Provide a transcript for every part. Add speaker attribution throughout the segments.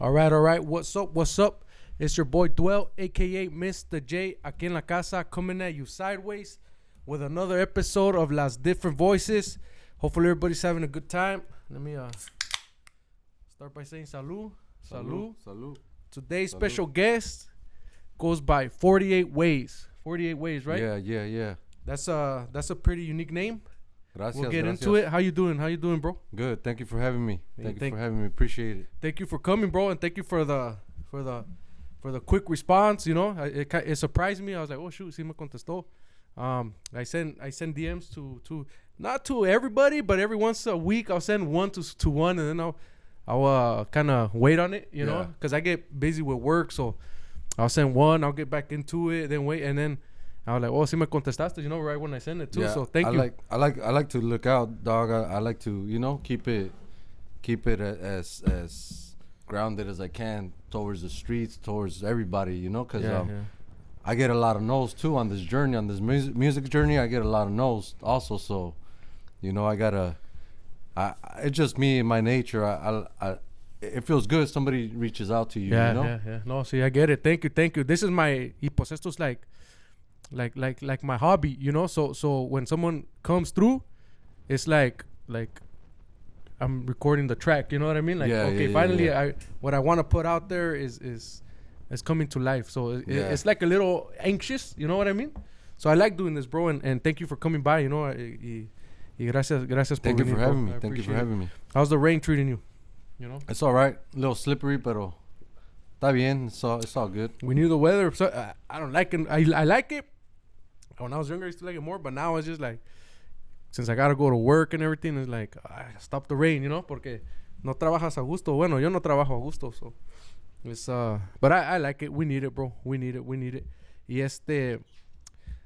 Speaker 1: All right. What's up? It's your boy Dwell, aka Mr. J, aquí en la casa, coming at you sideways with another episode of Las Different Voices. Hopefully everybody's having a good time. Let me start by saying salud. Today's special guest goes by 48 Ways. 48 Ways, right?
Speaker 2: Yeah.
Speaker 1: That's a pretty unique name.
Speaker 2: Gracias.
Speaker 1: We'll get into it. How you doing, bro?
Speaker 2: Good. Thank you for having me.
Speaker 1: Hey,
Speaker 2: Thank you for having me. Appreciate it.
Speaker 1: Thank you for coming, bro, and thank you for the quick response. You know, it surprised me. I was like, oh shoot, sí me contestó. I send DMs to not to everybody, but every once a week I'll send one to one, and then I'll kind of wait on it, you know, because I get busy with work, so I'll send one, I'll get back into it, then wait, and then I was like, oh, sí me contestaste, you know, right when I send it too. So thank you.
Speaker 2: I like to look out, dog. I like to, you know, keep it as grounded as I can towards the streets, towards everybody, you know, because I get a lot of no's too on this journey, on this music journey. I get a lot of no's also, so you know, it's just me and my nature. It feels good somebody reaches out to you. You know?
Speaker 1: Yeah. No, see, I get it. Thank you. This is my pues esto's like my hobby, you know. So when someone comes through, it's like I'm recording the track. You know what I mean? Like, finally, what I want to put out there is coming to life. So it's like a little anxious. You know what I mean? So I like doing this, bro. And thank you for coming by. You know, y gracias.
Speaker 2: Thank you for having me.
Speaker 1: Thank you for having me. How's the rain treating you? You know,
Speaker 2: it's all right. A little slippery, pero está bien. It's all good.
Speaker 1: We knew the weather. So I don't like it. I like it. When I was younger, I used to like it more. But now it's just like, since I gotta go to work and everything, it's like stop the rain, you know, porque no trabajas a gusto. Bueno, yo no trabajo a gusto, so it's but I like it. We need it, bro. We need it. Y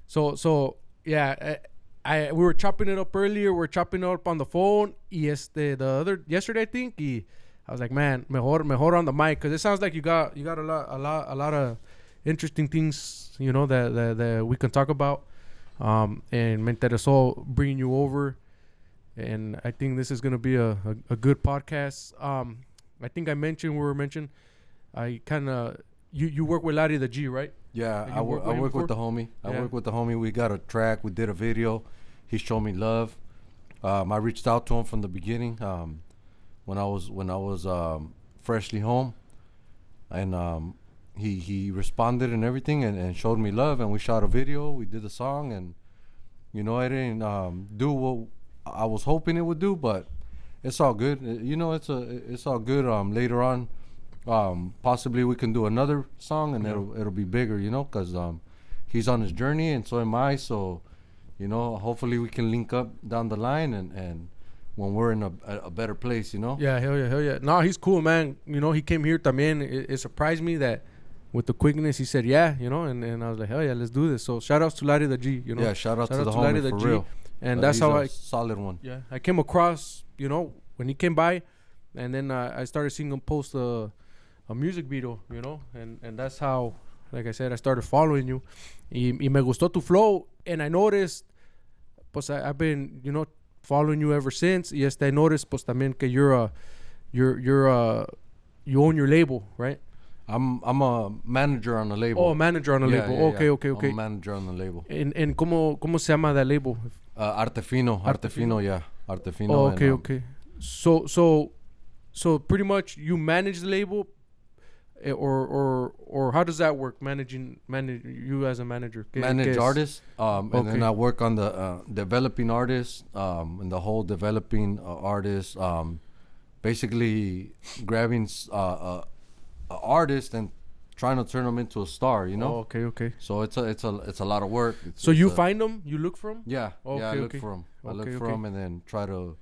Speaker 1: so yeah. We were chopping it up earlier. We're chopping it up on the phone. Y yesterday I think. Y I was like, man, mejor on the mic, because it sounds like you got a lot of interesting things, you know, that we can talk about. And me interesó bringing you over, and I think this is gonna be a good podcast. I think we were mentioned. I kind of you work with Larry the G, right?
Speaker 2: Yeah, I work with the homie. I work with the homie. We got a track. We did a video. He showed me love. I reached out to him from the beginning when I was freshly home, and he responded and everything and showed me love, and we shot a video. We did the song, and you know, I didn't do what I was hoping it would do, but it's all good. You know, it's all good. Later on, possibly we can do another song, and it'll be bigger, you know, because he's on his journey and so am I. So, you know, hopefully we can link up down the line and when we're in a better place, you know.
Speaker 1: Yeah, hell yeah. No, he's cool, man. You know, he came here también. It surprised me that with the quickness he said yeah, you know, and I was like, hell yeah, let's do this. So shout outs to Larry the G, you know.
Speaker 2: Yeah, shout out to the homie for real.
Speaker 1: And that's how
Speaker 2: solid one.
Speaker 1: Yeah, I came across, you know, when he came by, and then I started seeing him post a music video, you know, and that's how, like I said, I started following you. Y me gustó tu flow, and I noticed, pues I've been, you know, following you ever since. Y I noticed, pues también que you own your label, right?
Speaker 2: I'm a manager on the label.
Speaker 1: Oh, manager on the label.
Speaker 2: Yeah,
Speaker 1: Okay.
Speaker 2: I'm a manager on the label.
Speaker 1: And cómo se llama that label?
Speaker 2: Artefino, yeah. Artefino.
Speaker 1: Oh, okay. So pretty much you manage the label, or how does that work? Manage you as a manager.
Speaker 2: Manage artists, and then I work on the developing artists, and the whole developing artists. Basically grabbing artist and trying to turn them into a star, you know.
Speaker 1: Oh, okay.
Speaker 2: So it's a lot of work.
Speaker 1: You find them, you look for them.
Speaker 2: Yeah, I look for them. I look for them and then try to,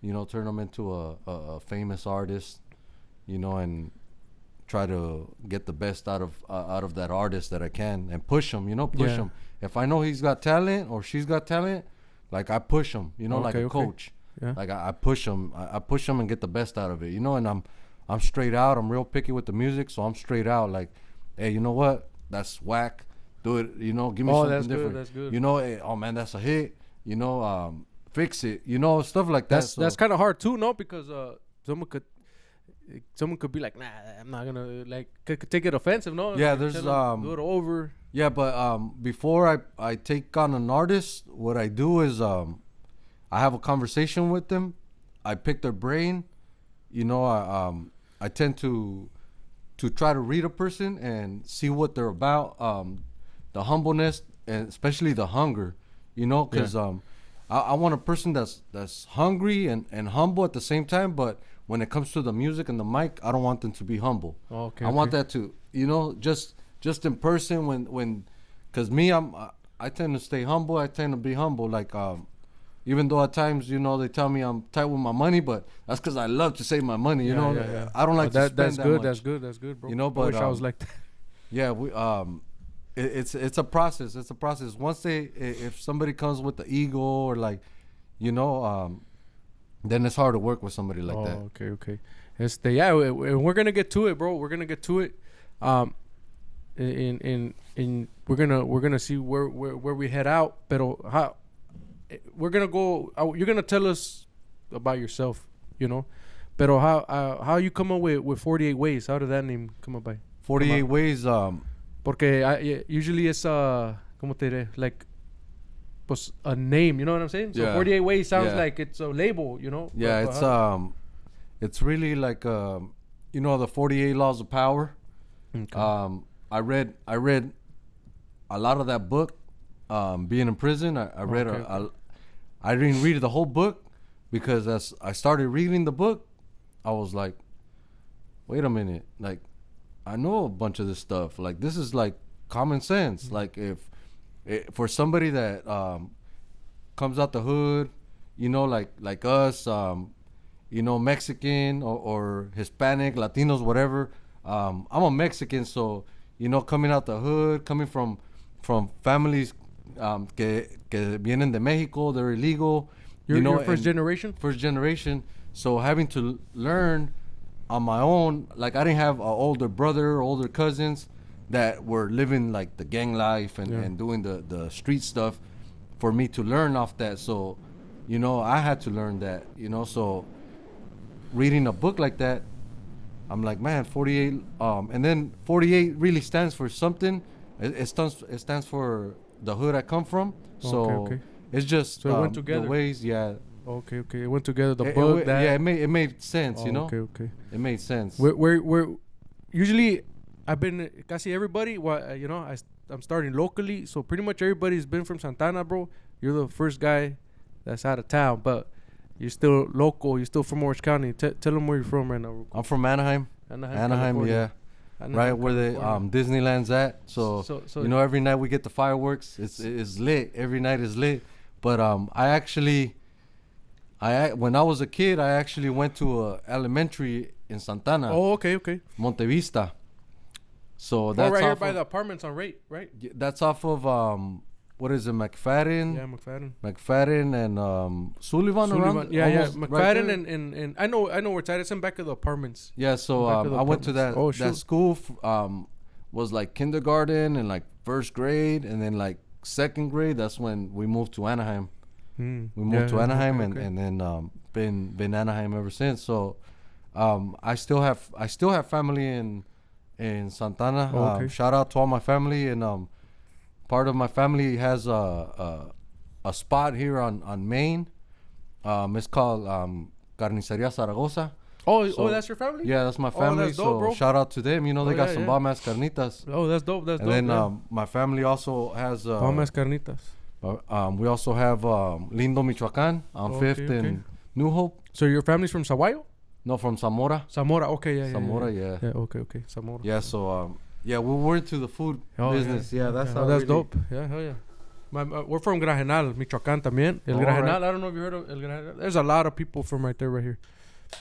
Speaker 2: you know, turn them into a famous artist, you know, and try to get the best out of that artist that I can and push them, you know, push them. If I know he's got talent or she's got talent, like I push them, you know, like a coach. Yeah. Like I push them. I push them and get the best out of it, you know. And I'm straight out. I'm real picky with the music, so I'm straight out. Like, hey, you know what? That's whack. Do it. You know, give me something different.
Speaker 1: That's good.
Speaker 2: You know, hey, oh man, that's a hit. You know, fix it. You know, stuff like that.
Speaker 1: That's kind of hard too, no? Because someone could someone could be like, nah, I'm not gonna like could take it offensive, no?
Speaker 2: Yeah,
Speaker 1: Like,
Speaker 2: there's
Speaker 1: tell 'em, do it over.
Speaker 2: Yeah, but before I take on an artist, what I do is I have a conversation with them. I pick their brain. You know, I tend to try to read a person and see what they're about. The humbleness and especially the hunger. You know, because I want a person that's hungry and humble at the same time. But when it comes to the music and the mic, I don't want them to be humble.
Speaker 1: Oh, okay.
Speaker 2: I want that to, you know, just in person when, because me, I tend to stay humble. I tend to be humble. Like, even though at times, you know, they tell me I'm tight with my money, but that's because I love to save my money. You know, I don't like to spend
Speaker 1: that's
Speaker 2: that
Speaker 1: good.
Speaker 2: much.
Speaker 1: That's good, bro.
Speaker 2: You know, but
Speaker 1: I wish I was like that.
Speaker 2: Yeah, it's a process. It's a process. Once if somebody comes with the ego or like, you know, then it's hard to work with somebody like that.
Speaker 1: Okay. Yeah, we're gonna get to it, bro. We're gonna get to it. In we're gonna see where we head out. Pero how we're gonna go. You're gonna tell us about yourself, you know. Pero how you come up with 48 Ways? How did that name come up by?
Speaker 2: 48 Ways.
Speaker 1: Porque usually it's como te diré, like pues a name, you know what I'm saying? So 48 Ways sounds like it's a label, you know?
Speaker 2: Yeah, it's really like you know, the 48 Laws of Power. Okay. I read a lot of that book being in prison. I read I didn't read the whole book because as I started reading the book, I was like, wait a minute, like I know a bunch of this stuff. Like this is like common sense. Mm-hmm. Like if for somebody that comes out the hood, you know, like us, you know, Mexican or Hispanic, Latinos, whatever. I'm a Mexican, so you know, coming out the hood, coming from families que vienen de Mexico, they're illegal.
Speaker 1: You're first generation?
Speaker 2: First generation. So having to learn on my own, like I didn't have an older brother, older cousins that were living like the gang life and doing the street stuff for me to learn off that. So, you know, I had to learn that, you know, so reading a book like that, I'm like, man, 48, and then 48 really stands for something. It stands for the hood I come from. So it's just
Speaker 1: it went together.
Speaker 2: The ways,
Speaker 1: Okay. It went together. The book,
Speaker 2: it made sense, you know.
Speaker 1: Okay.
Speaker 2: It made sense.
Speaker 1: We're usually I've been casi everybody. You know, I'm starting locally, so pretty much everybody's been from Santana, bro. You're the first guy that's out of town, but you're still local. You're still from Orange County. Tell them where you're from right now.
Speaker 2: I'm from Anaheim. Anaheim, yeah. Anaheim, right where the Disneyland's at. So you know, every night we get the fireworks. It's lit. Every night is lit. But when I was a kid, I actually went to a elementary in Santana.
Speaker 1: Oh, okay.
Speaker 2: Montevista. So that's
Speaker 1: right here by the apartments on Rate, right?
Speaker 2: That's off of what is it, McFadden?
Speaker 1: Yeah, McFadden.
Speaker 2: McFadden and Sullivan. Around.
Speaker 1: Yeah. McFadden right and I know where it's at. It's in back of the apartments.
Speaker 2: Yeah, so I went to that. That school was like kindergarten and like first grade, and then like second grade. That's when we moved to Anaheim. We moved to Anaheim and then been Anaheim ever since. So I still have family in Santana. Shout out to all my family, and part of my family has a spot here on Main. It's called Carniceria Zaragoza.
Speaker 1: So, that's your family?
Speaker 2: Yeah, that's my family.
Speaker 1: That's dope,
Speaker 2: so
Speaker 1: bro.
Speaker 2: Shout out to them. You know, they got some bomb ass carnitas.
Speaker 1: Oh, that's dope.
Speaker 2: And then my family also has
Speaker 1: bomb ass carnitas.
Speaker 2: We also have Lindo, Michoacan on 5th and New Hope.
Speaker 1: So your family's from Saguayo?
Speaker 2: No, from Zamora.
Speaker 1: Okay, yeah.
Speaker 2: Zamora,
Speaker 1: yeah. Yeah, okay, Zamora.
Speaker 2: Yeah, so we were into the food business. Yeah, that's how.
Speaker 1: That's dope. Yeah, hell yeah. We're from Grajenal, Michoacán también. El Grajenal, right. I don't know if you heard of El Grajenal. There's a lot of people from right here.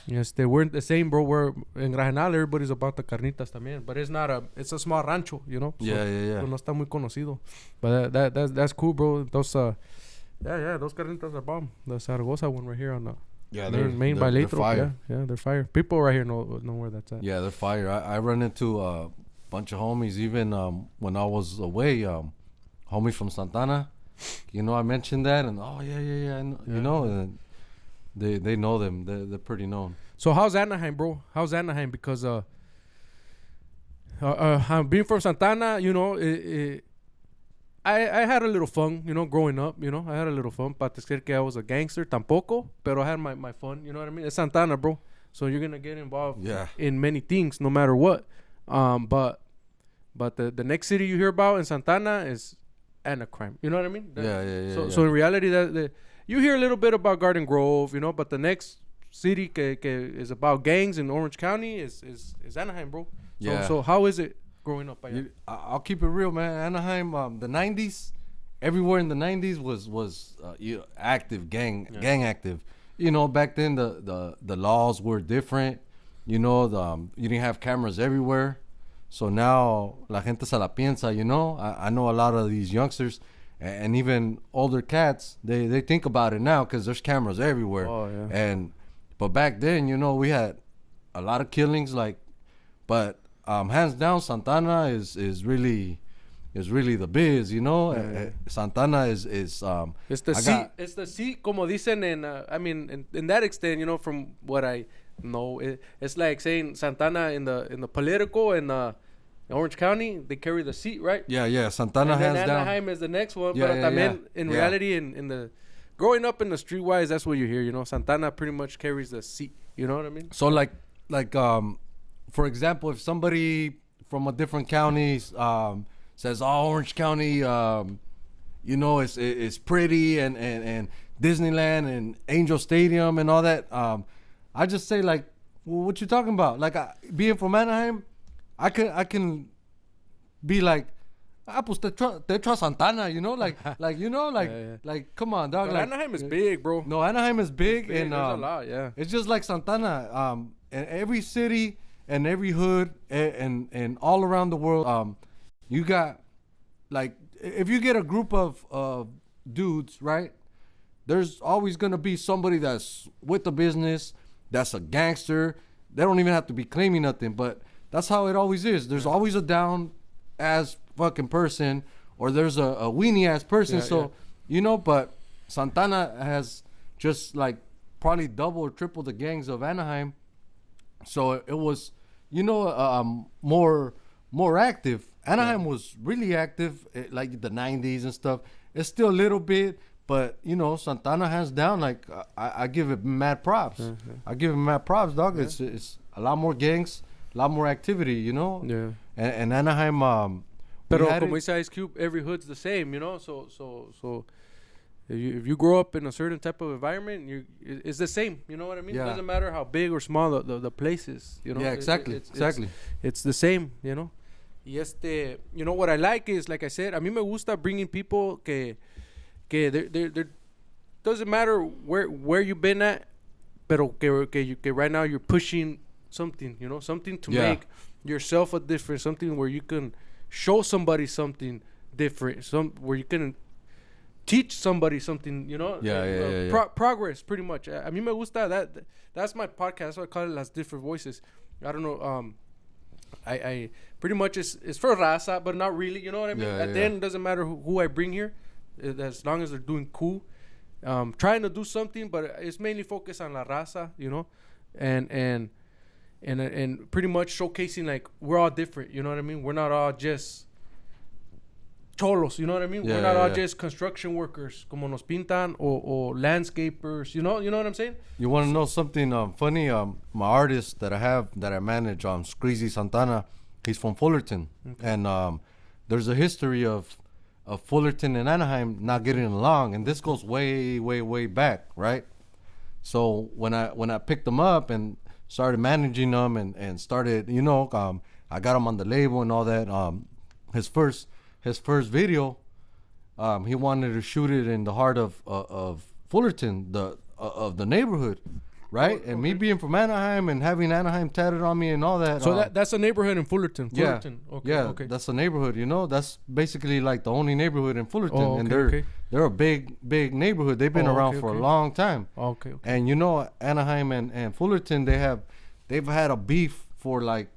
Speaker 1: Yes, they weren't the same, bro. We're in Grajenal, everybody's about the carnitas también, but it's a small rancho, you know.
Speaker 2: Yeah.
Speaker 1: So no está muy conocido, but that's cool, bro. Those those carnitas are bomb. The Zaragoza one right here on the main by Letro.
Speaker 2: Fire.
Speaker 1: Yeah, they're fire. People right here know where that's at.
Speaker 2: Yeah, they're fire. I run into a bunch of homies even when I was away. Homie from Santana, you know, I mentioned that, and you know, and they know them. They're pretty known.
Speaker 1: So how's Anaheim, bro? How's Anaheim? Because being from Santana, you know, I had a little fun, you know, growing up, you know. I had a little fun. Para decir que I was a gangster, tampoco. Pero I had my fun, you know what I mean? It's Santana, bro. So you're going to get involved in many things, no matter what. But the next city you hear about in Santana is Anaheim. You know what I mean? So in reality, you hear a little bit about Garden Grove, you know, but the next city que is about gangs in Orange County is Anaheim, bro. So how is it growing up?
Speaker 2: I'll keep it real, man. Anaheim, the 90s, everywhere in the 90s was active, gang active. You know, back then the laws were different. You know, you didn't have cameras everywhere. So now la gente se la piensa, you know. I know a lot of these youngsters and even older cats, they think about it now because there's cameras everywhere.
Speaker 1: Oh, yeah.
Speaker 2: But back then, you know, we had a lot of killings, but hands down, Santana is really the biz, you know. Santana is
Speaker 1: it's the seat, como dicen in that extent, you know, from what I know, it's like saying Santana in the political and Orange County, they carry the seat, right?
Speaker 2: Yeah, Santana hands down.
Speaker 1: Anaheim is the next one, but también in reality, in the growing up in the streetwise, that's what you hear, you know. Santana pretty much carries the seat, you know what I mean?
Speaker 2: So like for example, if somebody from a different county says, "Oh, Orange County, you know, it's pretty and Disneyland and Angel Stadium and all that," I just say like, well, "What you talking about?" Like being from Anaheim, I can be like, pues te echo a Santana, you know, like you know, like come on, dog.
Speaker 1: But
Speaker 2: like,
Speaker 1: Anaheim is big, bro.
Speaker 2: No, Anaheim is big, and
Speaker 1: there's a lot, yeah.
Speaker 2: It's just like Santana. And every city and every hood and all around the world, you got like if you get a group of dudes, right? There's always gonna be somebody that's with the business, that's a gangster. They don't even have to be claiming nothing, but that's how it always is. There's always a down ass fucking person, or there's a weenie ass person. You know, but Santana has just like probably double or triple the gangs of Anaheim. So it was, you know, more active. Anaheim was really active, like the 90s and stuff. It's still a little bit, but you know, Santana hands down. Like I give it mad props. I give it mad props, dog. Yeah. It's a lot more gangs, a lot more activity, you know.
Speaker 1: Yeah.
Speaker 2: And Anaheim.
Speaker 1: Pero como dice Ice Cube, every hood's the same, you know. So if you grow up in a certain type of environment, it's the same. You know what I mean? Yeah. It doesn't matter how big or small the place is. You know.
Speaker 2: Yeah, exactly.
Speaker 1: It's the same. You know. Y you know what I like is, like I said, a mí me gusta bringing people que they're doesn't matter where you've been at, pero que right now you're pushing something. You know, something to make yourself a difference. Something where you can show somebody something different. Where you can teach somebody something, you know. Progress, pretty much. A mí me gusta that's my podcast. So I call it Las Different Voices. I don't know. I pretty much it's for raza, but not really. You know what I mean? At the end, it doesn't matter who I bring here, as long as they're doing cool. Trying to do something, but it's mainly focused on la raza, you know, and pretty much showcasing like we're all different. You know what I mean? We're not all just cholos, you know what I mean? We're not all just construction workers, como nos pintan, or landscapers, you know what I'm saying?
Speaker 2: You want to know something funny? My artist that I manage, Screezy Santana, he's from Fullerton. Okay. And there's a history of Fullerton and Anaheim not getting along, and this goes way back, right? So when I picked them up and started managing them and started, you know, I got him on the label and all that. His first video, he wanted to shoot it in the heart of Fullerton, of the neighborhood, right? And me being from Anaheim and having Anaheim tatted on me and all that.
Speaker 1: So that's a neighborhood in Fullerton.
Speaker 2: Okay. That's a neighborhood. You know, that's basically like the only neighborhood in Fullerton, and they're a big neighborhood. They've been around for a long time.
Speaker 1: Okay.
Speaker 2: And you know, Anaheim and Fullerton, they've had a beef for like.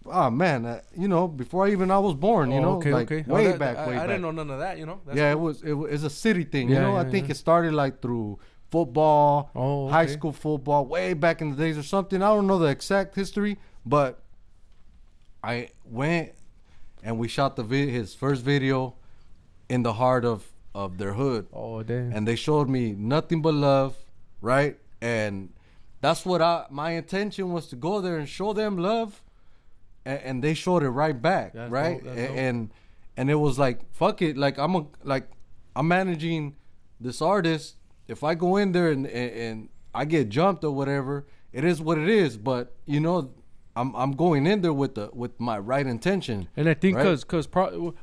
Speaker 2: Oh man, you know, before I was born, you know, way back.
Speaker 1: I didn't know none of that, you know.
Speaker 2: That's cool. It was a city thing, you know. I think it started like through football,
Speaker 1: Oh,
Speaker 2: high
Speaker 1: okay.
Speaker 2: school football, way back in the days or something. I don't know the exact history, but I went and we shot his first video in the heart of their hood.
Speaker 1: Oh, damn.
Speaker 2: And they showed me nothing but love, right? And that's what my intention was, to go there and show them love, and they showed it right back,
Speaker 1: That's
Speaker 2: right?
Speaker 1: dope, that's dope.
Speaker 2: And it was like, fuck it, like I'm managing this artist. If I go in there and I get jumped or whatever, it is what it is. But you know, I'm going in there with my right intention.
Speaker 1: And I think
Speaker 2: right?
Speaker 1: cause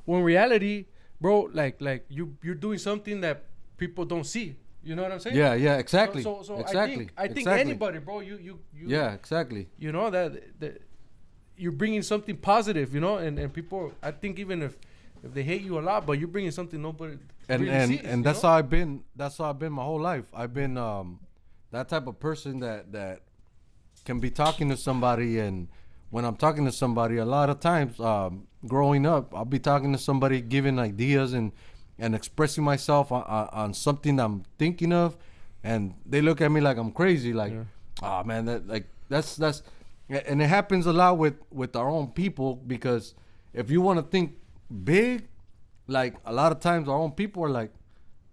Speaker 1: when reality, bro, like you're doing something that people don't see. You know what I'm saying?
Speaker 2: Yeah, exactly.
Speaker 1: So
Speaker 2: exactly.
Speaker 1: I think
Speaker 2: exactly.
Speaker 1: anybody, bro, you
Speaker 2: Yeah, exactly.
Speaker 1: you know that you're bringing something positive, you know, and people, I think even if they hate you a lot, but you're bringing something nobody really sees,
Speaker 2: and that's how I've been. That's how I've been my whole life. I've been that type of person that can be talking to somebody, and when I'm talking to somebody, a lot of times growing up, I'll be talking to somebody, giving ideas and expressing myself on something I'm thinking of, and they look at me like I'm crazy, like, oh man, that's and it happens a lot with our own people, because if you want to think big, like a lot of times our own people are like,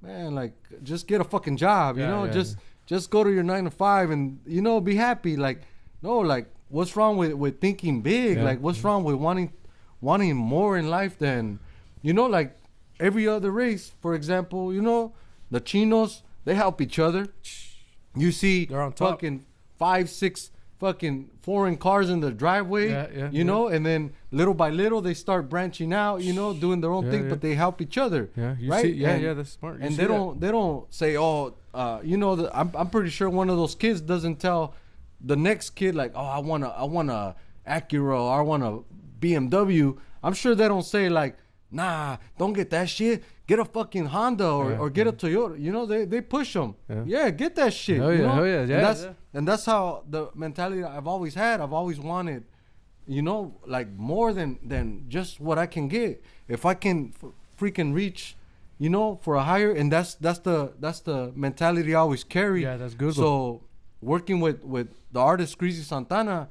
Speaker 2: man, like just get a fucking job, you know, just go to your 9 to 5 and, you know, be happy. Like, no, like what's wrong with thinking big? Like what's wrong with wanting more in life than, you know, like every other race, for example, you know, the Chinos, they help each other. You see
Speaker 1: They're on top.
Speaker 2: fucking 5, 6 fucking foreign cars in the driveway, you know, and then little by little they start branching out, you know, doing their own thing, but they help each other.
Speaker 1: Yeah, you
Speaker 2: right?
Speaker 1: see,
Speaker 2: and,
Speaker 1: that's smart. You
Speaker 2: and
Speaker 1: see
Speaker 2: they don't say, oh, you know, I'm pretty sure one of those kids doesn't tell the next kid like, oh, I want a Acura, or I want a BMW. I'm sure they don't say like, nah, don't get that shit. Get a fucking Honda or get a Toyota. You know, they push them. Yeah, get that shit.
Speaker 1: Oh, yeah,
Speaker 2: you know?
Speaker 1: oh, yeah,
Speaker 2: And that's how the mentality I've always had. I've always wanted, you know, like more than just what I can get. If I can freaking reach, you know, for a higher, and that's the mentality I always carry.
Speaker 1: Yeah, that's good.
Speaker 2: So working with the artist Greasy Santana,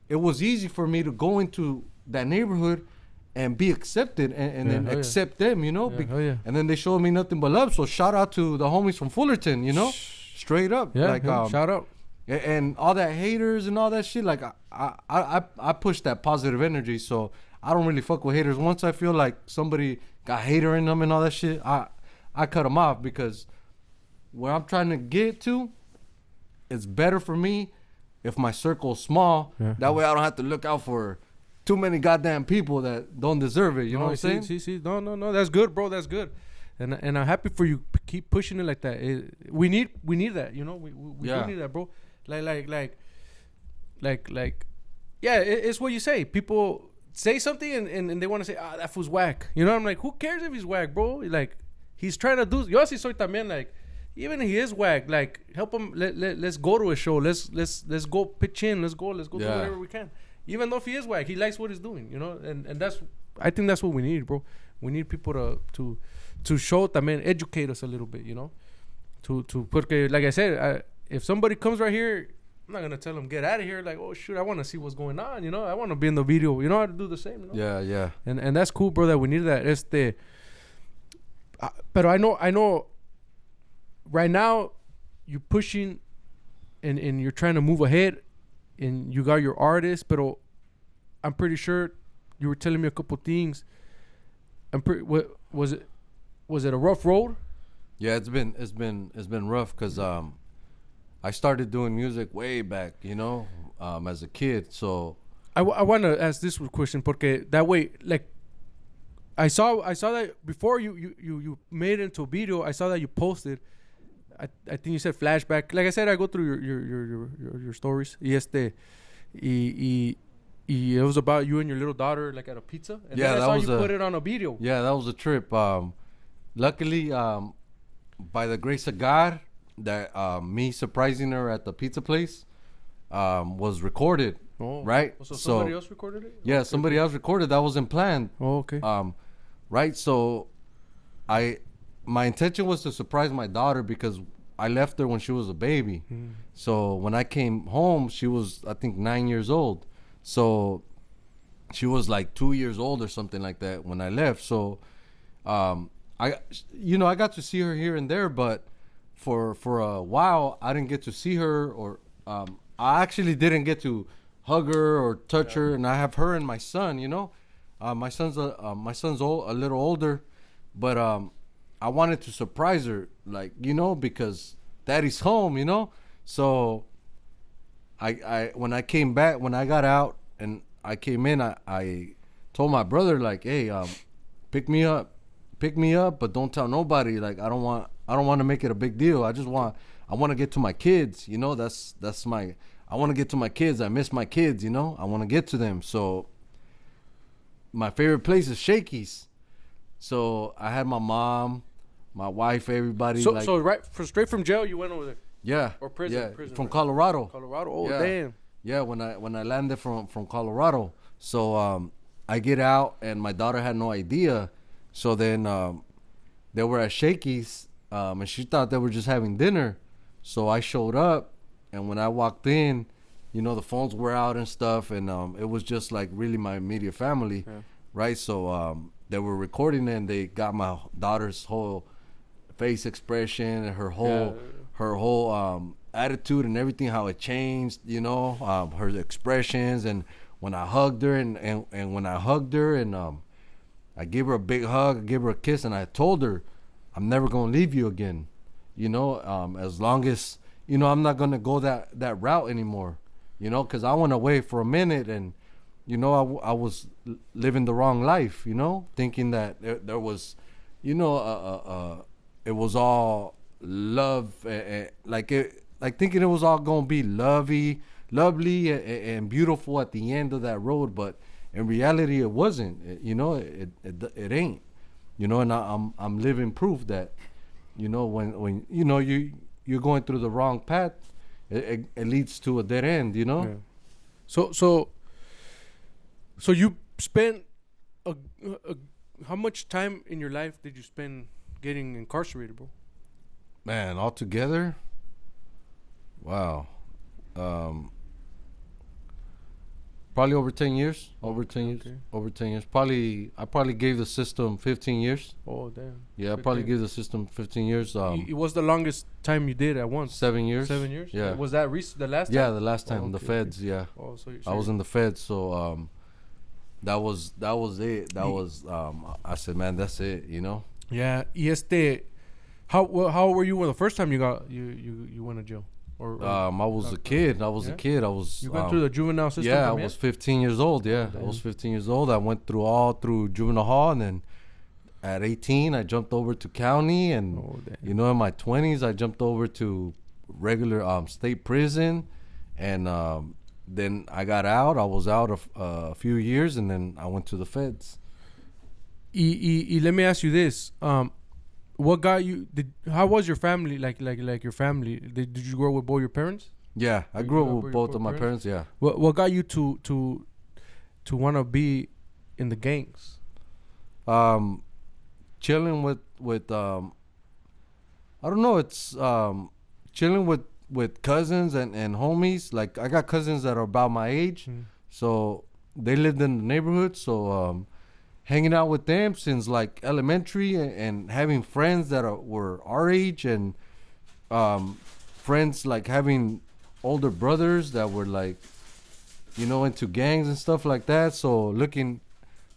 Speaker 2: it was easy for me to go into that neighborhood and be accepted and then accept them, you know. And then they showed me nothing but love. So shout out to the homies from Fullerton, you know, straight up. Like,
Speaker 1: shout out.
Speaker 2: And all that haters and all that shit. Like I push that positive energy. So I don't really fuck with haters. Once I feel like somebody got hater in them and all that shit, I cut them off, because where I'm trying to get to, it's better for me if my circle's small. That way I don't have to look out for too many goddamn people that don't deserve it. You know what I'm saying?
Speaker 1: See. No. That's good, bro. That's good. And I'm happy for you. Keep pushing it like that. We need that. You know, we do need that, bro. Like. Yeah, it's what you say. People say something and they want to say, that fool's whack. You know, I'm like, who cares if he's whack, bro? Like, he's trying to do. Yo sí soy también, like, even if he is whack, like, help him. Let's go to a show. Let's go pitch in. Let's go do whatever we can. Even though if he is whack, he likes what he's doing, you know, and that's, I think that's what we need, bro. We need people to show también, educate us a little bit, you know, porque like I said, if somebody comes right here, I'm not gonna tell them get out of here. Like, oh shoot, I want to see what's going on, you know, I want to be in the video, you know, how to do the same, you know?
Speaker 2: Yeah.
Speaker 1: And that's cool, bro. That we need that. But I know. Right now, you're pushing, and you're trying to move ahead. And you got your artist, but I'm pretty sure you were telling me a couple things. Was it a rough road?
Speaker 2: Yeah, it's been rough, because I started doing music way back, you know, as a kid. So
Speaker 1: I want to ask this question, porque that way, like, I saw that before you made it into a video. I saw that you posted. I think you said flashback. Like I said, I go through your stories. Y it was about you and your little daughter, like at a pizza. And then I saw you put it on a video.
Speaker 2: Yeah, that was a trip. Luckily, by the grace of God, that me surprising her at the pizza place was recorded.
Speaker 1: Oh,
Speaker 2: right.
Speaker 1: So somebody else recorded it?
Speaker 2: Yeah, somebody else recorded. That wasn't planned.
Speaker 1: Oh, okay.
Speaker 2: Right. So my intention was to surprise my daughter, because I left her when she was a baby. So when I came home, she was, I think, 9 years old. So she was like 2 years old or something like that when I left. So I got to see her here and there, but for a while I didn't get to see her, or I actually didn't get to hug her or touch her. And I have her and my son. My son's a little older, but I wanted to surprise her, like, because daddy's home. So I when I came back, when I got out and I came in, I told my brother, like, hey, pick me up, but don't tell nobody. Like, I don't want to make it a big deal. I want to get to my kids. I want to get to my kids. I miss my kids. I want to get to them. So my favorite place is Shakey's. So I had my mom, my wife, everybody.
Speaker 1: So straight from jail, you went over there.
Speaker 2: Yeah.
Speaker 1: Or prison.
Speaker 2: Yeah.
Speaker 1: Prison,
Speaker 2: From
Speaker 1: right?
Speaker 2: Colorado.
Speaker 1: Colorado. Oh,
Speaker 2: Yeah.
Speaker 1: damn.
Speaker 2: Yeah, when I landed from Colorado. So I get out and my daughter had no idea. So then they were at Shakey's and she thought they were just having dinner. So I showed up, and when I walked in, the phones were out and stuff, and it was just like really my immediate family, right? So they were recording it, and they got my daughter's whole face expression and her whole attitude and everything, how it changed, her expressions. And when I hugged her and when I hugged her and I gave her a big hug, I gave her a kiss, and I told her, I'm never going to leave you again, as long as, I'm not going to go that route anymore, because I went away for a minute, and, I was living the wrong life, thinking that there was, it was all love, like thinking it was all going to be lovely and beautiful at the end of that road. But in reality, it wasn't. It ain't. And I'm living proof that, when you're going through the wrong path, it leads to a dead end.
Speaker 1: Yeah. So you spent how much time in your life did you spend getting incarcerated, bro?
Speaker 2: Man, altogether, wow. Probably over 10 years. Over 10 years. Over 10 years. I probably gave the system 15 years.
Speaker 1: Oh, damn.
Speaker 2: Yeah, I probably gave the system 15 years.
Speaker 1: It was the longest time you did at once?
Speaker 2: 7 years.
Speaker 1: 7 years?
Speaker 2: Yeah.
Speaker 1: Was that the last time?
Speaker 2: Yeah, the last time. The feds, yeah.
Speaker 1: Oh, so
Speaker 2: I was in the feds, so that was it. I said, man, that's it,
Speaker 1: Yeah. How were you when the first time you went to jail? Or
Speaker 2: I was a kid. I was.
Speaker 1: You went through the juvenile system.
Speaker 2: Yeah, I was 15 years old. Yeah, I was 15 years old. I went through juvenile hall, and then at 18, I jumped over to county, and in my 20s, I jumped over to regular state prison, and then I got out. I was out a few years, and then I went to the feds.
Speaker 1: Let me ask you this. What got you? How was your family? Like your family? Did you grow up with both your parents?
Speaker 2: Yeah, I grew up with both of my parents. Yeah.
Speaker 1: What got you to want to be in the gangs?
Speaker 2: Chilling with I don't know. It's chilling with cousins and homies. Like, I got cousins that are about my age, so they lived in the neighborhood. So hanging out with them since like elementary, and having friends that were our age, and friends like having older brothers that were like, into gangs and stuff like that. So looking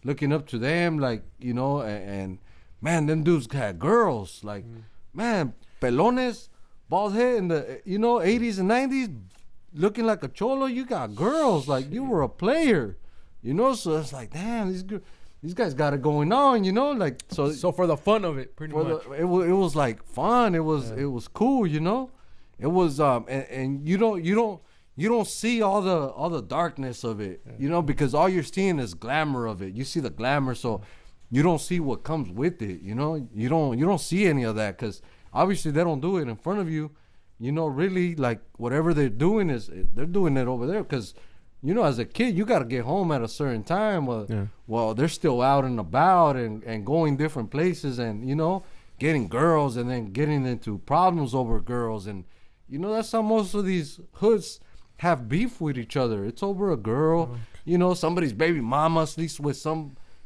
Speaker 2: up to them, like, and man, them dudes had girls, like, man, pelones, bald head in the 80s and 90s, looking like a cholo. You got girls, like, you were a player, so it's like, damn, these guys got it going on, like,
Speaker 1: so for the fun of it, pretty much.
Speaker 2: It was like fun. It was cool, It was and you don't see all the darkness of it, because all you're seeing is glamour of it. You see the glamour, so you don't see what comes with it. You don't see any of that, because obviously they don't do it in front of you. Really, like, whatever they're doing they're doing it over there, because as a kid, you got to get home at a certain time. Well, they're still out and about and going different places, and, getting girls and then getting into problems over girls. And you know, that's how most of these hoods have beef with each other. It's over a girl. You know, somebody's baby mama sleeps with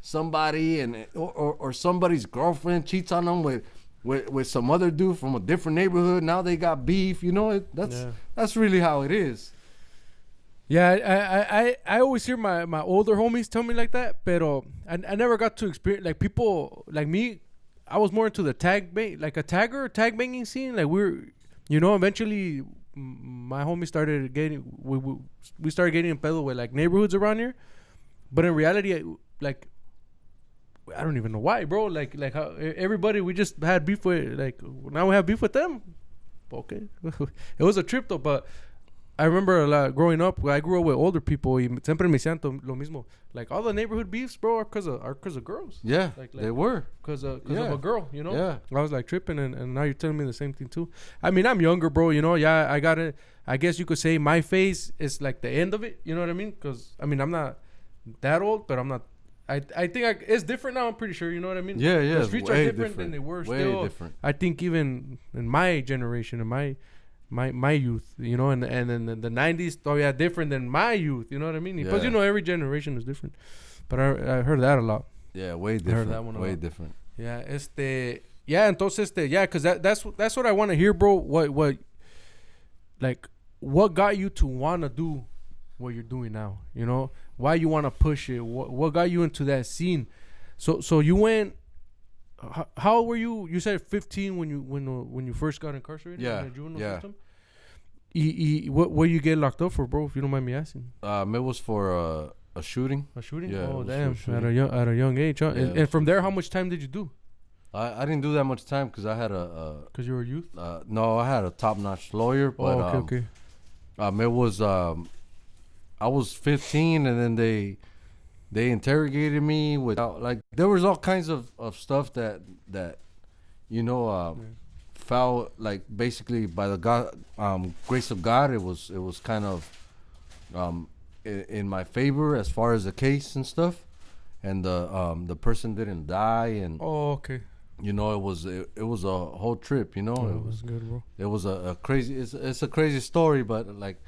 Speaker 2: somebody, and or somebody's girlfriend cheats on them with some other dude from a different neighborhood. Now they got beef. You know, that's really how it is.
Speaker 1: Yeah, I always hear my older homies tell me like that, pero I never got to experience, like, people like me. I was more into the tag banging scene. Like, you know, eventually my homie started getting, we started getting in pedo with like neighborhoods around here, but in reality, like, I don't even know why, bro. Like how everybody, we just had beef with, like, now we have beef with them. Okay, it was a trip though. But I remember a lot growing up. I grew up with older people. Y siempre me decían lo mismo. Like, all the neighborhood beefs, bro, are cause of girls.
Speaker 2: Yeah, they were
Speaker 1: because of a girl. You know.
Speaker 2: Yeah.
Speaker 1: I was like tripping, and now you're telling me the same thing too. I mean, I'm younger, bro. You know. Yeah, I got it. I guess you could say my phase is like the end of it. You know what I mean? Because I mean, I'm not that old, but I'm not. I think it's different now. I'm pretty sure. You know what I mean?
Speaker 2: Yeah.
Speaker 1: The streets are different than they were.
Speaker 2: Way
Speaker 1: still
Speaker 2: different.
Speaker 1: I think even in my generation, in my youth, you know, and in the 90s, oh yeah, different than my youth. You know what I mean? Because you know, every generation is different. But I heard that a lot.
Speaker 2: Yeah, way different.
Speaker 1: I heard that one a
Speaker 2: way
Speaker 1: lot.
Speaker 2: Different.
Speaker 1: Yeah, yeah, entonces yeah, because that's what I want to hear, bro. What got you to want to do what you're doing now? You know, why you want to push it? What got you into that scene? So you went. How old were you? You said 15 when you first got incarcerated.
Speaker 2: Yeah,
Speaker 1: in the juvenile
Speaker 2: yeah.
Speaker 1: system? What you get locked up for, bro? If you don't mind me asking.
Speaker 2: It was for a shooting.
Speaker 1: A shooting?
Speaker 2: Yeah,
Speaker 1: oh
Speaker 2: it was
Speaker 1: damn!
Speaker 2: for a
Speaker 1: At a young age, huh?
Speaker 2: Yeah,
Speaker 1: and from there, how much time did you do?
Speaker 2: I didn't do that much time because I had
Speaker 1: Because you were a youth.
Speaker 2: No, I had a top-notch lawyer. But,
Speaker 1: okay.
Speaker 2: It was I was 15, and then they interrogated me without, like, there was all kinds of stuff that you know fell, like, basically by the grace of God. It was kind of in my favor as far as the case and stuff, and the person didn't die, and
Speaker 1: okay.
Speaker 2: You know, it was a whole trip. You know,
Speaker 1: it was good, bro.
Speaker 2: It was a crazy. It's a crazy story, but, like,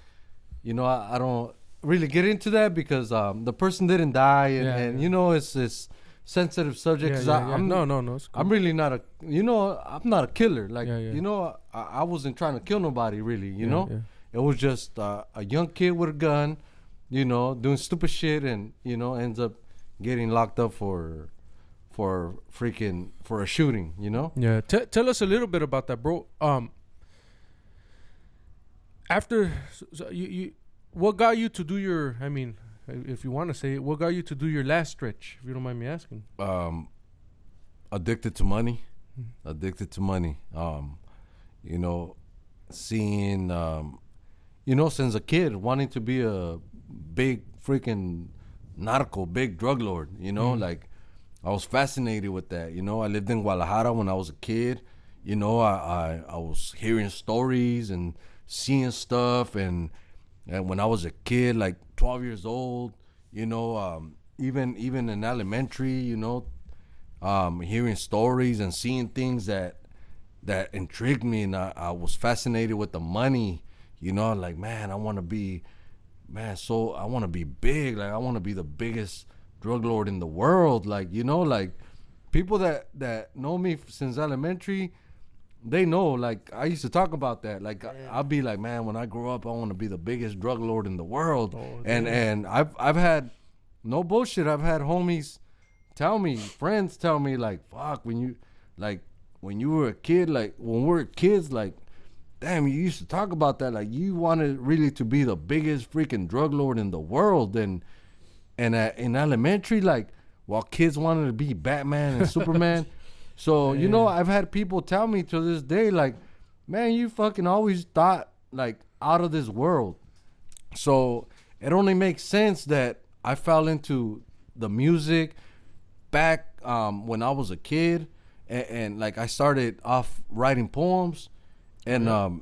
Speaker 2: you know, I don't really get into that because the person didn't die, and you know, it's this sensitive subject. I'm I'm really not a, you know, I'm not a killer. Like, you know, I wasn't trying to kill nobody really. You know, it was just a young kid with a gun, you know, doing stupid shit, and, you know, ends up getting locked up for a shooting, you know?
Speaker 1: Yeah. Tell us a little bit about that, bro. After you what got you to do your, I mean, if you want to say it, what got you to do your last stretch, if you don't mind me asking?
Speaker 2: Addicted to money. You know, seeing, you know, since a kid, wanting to be a big freaking big drug lord, you know, like, I was fascinated with that. You know, I lived in Guadalajara when I was a kid. You know, I was hearing stories and seeing stuff, and when I was a kid, like 12 years old, you know, even in elementary, you know, hearing stories and seeing things that intrigued me, and I was fascinated with the money. You know, like, man, I want to be big. Like, I want to be the biggest drug lord in the world. Like, you know, like, people that know me since elementary, they know, like, I used to talk about that. Like, I'll be like, man, when I grow up, I want to be the biggest drug lord in the world. And I've had, no bullshit, I've had homies tell me, friends tell me, like, fuck, when you were a kid, like, when we were kids, like, damn, you used to talk about that, like, you wanted really to be the biggest freaking drug lord in the world. And in elementary, like, while kids wanted to be Batman and Superman. So, you know, I've had people tell me to this day, like, man, you fucking always thought, like, out of this world. So it only makes sense that I fell into the music back when I was a kid. And like, I started off writing poems. And,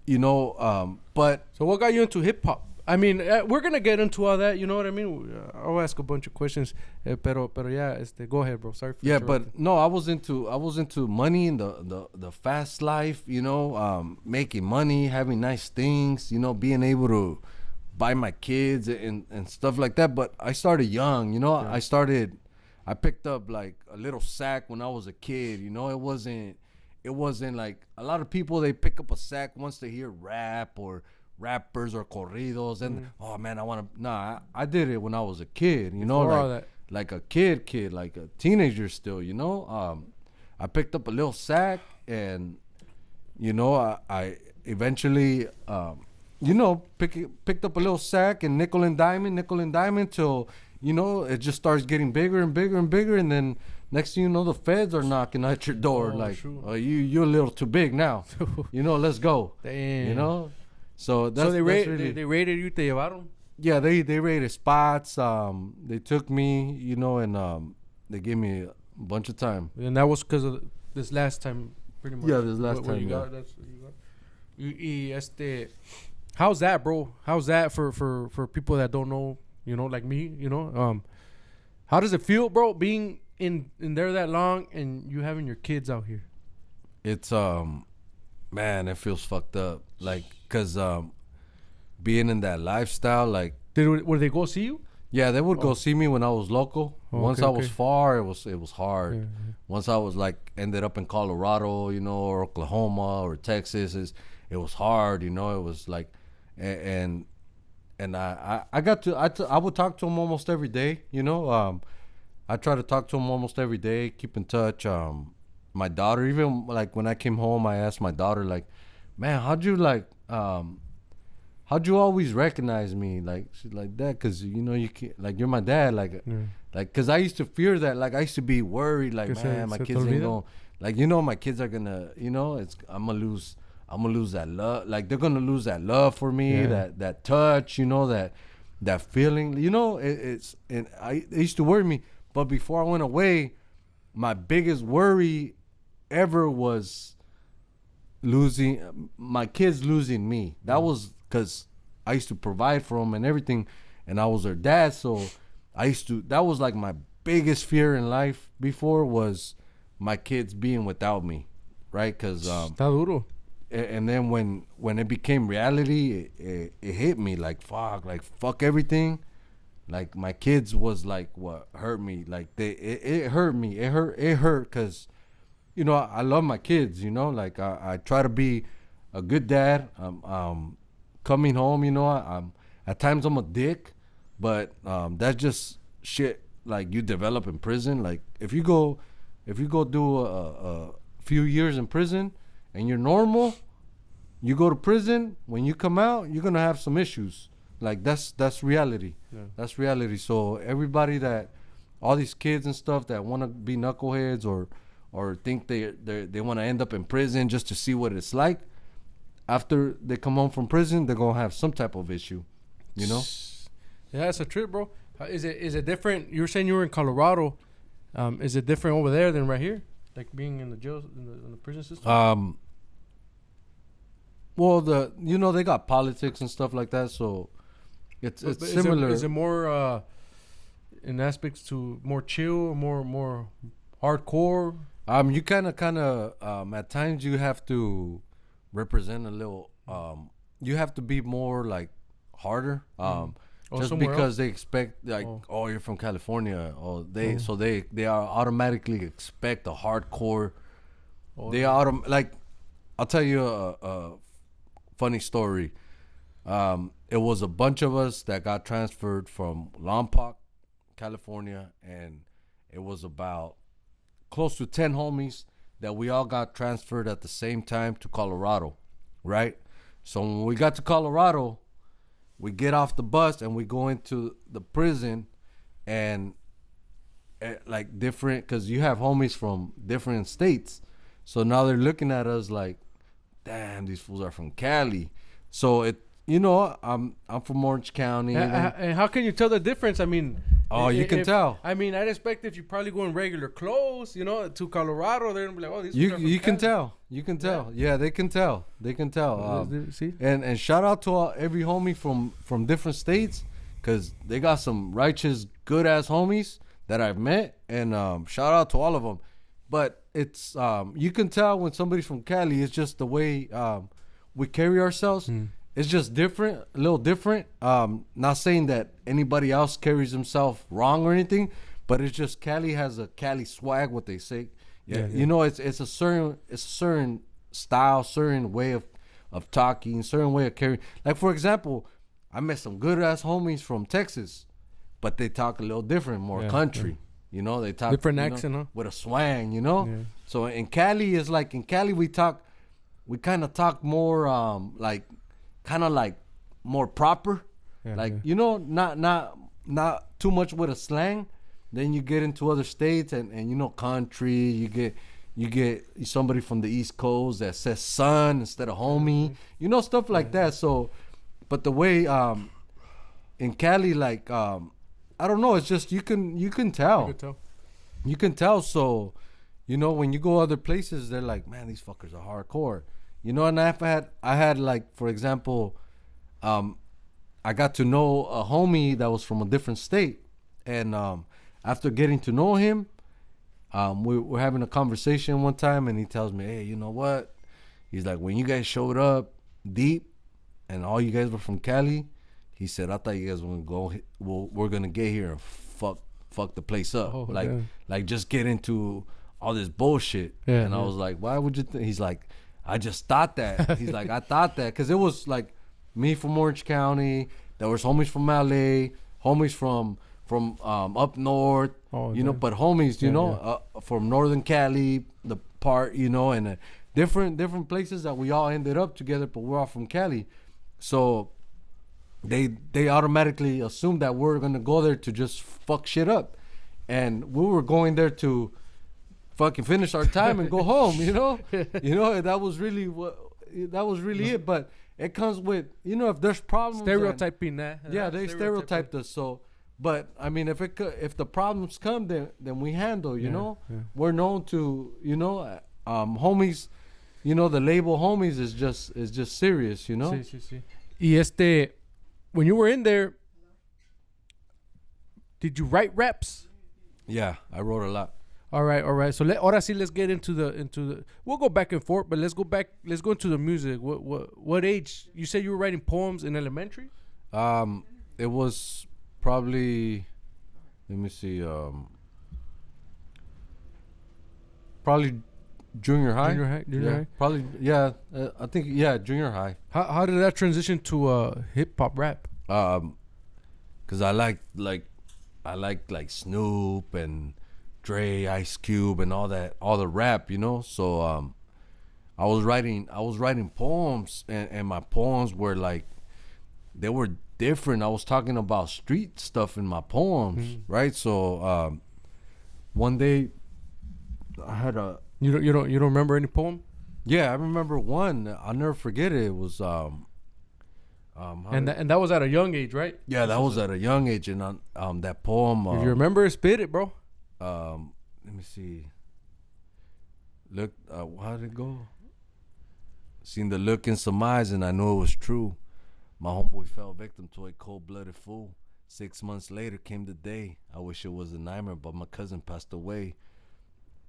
Speaker 2: you know, but...
Speaker 1: So what got you into hip-hop? I mean, we're gonna get into all that. You know what I mean? I'll ask a bunch of questions. Pero yeah, go ahead, bro. Sorry.
Speaker 2: Yeah, but no, I was into money and the fast life. You know, making money, having nice things. You know, being able to buy my kids and stuff like that. But I started young. You know, yeah. I picked up like a little sack when I was a kid. You know, it wasn't like a lot of people, they pick up a sack once they hear rap or rappers or corridos and oh man, I did it when I was a kid, you know, like a kid, like a teenager still, you know. I picked up a little sack and you know, I eventually you know, picked up a little sack and nickel and diamond till, you know, it just starts getting bigger and bigger and bigger, and then next thing you know, the feds are knocking at your door, you're a little too big now. You know, let's go.
Speaker 1: Damn.
Speaker 2: You know? So
Speaker 1: they raided you, te llevaron?
Speaker 2: Yeah, they raided spots. They took me, you know, and they gave me a bunch of time.
Speaker 1: And that was because of this last time, pretty much.
Speaker 2: Yeah, this last time.
Speaker 1: That's what you got. How's that, bro? How's that for people that don't know, you know, like me, you know? How does it feel, bro, being in there that long and you having your kids out here?
Speaker 2: It's man, it feels fucked up. Like, cause being in that lifestyle, like,
Speaker 1: would they go see you?
Speaker 2: Yeah, they would go see me when I was local. Once I was far, it was hard. Yeah. Once I was like ended up in Colorado, you know, or Oklahoma or Texas, it was hard, you know. It was like, and I would talk to him almost every day, you know. I try to talk to him almost every day, keep in touch. My daughter, even like when I came home, I asked my daughter, like, man, how'd you always recognize me? Like, she's like that, cause you know, you can't, like, you're my dad, like, like, cause I used to fear that, like, I used to be worried, like, man, my kids ain't gonna, like, you know, my kids are gonna, you know, I'm gonna lose that love, like, they're gonna lose that love for me, that touch, you know, that feeling, you know, it used to worry me. But before I went away, my biggest worry ever was my kids losing me. That was because I used to provide for them and everything, and I was their dad. So that was like my biggest fear in life before, was my kids being without me, right? Because and then when it became reality, it hit me like fuck everything. Like, my kids was like what hurt me. Like, it hurt me. It hurt because, you know, I love my kids, you know. Like, I try to be a good dad. Coming home, you know, at times I'm a dick, but that's just shit like you develop in prison. Like, if you go do a few years in prison and you're normal, you go to prison, when you come out, you're gonna have some issues. Like, that's reality. Yeah. That's reality. So everybody all these kids and stuff that want to be knuckleheads or think they want to end up in prison just to see what it's like, after they come home from prison, they're gonna have some type of issue, you know.
Speaker 1: Yeah, it's a trip, bro. Is it different? You were saying you were in Colorado. Is it different over there than right here? Like being in the jail, in the prison system.
Speaker 2: Well, they got politics and stuff like that, so it's similar.
Speaker 1: Is it more in aspects to more chill, more hardcore?
Speaker 2: You kind of at times you have to represent a little. You have to be more like harder. Just because they expect, like, oh, you're from California, or so they are automatically expect a hardcore. Like, I'll tell you a funny story. It was a bunch of us that got transferred from Lompoc, California, and it was about close to 10 homies that we all got transferred at the same time to Colorado, right? So when we got to Colorado, we get off the bus and we go into the prison, and like different, because you have homies from different states, so now they're looking at us like, damn, these fools are from Cali. So I'm from Orange County.
Speaker 1: And how can you tell the difference? I mean,
Speaker 2: Oh, you can tell.
Speaker 1: I mean, I'd expect if you probably go in regular clothes, you know, to Colorado, they're gonna be like, oh, these
Speaker 2: You can tell. You can tell. Yeah, they can tell. They can tell.
Speaker 1: See?
Speaker 2: And shout out to every homie from different states, because they got some righteous, good ass homies that I've met, and shout out to all of them. But it's you can tell when somebody's from Cali. It's just the way we carry ourselves. It's just different, a little different. Not saying that anybody else carries himself wrong or anything, but it's just Cali has a Cali swag, what they say. Yeah. You know, it's a certain style, certain way of talking, certain way of carrying. Like, for example, I met some good ass homies from Texas, but they talk a little different, more country. You know, they talk
Speaker 1: different accent, huh?
Speaker 2: With a swang. You know, so in Cali is like in Cali we kind of talk more like kind of like more proper, you know, not too much with a slang. Then you get into other states and you know, country. You get somebody from the East Coast that says son instead of homie. You know, stuff like that. So, but the way in Cali, like I don't know, it's just you can tell. You can tell. So, you know, when you go other places, they're like, man, these fuckers are hardcore. You know, and I had like, for example, I got to know a homie that was from a different state, and after getting to know him, we were having a conversation one time, and he tells me, hey, you know what? He's like, when you guys showed up deep, and all you guys were from Cali, he said, I thought you guys were gonna we're gonna get here and fuck the place up, like just get into all this bullshit. And I was like, why would you think? He's like, I just thought that. He's like, I thought that because it was like me from Orange County. There was homies from LA, homies from up north, you know, but homies, you know, from Northern Cali, the part, you know, and different places that we all ended up together, but we're all from Cali. So they automatically assumed that we're gonna go there to just fuck shit up, and we were going there to fucking finish our time and go home, you know. You know, that was really it. But it comes with, you know, if there's problems,
Speaker 1: stereotyping that.
Speaker 2: Yeah, they stereotyped us. So, but I mean, if the problems come, then we handle. You know, we're known to, you know, homies. You know, the label homies is just serious. You know.
Speaker 1: Sí. Y when you were in there, did you write raps?
Speaker 2: Yeah, I wrote a lot.
Speaker 1: All right. So ahora sí, let's get into the. We'll go back and forth, but let's go into the music. What age? You said you were writing poems in elementary?
Speaker 2: It was probably, let me see, probably junior high.
Speaker 1: Junior high.
Speaker 2: Probably, I think, junior high.
Speaker 1: How did that transition to hip hop rap?
Speaker 2: Cause I like Snoop and Dre, Ice Cube, and all the rap, you know. So I was writing poems, and my poems were like, they were different. I was talking about street stuff in my poems, right? So one day I had a
Speaker 1: you don't remember any poem?
Speaker 2: Yeah, I remember one. I'll never forget it. It was
Speaker 1: and that was at a young age, right?
Speaker 2: Yeah, that was at a young age, and that poem.
Speaker 1: If you remember it, spit it, bro.
Speaker 2: Let me see. Look, how did it go? Seen the look in some eyes, and I knew it was true. My homeboy fell victim to a cold-blooded fool. 6 months later came the day. I wish it was a nightmare, but my cousin passed away.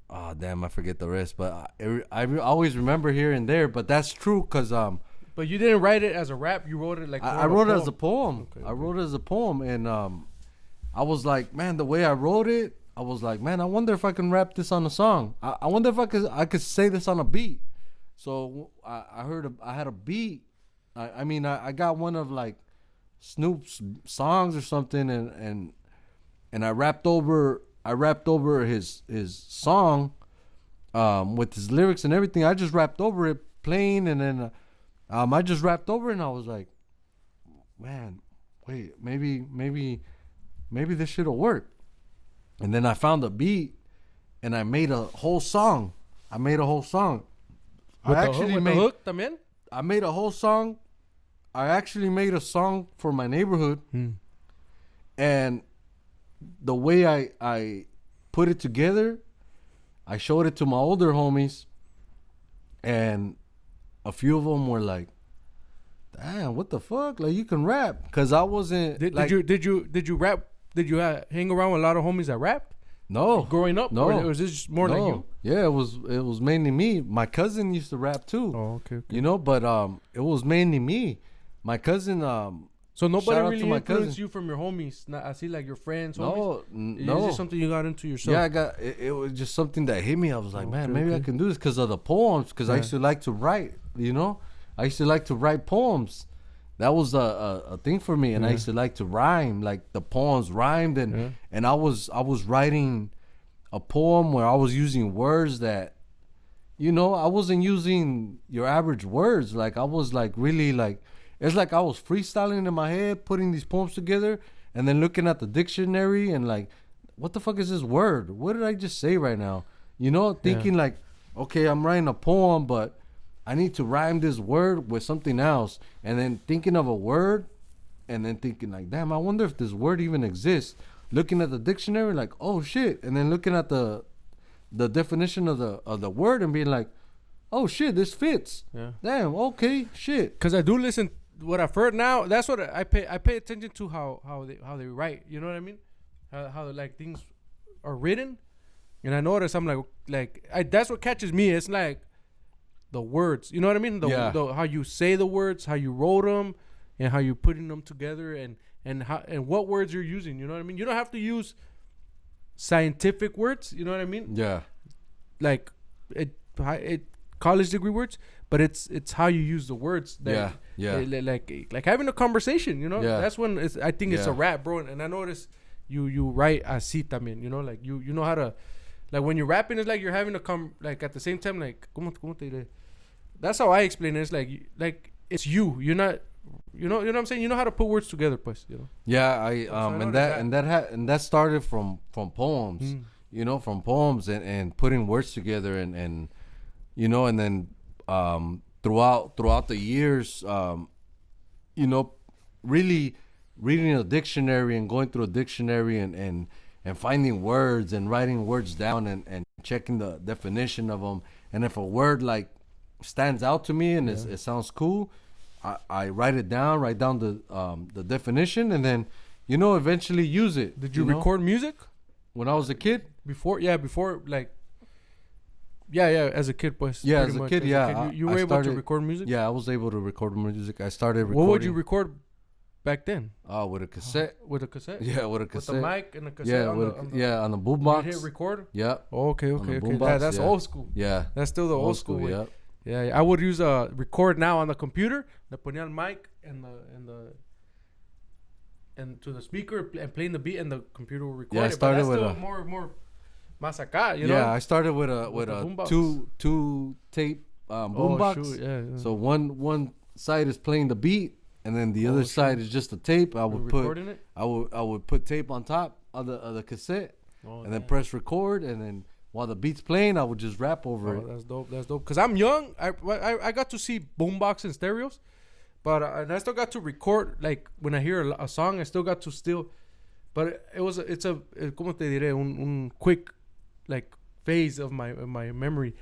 Speaker 2: Oh, damn, I forget the rest. But I always remember here and there. But that's true, because
Speaker 1: But you didn't write it as a rap. You wrote it like
Speaker 2: I wrote it as a poem. Okay, I wrote it as a poem, and I was like, man, the way I wrote it, I was like, man, I wonder if I can rap this on a song. I wonder if I could say this on a beat. So I had a beat. I mean, I got one of like Snoop's songs or something, and I rapped over his song with his lyrics and everything. I just rapped over it plain, and then I just rapped over it, and I was like, man, wait, maybe this shit'll work. And then I found a beat, and I made a whole song.
Speaker 1: With the hook también?
Speaker 2: I made a whole song. I actually made a song for my neighborhood, and the way I put it together, I showed it to my older homies, and a few of them were like, "Damn, what the fuck? Like, you can rap?" Because I wasn't.
Speaker 1: Did
Speaker 2: like,
Speaker 1: you rap? Did you hang around with a lot of homies that rapped?
Speaker 2: No.
Speaker 1: Growing up?
Speaker 2: No.
Speaker 1: Or was this just more like you?
Speaker 2: Yeah, it was mainly me. My cousin used to rap too.
Speaker 1: Oh, okay.
Speaker 2: You know, but it was mainly me. My cousin.
Speaker 1: So nobody
Speaker 2: shout out
Speaker 1: really
Speaker 2: to my
Speaker 1: influenced
Speaker 2: cousin.
Speaker 1: you from your homies. Not, I see like your friends.
Speaker 2: No,
Speaker 1: Homies.
Speaker 2: no.
Speaker 1: Is this something you got into yourself?
Speaker 2: Yeah, I got it was just something that hit me. I was like, man, maybe I
Speaker 1: okay.
Speaker 2: can do this because of the poems. Because I used to like to write. You know, I used to like to write poems. That was a thing for me, and I used to like to rhyme. Like the poems rhymed, and I was writing a poem where I was using words that, you know, I wasn't using your average words. Like I was like really like, it's like I was freestyling in my head, putting these poems together, and then looking at the dictionary and like, what the fuck is this word? What did I just say right now? You know, thinking like, okay, I'm writing a poem, but I need to rhyme this word with something else, and then thinking of a word, and then thinking like, damn, I wonder if this word even exists. Looking at the dictionary, like, oh shit, and then looking at the definition of the word and being like, oh shit, this fits.
Speaker 1: Yeah.
Speaker 2: Damn, okay, shit.
Speaker 1: Because I do listen. What I've heard now, that's what I pay attention to how they write. You know what I mean? How like things are written, and I notice I'm like that's what catches me. It's like the words. You know what I mean? The how you say the words, how you wrote them, and how you're putting them together, and how and what words you're using. You know what I mean? You don't have to use scientific words. You know what I mean?
Speaker 2: Yeah.
Speaker 1: Like it college degree words, but it's how you use the words. That, like having a conversation. You know?
Speaker 2: Yeah.
Speaker 1: That's when I think it's a rap, bro. And I notice you write así también. You know, like you know how to, like when you're rapping, it's like you're having a like at the same time, like ¿cómo te diré? That's how I explain it. It's like it's you. You're not. You know what I'm saying? You know how to put words together, pues. You know.
Speaker 2: Yeah, and that started from poems. You know, from poems and putting words together and you know, and then throughout the years, you know, really reading a dictionary and going through a dictionary and finding words and writing words down and checking the definition of them. And if a word like stands out to me and it sounds cool, I write it down, write down the definition, and then, you know, eventually use it.
Speaker 1: Did you record music
Speaker 2: when I was a kid?
Speaker 1: Before like. Yeah, as a kid, pues.
Speaker 2: Yeah, as a kid,
Speaker 1: You were able to record music?
Speaker 2: Yeah, I was able to record music. I started recording.
Speaker 1: What would you record back then?
Speaker 2: With a cassette.
Speaker 1: With a cassette?
Speaker 2: Yeah, with a cassette.
Speaker 1: With the mic and the cassette
Speaker 2: on the boombox.
Speaker 1: You hit record?
Speaker 2: Yeah.
Speaker 1: Oh, okay. That's old school.
Speaker 2: Yeah.
Speaker 1: That's still the old school way.
Speaker 2: Yeah.
Speaker 1: Yeah, I would use a record now on the computer. Le ponía el mic and to the speaker and playing the beat, and the computer will record.
Speaker 2: Yeah, I started with
Speaker 1: more más acá, you know.
Speaker 2: Yeah, I started with a two tape boombox.
Speaker 1: Yeah.
Speaker 2: So one side is playing the beat, and then the other side is just the tape. I would put tape on top of the cassette, and then press record, and then while the beat's playing, I would just rap over it.
Speaker 1: That's dope. Cause I'm young. I got to see boombox and stereos, but and I still got to record. Like when I hear a song, I still got to but it's a como te diré, un quick like phase of my memory.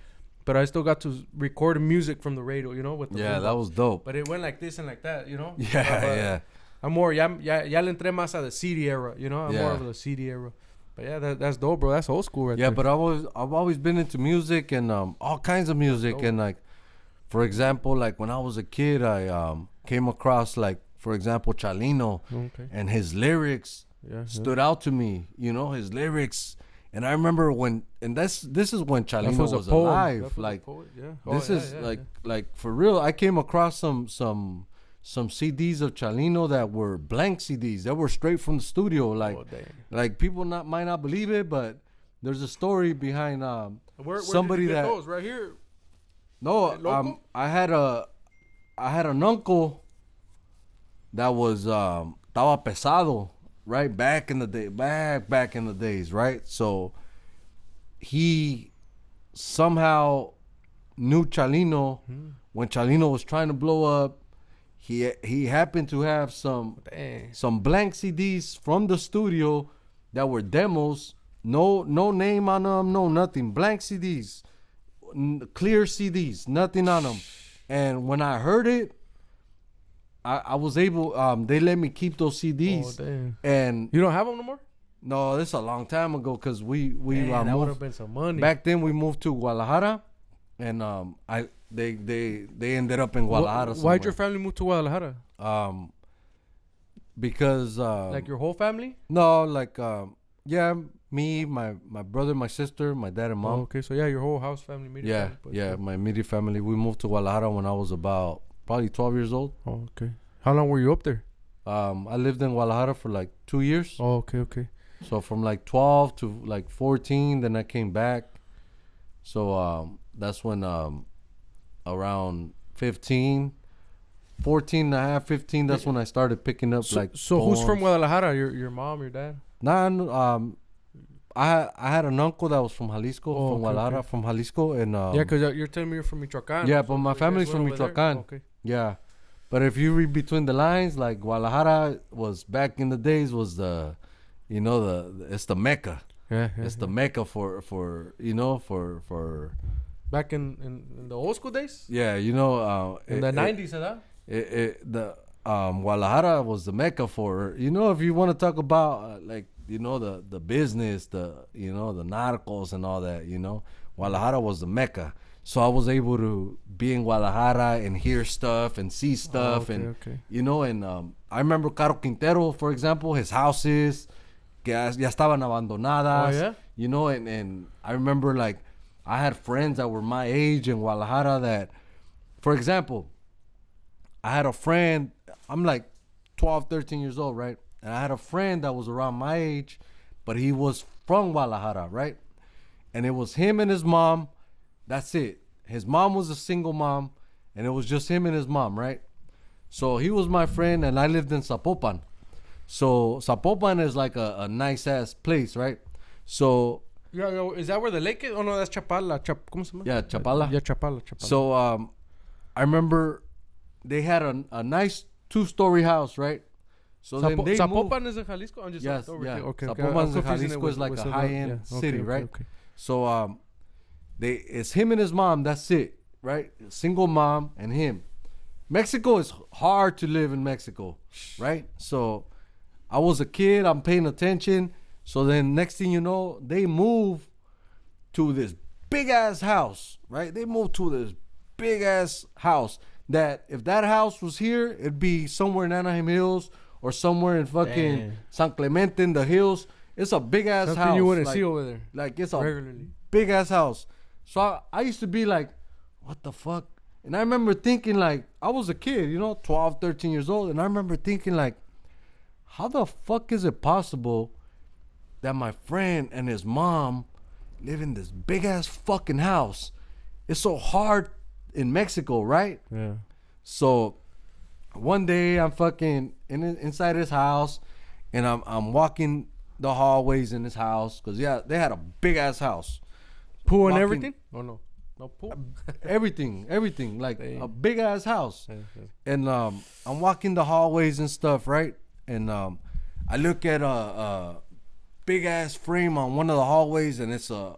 Speaker 1: But I still got to record music from the radio, you know, with the boombox.
Speaker 2: That was dope.
Speaker 1: But it went like this and like that, you know.
Speaker 2: Yeah.
Speaker 1: I'm more ya le entré más a the CD era, you know. I'm more of the CD era. But yeah, that's dope, bro. That's old school right there.
Speaker 2: Yeah, but I've always been into music and all kinds of music. And like, for example, like when I was a kid, I came across like, for example, Chalino, and his lyrics stood out to me. You know, his lyrics. And I remember this is when Chalino was alive. Like, this is like for real. I came across some CDs of Chalino that were blank CDs that were straight from the studio. Like people might not believe it, but there's a story behind somebody
Speaker 1: did you get
Speaker 2: that
Speaker 1: those? Right here.
Speaker 2: No, I had an uncle that was estaba pesado, right, back in the days, right? So he somehow knew Chalino when Chalino was trying to blow up. He happened to have some blank CDs from the studio that were demos, no name on them, no nothing, blank CDs, clear CDs, nothing on them. And when I heard it, I was able. They let me keep those CDs.
Speaker 1: Oh, damn.
Speaker 2: And
Speaker 1: You don't have them no more?
Speaker 2: no, this is a long time ago because we
Speaker 1: Man, that would have
Speaker 2: moved
Speaker 1: been some money.
Speaker 2: back then. We moved to Guadalajara, and they ended up in Guadalajara.
Speaker 1: Why'd your family move to Guadalajara?
Speaker 2: Because
Speaker 1: Like your whole family?
Speaker 2: no, like yeah, me, my brother, my sister, my dad and mom.
Speaker 1: Oh, okay, so yeah, your whole house family. Immediate
Speaker 2: Yeah,
Speaker 1: family, but-
Speaker 2: yeah, my immediate family. We moved to Guadalajara when I was about probably 12 years old.
Speaker 1: Oh, okay. How long were you up there?
Speaker 2: I lived in Guadalajara for like 2 years.
Speaker 1: Oh, okay.
Speaker 2: So from like 12 to like 14, then I came back. So that's when around 15, 14 and a half, 15, that's when I started picking up
Speaker 1: So,
Speaker 2: like
Speaker 1: so who's from
Speaker 2: poems.
Speaker 1: Guadalajara? Your mom, your dad?
Speaker 2: Nah, I had an uncle that was from Jalisco,
Speaker 1: Oh,
Speaker 2: from
Speaker 1: okay,
Speaker 2: Guadalajara,
Speaker 1: okay.
Speaker 2: from Jalisco, and
Speaker 1: Yeah, because you're telling me you're from Michoacan.
Speaker 2: yeah,
Speaker 1: So
Speaker 2: but my
Speaker 1: you guys
Speaker 2: family's
Speaker 1: went
Speaker 2: from
Speaker 1: over there?
Speaker 2: Michoacan.
Speaker 1: Okay.
Speaker 2: Yeah, but if you read between the lines, like Guadalajara was back in the days was the, you know, it's the Mecca.
Speaker 1: Yeah,
Speaker 2: It's the Mecca for you know for
Speaker 1: back in the old school days.
Speaker 2: yeah, you know
Speaker 1: In the 90s, huh?
Speaker 2: the Guadalajara was the Mecca for, you know, if you want to talk about like, you know, the business, the, you know, the narcos and all that, you know, Guadalajara was the Mecca. So I was able to be in Guadalajara and hear stuff and see stuff.
Speaker 1: okay,
Speaker 2: And
Speaker 1: okay.
Speaker 2: you know, and I remember Caro Quintero, for example, his houses que ya estaban abandonadas.
Speaker 1: Oh, yeah?
Speaker 2: You know, and I remember like I had friends that were my age in Guadalajara that, for example, I had a friend, I'm like 12, 13 years old, right? And I had a friend that was around my age, but he was from Guadalajara, right? And it was him and his mom. That's it. His mom was a single mom, and it was just him and his mom, right? So he was my friend, and I lived in Zapopan. So Zapopan is like a nice ass place, right? So
Speaker 1: Yeah, is that where the lake is? Oh no, that's Chapala. ¿Cómo se llama?
Speaker 2: yeah, Chapala.
Speaker 1: Yeah, Chapala.
Speaker 2: So I remember they had a nice 2-story house, right? So then they moved.
Speaker 1: Zapopan is in Jalisco. I'm just
Speaker 2: Yes,
Speaker 1: over
Speaker 2: yeah.
Speaker 1: here. Okay,
Speaker 2: Zapopan
Speaker 1: I'm
Speaker 2: in
Speaker 1: confusing it
Speaker 2: Jalisco
Speaker 1: with-
Speaker 2: is like
Speaker 1: with
Speaker 2: a
Speaker 1: some
Speaker 2: high-end
Speaker 1: other- yeah.
Speaker 2: city,
Speaker 1: Okay,
Speaker 2: right?
Speaker 1: okay.
Speaker 2: So it's him and his mom. That's it, right? Single mom and him. Mexico is hard to live in Mexico, right? So I was a kid. I'm paying attention. So then next thing you know, they move to this big ass house, right? They moved to this big ass house that if that house was here, it'd be somewhere in Anaheim Hills or somewhere in fucking
Speaker 1: Damn.
Speaker 2: San Clemente in the hills. It's a big ass
Speaker 1: Something
Speaker 2: house.
Speaker 1: you wouldn't
Speaker 2: like,
Speaker 1: see over there
Speaker 2: like it's a
Speaker 1: regularly.
Speaker 2: big ass house. So I used to be like, what the fuck? And I remember thinking like, I was a kid, you know, 12, 13 years old. And I remember thinking like, how the fuck is it possible that my friend and his mom live in this big ass fucking house? It's so hard in Mexico, right?
Speaker 1: Yeah.
Speaker 2: So one day I'm fucking inside his house, and I'm walking the hallways in his house because yeah, they had a big ass house,
Speaker 1: Pool and
Speaker 2: Walking-
Speaker 1: everything? Oh no. No pool.
Speaker 2: everything like
Speaker 1: Damn.
Speaker 2: a big ass house.
Speaker 1: Yeah, yeah.
Speaker 2: And I'm walking the hallways and stuff, right? And I look at a big ass frame on one of the hallways, and it's a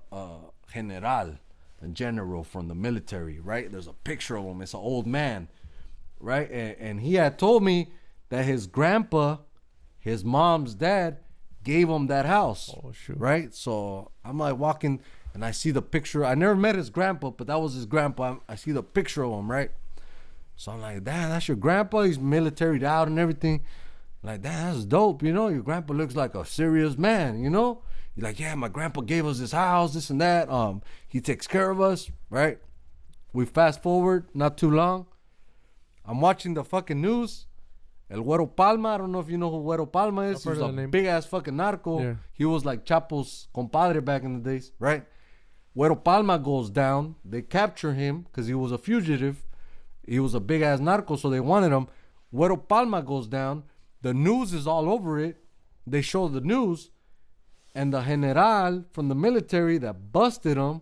Speaker 2: general from the military, right? There's a picture of him. It's an old man, right? And he had told me that his grandpa, his mom's dad, gave him that house.
Speaker 1: Oh, shoot.
Speaker 2: Right? So I'm like walking, and I see the picture. I never met his grandpa, but that was his grandpa. I see the picture of him, right? So I'm like, damn, that's your grandpa. He's militaried out and everything. Like, damn, that's dope. You know, your grandpa looks like a serious man, you know? You're like, yeah, my grandpa gave us this house, this and that. He takes care of us, right? We fast forward, not too long. I'm watching the fucking news. El Güero Palma, I don't know if you know who Güero Palma is.
Speaker 1: I've
Speaker 2: He
Speaker 1: heard
Speaker 2: was
Speaker 1: of the
Speaker 2: a
Speaker 1: name.
Speaker 2: big ass fucking narco.
Speaker 1: Yeah.
Speaker 2: He was like Chapo's compadre back in the days, right? Güero Palma goes down. They capture him because he was a fugitive. He was a big ass narco, so they wanted him. Güero Palma goes down. The news is all over it. They show the news. And the general from the military that busted him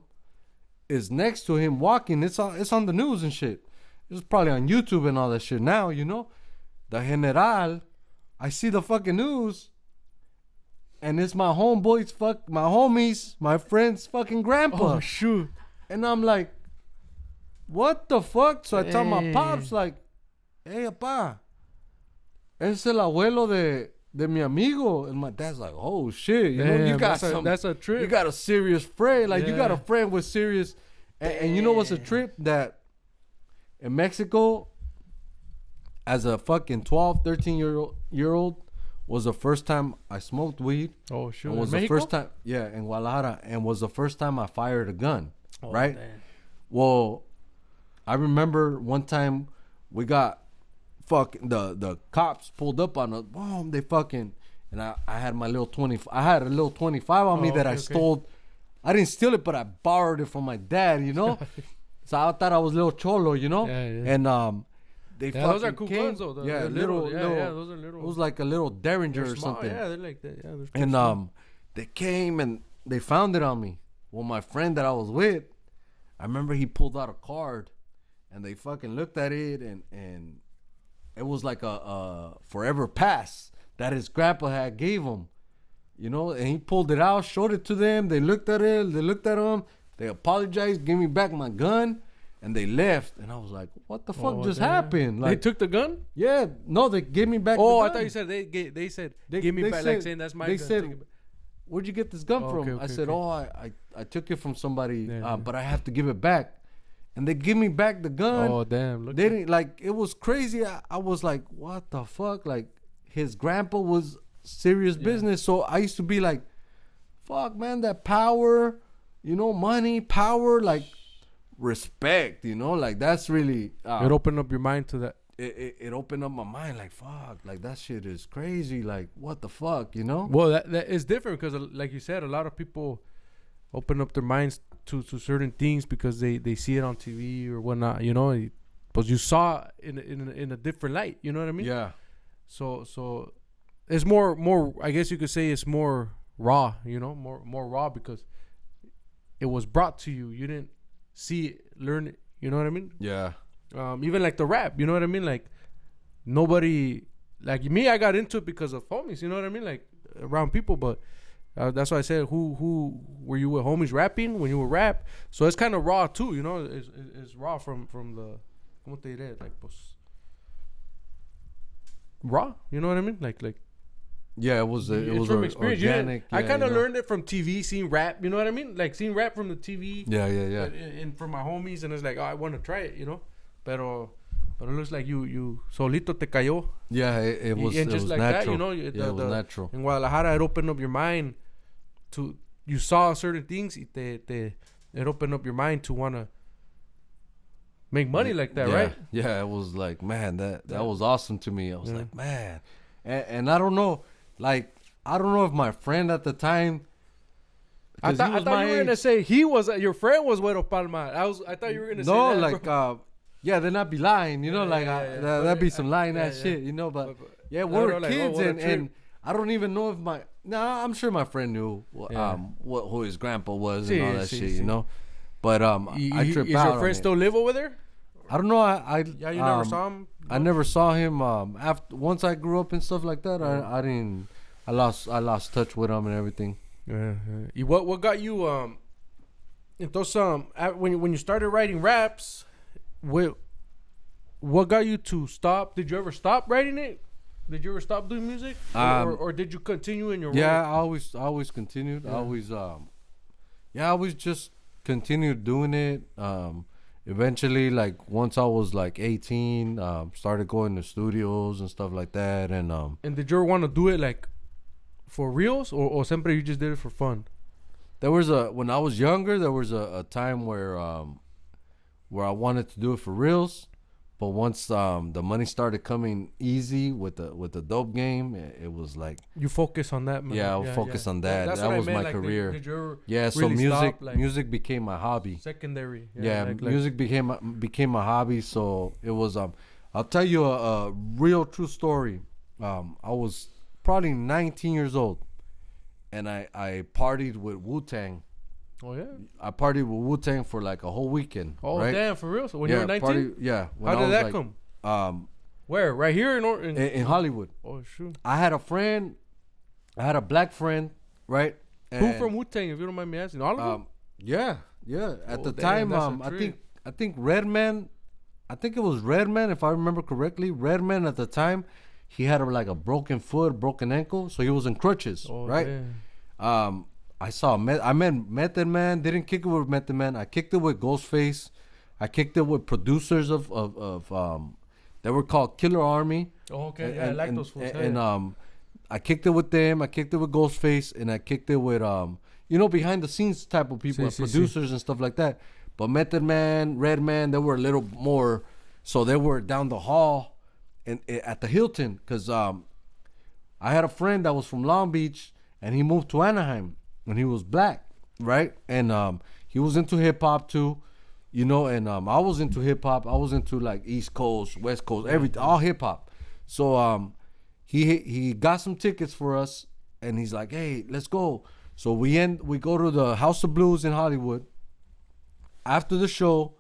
Speaker 2: is next to him walking. It's on the news and shit. It's probably on YouTube and all that shit now, you know? The general, I see the fucking news. and it's my homeboys, my homies, my friend's fucking grandpa.
Speaker 1: Oh shoot!
Speaker 2: And I'm like, what the fuck? So I tell my pops like, hey, papá, es el abuelo de mi amigo. And my dad's like, oh shit, you know, you got
Speaker 1: that's a trip.
Speaker 2: You got a serious friend. Like you got a friend with serious. And you know what's a trip? That in Mexico, as a fucking 12, 13-year-old, was the first time I smoked weed.
Speaker 1: Oh shoot!
Speaker 2: Was the first time, in Guadalajara, and was the first time I fired a gun. Right.
Speaker 1: Damn.
Speaker 2: Well, I remember one time we got fucking the cops pulled up on us. Boom, they fucking, and I had my little 20. I had a little 25 on me that I stole. I didn't steal it, but I borrowed it from my dad. You know, so I thought I was little cholo. You know, and they fucking
Speaker 1: those are cool
Speaker 2: came.
Speaker 1: guns though.
Speaker 2: Little.
Speaker 1: Those are little.
Speaker 2: It was like a little Derringer or
Speaker 1: small,
Speaker 2: something.
Speaker 1: Yeah, they're like that. Yeah,
Speaker 2: and they came and they found it on me. Well, my friend that I was with, I remember he pulled out a card, and they fucking looked at it, and it was like a forever pass that his grandpa had gave him, you know. And he pulled it out, showed it to them. They looked at it. They looked at him. They apologized, gave me back my gun, and they left. And I was like, "What the fuck just happened?" Like,
Speaker 1: they took the gun?
Speaker 2: Yeah, no, they gave me back.
Speaker 1: Oh,
Speaker 2: the
Speaker 1: I
Speaker 2: gun.
Speaker 1: thought you said they said give me back, like saying that's my gun.
Speaker 2: They said, where'd you get this gun from? I said, I took it from somebody, but I have to give it back. And they give me back the gun.
Speaker 1: Oh, damn.
Speaker 2: They didn't, like, it was crazy. I was like, what the fuck? Like, his grandpa was serious business. So I used to be like, fuck, man, that power, you know, money, power, like, respect, you know? Like, that's really...
Speaker 1: it opened up your mind to that.
Speaker 2: It opened up my mind, like, fuck, like, that shit is crazy. Like, what the fuck, you know?
Speaker 1: Well, that is different because, like you said, a lot of people open up their minds to certain things because they see it on TV or whatnot, you know. But you saw in a different light, you know what I mean?
Speaker 2: Yeah.
Speaker 1: So it's more. I guess you could say it's more raw, you know, more raw because it was brought to you. You didn't see it, learn it. You know what I mean?
Speaker 2: Yeah.
Speaker 1: Even like the rap, you know what I mean? Like nobody, like me, I got into it because of homies. You know what I mean? Like around people, but. That's why I said, who were you with homies rapping when you were rap? So it's kind of raw too, you know. It's raw from the, ¿cómo te diré? Like, pues, raw. You know what I mean? Like.
Speaker 2: Yeah, it was
Speaker 1: from experience.
Speaker 2: Organic.
Speaker 1: I kind of learned it from TV, seeing rap. You know what I mean? Like seeing rap from the TV.
Speaker 2: Yeah.
Speaker 1: And from my homies, and it's like, oh, I want to try it, you know. Pero it looks like you solito te cayó.
Speaker 2: Yeah, it was.
Speaker 1: And just
Speaker 2: it was
Speaker 1: like
Speaker 2: natural.
Speaker 1: that, you know.
Speaker 2: It was natural.
Speaker 1: In Guadalajara, it opened up your mind. You saw certain things, it opened up your mind to want to make money like that, right?
Speaker 2: Yeah, it was like, man, that was awesome to me. I was like, man, and I don't know, like, I don't know if my friend at the time,
Speaker 1: I thought you were gonna say your friend was Güero Palma. I thought you were gonna say that.
Speaker 2: No, like, yeah, they're not be lying, you know, that'd be some lying ass shit, you know, but we're kids and I don't even know if I'm sure my friend knew who his grandpa was and all that shit, you know. But I tripped out.
Speaker 1: Is your friend still live over there?
Speaker 2: I don't know.
Speaker 1: You never saw him.
Speaker 2: I never saw him. After once I grew up and stuff like that, I didn't. I lost touch with him and everything.
Speaker 1: Yeah. What got you entonces when you started writing raps, what got you to stop? Did you ever stop writing it? Did you ever stop doing music, or did you continue in your?
Speaker 2: Yeah, I always continued. Yeah. I always just continued doing it. Eventually, like once I was like 18, started going to studios and stuff like that. And
Speaker 1: did you ever want to do it like for reals, or siempre you just did it for fun?
Speaker 2: There was when I was younger, there was a time where I wanted to do it for reals. But once the money started coming easy with the dope game, it was like
Speaker 1: you focus on that, man.
Speaker 2: Yeah, I focus on that. That was my career.
Speaker 1: Did you
Speaker 2: so music became my hobby.
Speaker 1: Secondary.
Speaker 2: Music became my hobby. So it was I'll tell you a real true story. I was probably 19 years old, and I partied with Wu-Tang.
Speaker 1: Oh yeah,
Speaker 2: I partied with Wu-Tang for like a whole weekend.
Speaker 1: Oh
Speaker 2: right?
Speaker 1: Damn, for real? So when you were 19?
Speaker 2: How
Speaker 1: did that come? Where? Right here
Speaker 2: in Hollywood.
Speaker 1: Oh shoot.
Speaker 2: I had a friend I had a black friend, right?
Speaker 1: Who from Wu-Tang, if you don't mind me asking? All of them?
Speaker 2: Yeah. At the
Speaker 1: damn,
Speaker 2: time, I think Redman, I think it was Redman, if I remember correctly. Redman at the time, he had like a broken foot, broken ankle, so he was in crutches, right? Damn. I met Method Man. Didn't kick it with Method Man. I kicked it with Ghostface. I kicked it with producers of they were called Killer Army.
Speaker 1: Oh, okay. I like those fools.
Speaker 2: And I kicked it with them. I kicked it with Ghostface, and I kicked it with behind the scenes type of people, producers and stuff like that. But Method Man, Redman, they were a little more. So they were down the hall, and at the Hilton, because I had a friend that was from Long Beach, and he moved to Anaheim when he was black, right? And he was into hip hop too. And I was into hip hop. I was into like East Coast, West Coast, everything, all hip hop. So he got some tickets for us, and he's like, "Hey, let's go." So we go to the House of Blues in Hollywood. After the show,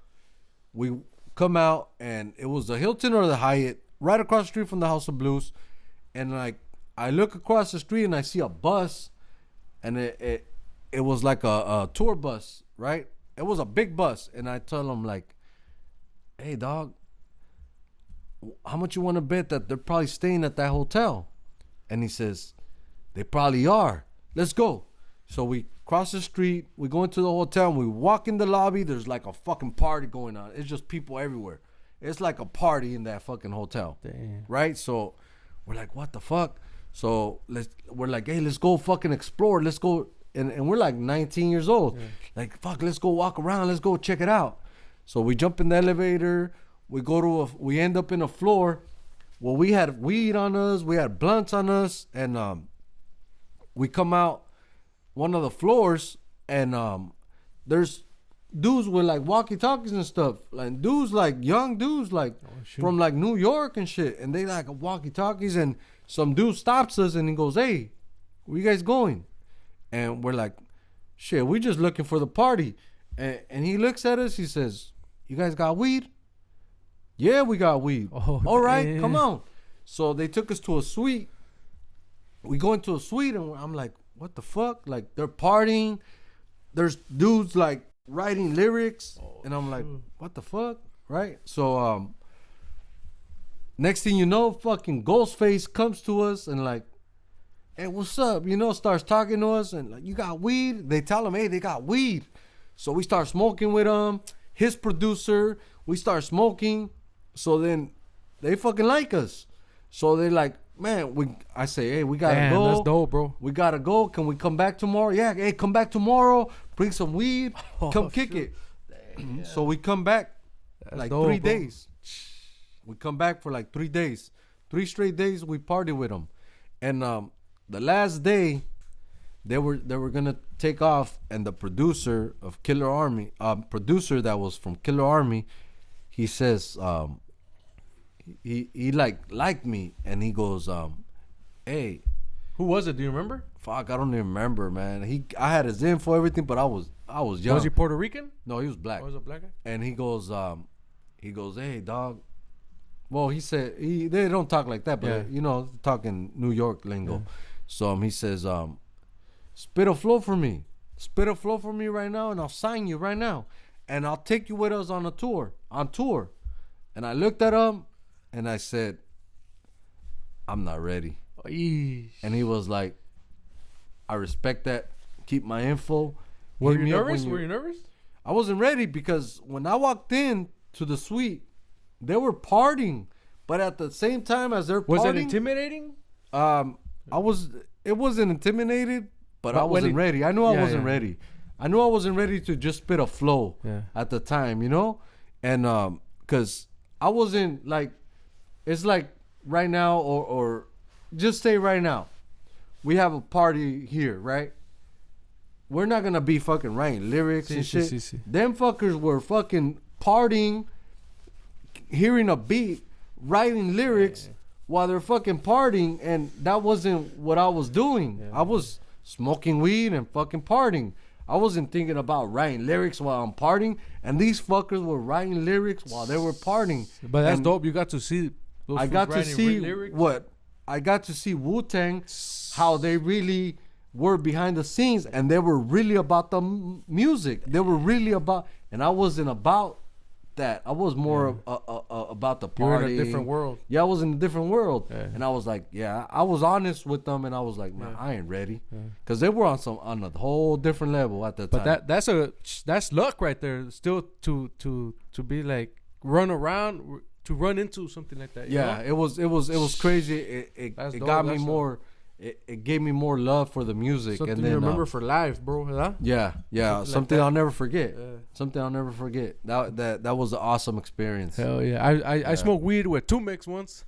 Speaker 2: we come out, and it was the Hilton or the Hyatt, right across the street from the House of Blues. And like, I look across the street and I see a bus, and it was like a tour bus, right? It was a big bus, and I tell him like, "Hey, dog, how much you want to bet that they're probably staying at that hotel?" And he says, "They probably are. Let's go." So we cross the street, we go into the hotel, and we walk in the lobby. There's like a fucking party going on. It's just people everywhere. It's like a party in that fucking hotel.
Speaker 1: Damn.
Speaker 2: Right? So we're like, what the fuck? So we're like, hey, let's go fucking explore. Let's go. And we're like 19 years old. Yeah. Like, fuck, let's go walk around. Let's go check it out. So we jump in the elevator. We end up in a floor. Well, we had weed on us. We had blunts on us. And we come out one of the floors, and there's dudes with like walkie-talkies and stuff. Like dudes, like young dudes, like from like New York and shit. And they like walkie-talkies, and some dude stops us and he goes, "Hey, where you guys going?" And we're like, "Shit, we just looking for the party." And he looks at us. He says, "You guys got weed?" "Yeah, we got weed." "Oh, all right, come on." So they took us to a suite. We go into a suite, and I'm like, what the fuck? Like, they're partying. There's dudes like writing lyrics. And I'm like, what the fuck? Right? So next thing you know, fucking Ghostface comes to us and like, "Hey, what's up?" Starts talking to us, and like, "You got weed?" They tell him, "Hey, they got weed." So we start smoking with him. His producer, we start smoking. So then they fucking like us. So they're like, "Man, I say, hey, we gotta go.
Speaker 1: That's dope, bro.
Speaker 2: We gotta go. Can we come back tomorrow?" "Yeah, hey, come back tomorrow. Bring some weed. Come kick it." Damn. So we come back. That's like dope, 3 days. We come back for like 3 days. 3 straight days we party with them. And the last day, they were gonna take off, and the producer of Killer Army, producer that was from Killer Army, he says, he liked me, and he goes, "Hey."
Speaker 1: Who was it? Do you remember?
Speaker 2: Fuck, I don't even remember, man. I had his info, everything, but I was young.
Speaker 1: Was he Puerto Rican?
Speaker 2: No, he was black.
Speaker 1: Oh, was a black guy?
Speaker 2: And he goes, "Hey, dog." Well, he said they don't talk like that, but talking New York lingo. Yeah. So he says, "Spit a flow for me. Spit a flow for me right now, and I'll sign you right now, and I'll take you with us on tour." And I looked at him, and I said, "I'm not ready."
Speaker 1: Eesh.
Speaker 2: And he was like, "I respect that. Keep my info."
Speaker 1: Were you nervous?
Speaker 2: I wasn't ready, because when I walked in to the suite, they were partying, but at the same time as they're partying,
Speaker 1: was it intimidating?
Speaker 2: It wasn't intimidated, but I wasn't ready. I knew I wasn't ready. I knew I wasn't ready to just spit a flow at the time, and because I wasn't like, it's like right now, or just say right now, we have a party here, right? We're not gonna be fucking writing lyrics and shit. Them fuckers were fucking partying, hearing a beat, writing lyrics while they're fucking partying, and that wasn't what I was doing. I was smoking weed and fucking partying. I wasn't thinking about writing lyrics while I'm partying, and these fuckers were writing lyrics while they were partying.
Speaker 1: But that's dope. You got to see.
Speaker 2: I got to see what I got to see Wu-Tang, how they really were behind the scenes, and they were really about the music. They were really about, and I wasn't about that. I was more about the party.
Speaker 1: You're in a different world.
Speaker 2: Yeah, I was in a different world,
Speaker 1: Yeah.
Speaker 2: and I was like, I was honest with them, and I was like, man, I ain't ready, because they were on a whole different level at that time.
Speaker 1: But that's luck right there. Still to be like run around to run into something like that. You know?
Speaker 2: it was crazy. It
Speaker 1: dope.
Speaker 2: got me
Speaker 1: That's
Speaker 2: more. It gave me more love for the music,
Speaker 1: Something
Speaker 2: and then
Speaker 1: you remember for life, bro. Huh?
Speaker 2: yeah, something
Speaker 1: like
Speaker 2: I'll never forget.
Speaker 1: Yeah.
Speaker 2: Something I'll never forget. That was an awesome experience.
Speaker 1: Hell yeah! I smoked weed with Two Mix once.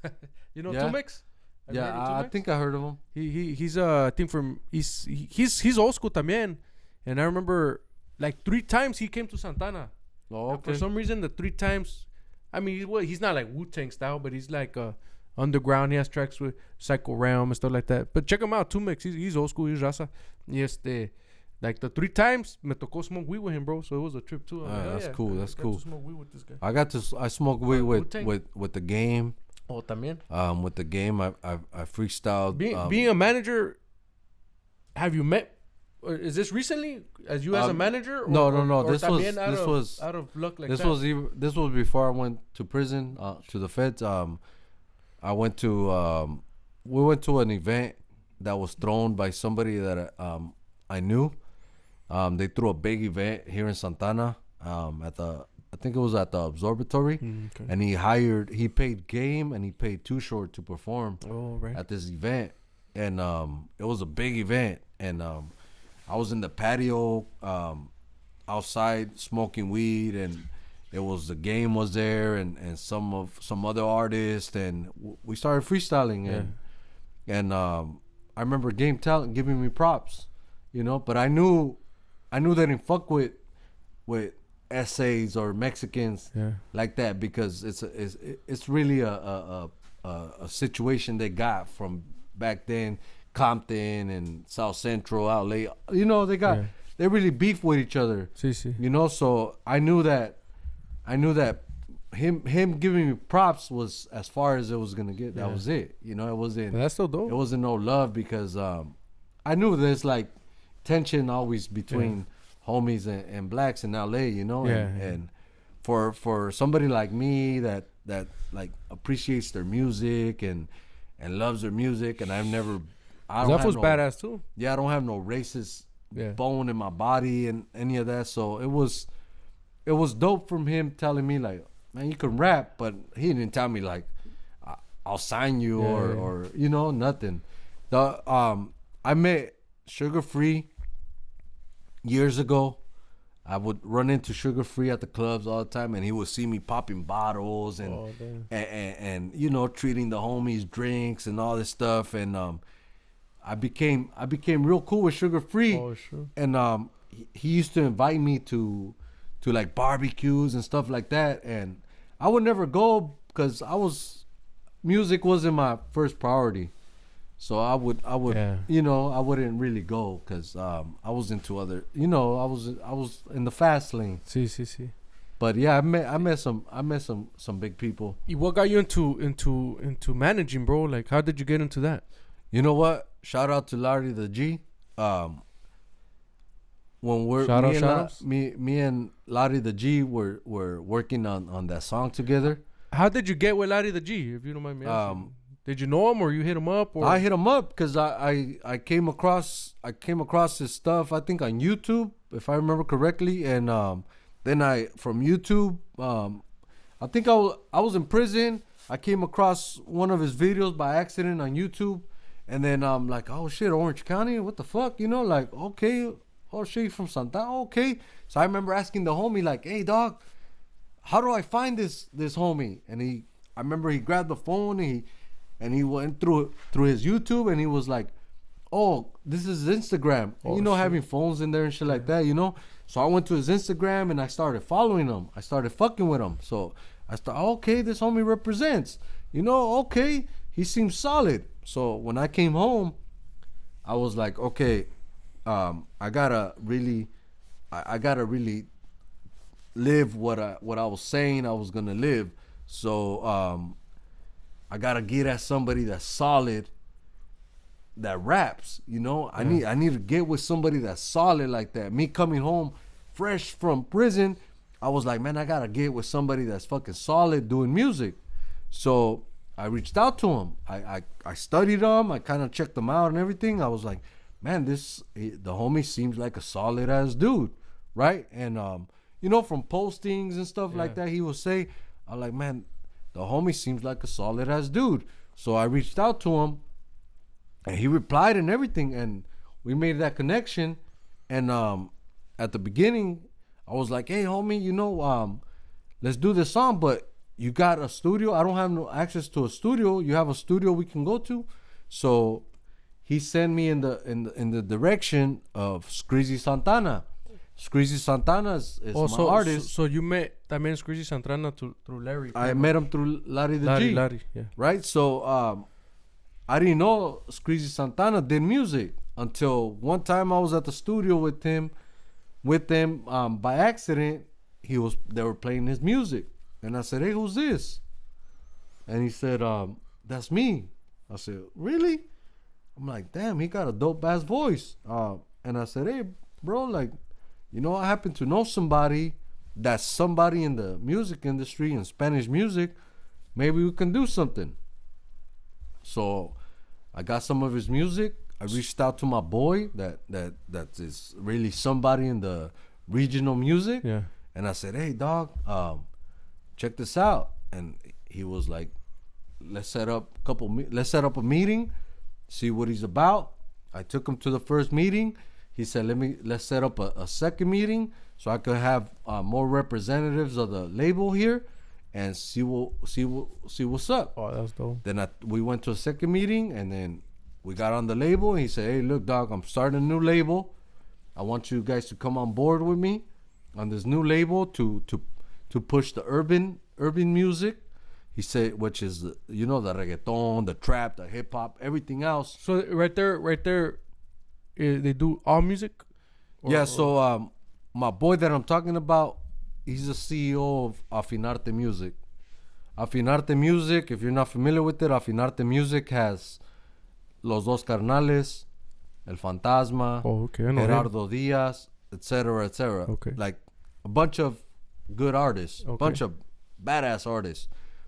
Speaker 1: You know
Speaker 2: Yeah.
Speaker 1: Two Mix? Have you heard of
Speaker 2: Yeah,
Speaker 1: Two
Speaker 2: I
Speaker 1: Mix?
Speaker 2: think I heard of him.
Speaker 1: He's I think from he's old school también, and I remember like 3 times he came to Santana.
Speaker 2: Oh,
Speaker 1: And for some reason, the 3 times, I mean, he's not like Wu-Tang style, but he's like underground. He has tracks with Psycho Realm and stuff like that. But check him out, Two Mix. He's old school. He's raza. Y like the 3 times, me tocó smoke weed with him, bro. So it was a trip too. I'm like,
Speaker 2: that's
Speaker 1: yeah,
Speaker 2: cool.
Speaker 1: I
Speaker 2: That's
Speaker 1: got
Speaker 2: cool.
Speaker 1: to smoke weed with this guy.
Speaker 2: I smoked weed
Speaker 1: Wu-Tang?
Speaker 2: with the game.
Speaker 1: Oh, también.
Speaker 2: With the game, I freestyled.
Speaker 1: Being a manager, have you met? Or is this recently as you as a manager?
Speaker 2: No.
Speaker 1: Or
Speaker 2: This
Speaker 1: también
Speaker 2: was
Speaker 1: out of luck like
Speaker 2: this
Speaker 1: that.
Speaker 2: this was before I went to prison, to the feds. I went to we went to an event that was thrown by somebody that I knew. They threw a big event here in Santana, I think it was at the Observatory,
Speaker 1: Okay.
Speaker 2: and he paid Game and he paid Too Short to perform
Speaker 1: Oh, right.
Speaker 2: at this event, and it was a big event, and I was in the patio outside smoking weed, and the Game was there, and some other artists, and we started freestyling, and I remember Game giving me props, but I knew they didn't fuck with essays or Mexicans like that, because it's really a situation they got from back then, Compton and South Central, LA. They really beef with each other.
Speaker 1: Sí.
Speaker 2: So I knew that him giving me props was as far as it was gonna get. That was it. It wasn't.
Speaker 1: But that's still dope.
Speaker 2: It wasn't no love, because I knew there's like tension always between homies and blacks in LA, and for somebody like me that like appreciates their music and loves their music, and
Speaker 1: That was badass too.
Speaker 2: Yeah, I don't have no racist bone in my body and any of that. So it was dope from him telling me like, man, you can rap, but he didn't tell me like, I'll sign you or nothing. I met Sugar Free years ago. I would run into Sugar Free at the clubs all the time, and he would see me popping bottles and treating the homies drinks and all this stuff, and I became real cool with Sugar Free.
Speaker 1: Oh, sure.
Speaker 2: And he used to invite me to like barbecues and stuff like that, and I would never go because music wasn't my first priority. So I would I wouldn't really go because I was into other, I was in the fast lane.
Speaker 1: Sí.
Speaker 2: But yeah, I met some big people.
Speaker 1: What got you into managing, bro? Like, how did you get into that?
Speaker 2: You know what? Shout out to Larry the G. When me and Larry the G were working on that song together.
Speaker 1: How did you get with Larry the G, if you don't mind me asking? Did you know him or you hit him up? Or?
Speaker 2: I hit him up because I came across his stuff, I think on YouTube, if I remember correctly, and then from YouTube, I think I was in prison. I came across one of his videos by accident on YouTube, and then I'm like, oh shit, Orange County, what the fuck, like, okay, oh shit, you from Santana, okay. So I remember asking the homie like, hey dog, how do I find this homie? And I remember he grabbed the phone and he went through his YouTube, and he was like, oh, this is Instagram.
Speaker 1: Oh,
Speaker 2: having phones in there and shit like that, So I went to his Instagram and I started following him. I started fucking with him. So I started, okay, this homie represents. Okay, he seems solid. So when I came home, I was like, okay, I gotta really live what I was saying I was gonna live. So I gotta get at somebody that's solid, that raps. You know, I need to get with somebody that's solid like that. Me coming home fresh from prison, I was like, man, I gotta get with somebody that's fucking solid doing music. So I reached out to him. I studied him. I kind of checked him out and everything. I was like, man, the homie seems like a solid ass dude, right? And you know, from postings and stuff like that, he would say, I'm like, man, the homie seems like a solid ass dude. So I reached out to him, and he replied and everything, and we made that connection. And at the beginning, I was like, hey, homie, you know, let's do this song, but you got a studio? I don't have no access to a studio. You have a studio we can go to? So he sent me in the direction of Screezy Santana. Screezy Santana is my artist.
Speaker 1: So you met también Screezy Santana through Larry.
Speaker 2: I met him through Larry the G.
Speaker 1: Larry, yeah.
Speaker 2: Right? So I didn't know Screezy Santana did music until one time I was at the studio with him. By accident, they were playing his music. And I said, hey, who's this? And he said, that's me. I said, really? I'm like, damn, he got a dope ass voice. And I said, hey, bro, like, you know, I happen to know somebody that's somebody in the music industry, in Spanish music. Maybe we can do something. So I got some of his music. I reached out to my boy that is really somebody in the regional music.
Speaker 1: Yeah.
Speaker 2: And I said, hey, dog, check this out. And he was like, let's set up a meeting, see what he's about. I took him to the first meeting. He said, let's set up a second meeting so I could have more representatives of the label here and see what's up.
Speaker 1: Oh, that's dope.
Speaker 2: Then we went to a second meeting, and then we got on the label, and he said, hey, look, dog, I'm starting a new label. I want you guys to come on board with me on this new label to push the urban music. He said, which is, you know, the reggaeton, the trap, the hip hop, everything else.
Speaker 1: So right there, they do all music?
Speaker 2: So my boy that I'm talking about, he's the CEO of Afinarte Music. Afinarte Music, if you're not familiar with it, Afinarte Music has Los Dos Carnales, El Fantasma, Gerardo Diaz, etc., etc.
Speaker 1: Okay.
Speaker 2: Like a bunch of good artists, a bunch of badass artists.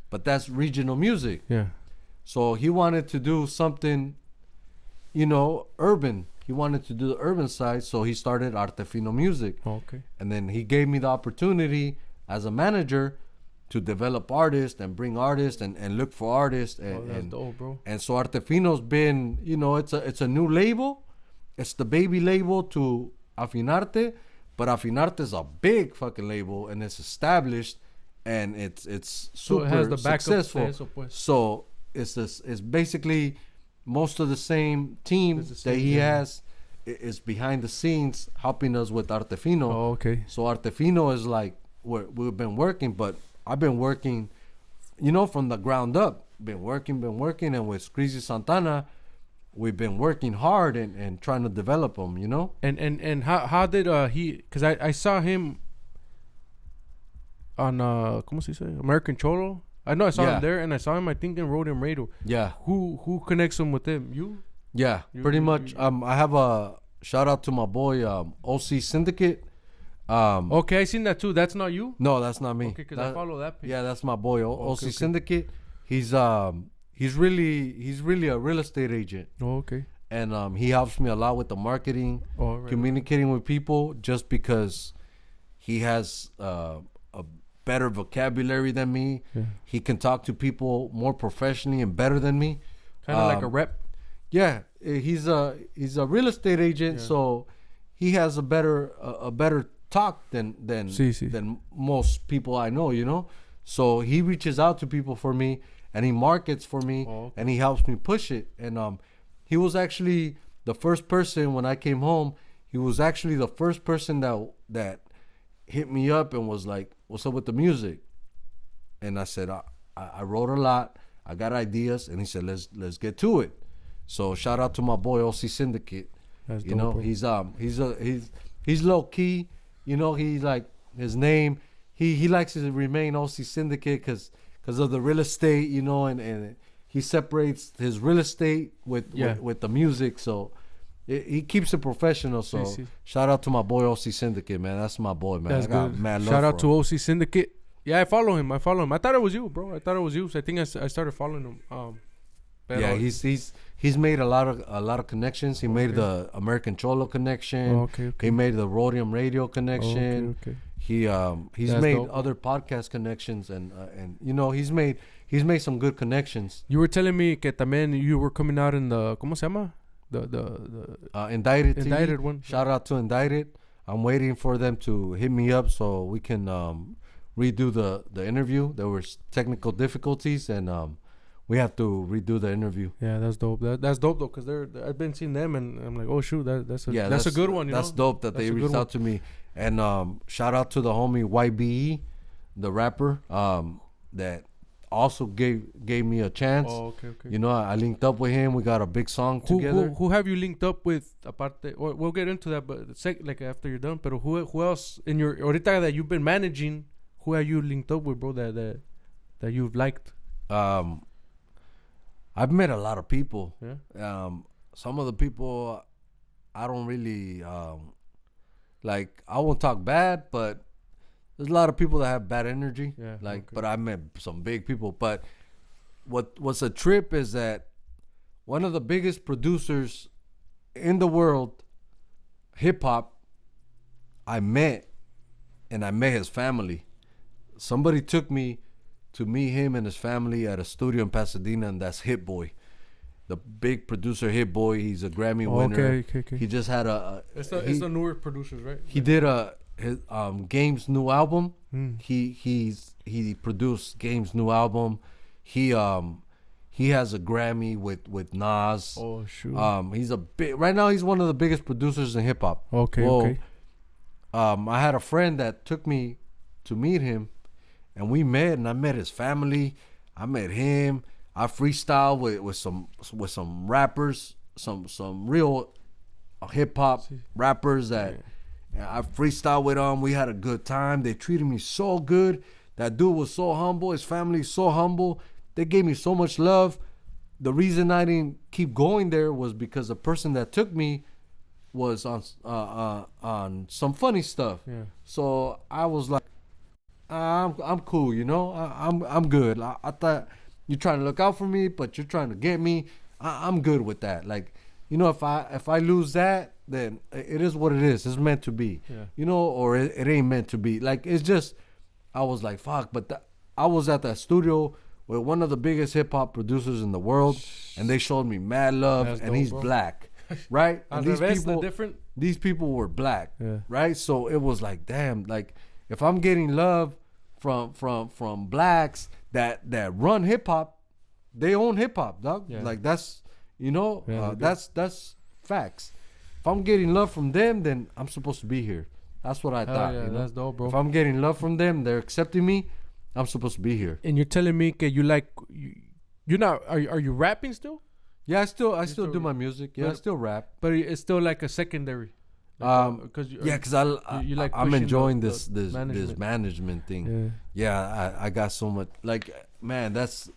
Speaker 2: But that's regional music.
Speaker 1: Yeah.
Speaker 2: So he wanted to do something, you know, urban. He wanted to do the urban side, so he started Artefino Music.
Speaker 1: Okay.
Speaker 2: And then he gave me the opportunity as a manager to develop artists and bring artists and look for artists.
Speaker 1: That's dope, bro.
Speaker 2: And so Artefino's been, you know, it's a new label. It's the baby label to Afinarte, but Afinarte is a big fucking label, and it's established, and it's super
Speaker 1: so it has the
Speaker 2: successful. So it's basically most of the same team that he has is behind the scenes helping us with Artefino.
Speaker 1: Oh, okay.
Speaker 2: So Artefino is like we've been working, but I've been working, you know, from the ground up. Been working, and with Screezy Santana, we've been working hard and trying to develop them, you know.
Speaker 1: And how did he? Because I saw him on ¿cómo se dice? American Cholo. I know I saw him there, and I saw him, I think, in Road and Radio.
Speaker 2: Yeah.
Speaker 1: Who connects him with him? You?
Speaker 2: Yeah, pretty much. I have a shout out to my boy OC Syndicate.
Speaker 1: Okay, I seen that too. That's not you?
Speaker 2: No, that's not me.
Speaker 1: Okay, because I follow that page.
Speaker 2: Yeah, that's my boy OC Syndicate. He's really a real estate agent.
Speaker 1: Oh, okay.
Speaker 2: And he helps me a lot with the marketing, communicating with people, just because he has a better vocabulary than me. Yeah. He can talk to people more professionally and better than me.
Speaker 1: Kind of like a rep.
Speaker 2: Yeah, he's a real estate agent, so he has a better talk than most people I know, you know. So he reaches out to people for me, and he markets for me, and he helps me push it. And he was actually the first person when I came home. He was actually the first person that hit me up and was like, "What's up with the music?" And I said, "I wrote a lot. I got ideas." And he said, "Let's get to it." So shout out to my boy OC Syndicate.
Speaker 1: That's
Speaker 2: you
Speaker 1: dope,
Speaker 2: know,
Speaker 1: bro.
Speaker 2: he's low key. You know, he's like his name. He likes to remain OC Syndicate because of the real estate. You know, and he separates his real estate with the music. So he keeps it professional. So shout out to my boy OC Syndicate, man. That's my boy, man.
Speaker 1: That's good. Shout out to OC Syndicate. Yeah, I follow him. I thought it was you, bro. I think I started following him.
Speaker 2: Yeah, he's made a lot of connections. He made the American Cholo connection.
Speaker 1: Okay.
Speaker 2: He made the Rhodium Radio connection.
Speaker 1: Okay.
Speaker 2: He's
Speaker 1: That's
Speaker 2: made
Speaker 1: dope.
Speaker 2: other podcast connections and he's made some good connections.
Speaker 1: You were telling me que también you were coming out in the ¿cómo se llama? The
Speaker 2: Indicted
Speaker 1: Indicted one.
Speaker 2: Shout out to Indicted. I'm waiting for them to hit me up so we can redo the interview. There was technical difficulties and we have to redo the interview.
Speaker 1: Yeah, that's dope. That's dope though, cause I've been seeing them and I'm like, oh shoot, that's a good one.
Speaker 2: That's dope that they reached out to me. And shout out to the homie YBE, the rapper, that also gave me a chance.
Speaker 1: Oh, okay.
Speaker 2: You know, I linked up with him. We got a big song together.
Speaker 1: Who have you linked up with? Aparte, we'll get into that, but like after you're done. But who else in your ahorita that you've been managing? Who have you linked up with, bro? That you've liked?
Speaker 2: I've met a lot of people.
Speaker 1: Yeah.
Speaker 2: Some of the people I don't really like. I won't talk bad, but there's a lot of people that have bad energy.
Speaker 1: Yeah.
Speaker 2: But I met some big people. But what's a trip is that one of the biggest producers in the world, hip hop, I met his family. Somebody took me to meet him and his family at a studio in Pasadena, and that's Hit Boy, the big producer. Hit Boy, he's a Grammy winner.
Speaker 1: Okay.
Speaker 2: He just had
Speaker 1: It's the newer producers, right?
Speaker 2: He did his Game's new album. He produced Game's new album. He has a Grammy with Nas.
Speaker 1: Oh shoot.
Speaker 2: Right now he's one of the biggest producers in hip hop.
Speaker 1: Okay.
Speaker 2: I had a friend that took me to meet him, and we met, and I met his family. I met him. I freestyled with some rappers, some real hip hop rappers that I freestyled with them. We had a good time. They treated me so good. That dude was so humble. His family so humble. They gave me so much love. The reason I didn't keep going there was because the person that took me was on some funny stuff.
Speaker 1: Yeah.
Speaker 2: So I was like, I'm cool, you know. I'm good. I thought you're trying to look out for me, but you're trying to get me. I'm good with that. Like, you know, if I lose that, then it is what it is. It's meant to be.
Speaker 1: Yeah.
Speaker 2: You know, or it ain't meant to be. Like, it's just, I was like, fuck. But I was at that studio with one of the biggest hip hop producers in the world, and they showed me mad love.
Speaker 1: That's
Speaker 2: and
Speaker 1: dope,
Speaker 2: he's
Speaker 1: bro.
Speaker 2: black, right? And these people were black,
Speaker 1: Yeah.
Speaker 2: right? So it was like, damn, like if I'm getting love from blacks that run hip hop, they own hip hop, dog.
Speaker 1: Yeah.
Speaker 2: Like that's, you know,
Speaker 1: Yeah,
Speaker 2: that's facts. If I'm getting love from them, then I'm supposed to be here. That's what I thought.
Speaker 1: Yeah,
Speaker 2: you know?
Speaker 1: that's dope, bro.
Speaker 2: If I'm getting love from them, they're accepting me. I'm supposed to be here.
Speaker 1: And you're telling me that you're not are you rapping still?
Speaker 2: Yeah, I still do my music. Yeah, I
Speaker 1: but-
Speaker 2: still rap.
Speaker 1: But it's still like a secondary.
Speaker 2: Because
Speaker 1: you like
Speaker 2: I'm
Speaker 1: pushing
Speaker 2: enjoying
Speaker 1: the
Speaker 2: this
Speaker 1: management.
Speaker 2: management thing.
Speaker 1: Yeah.
Speaker 2: Yeah, I got so much. Like, man, it's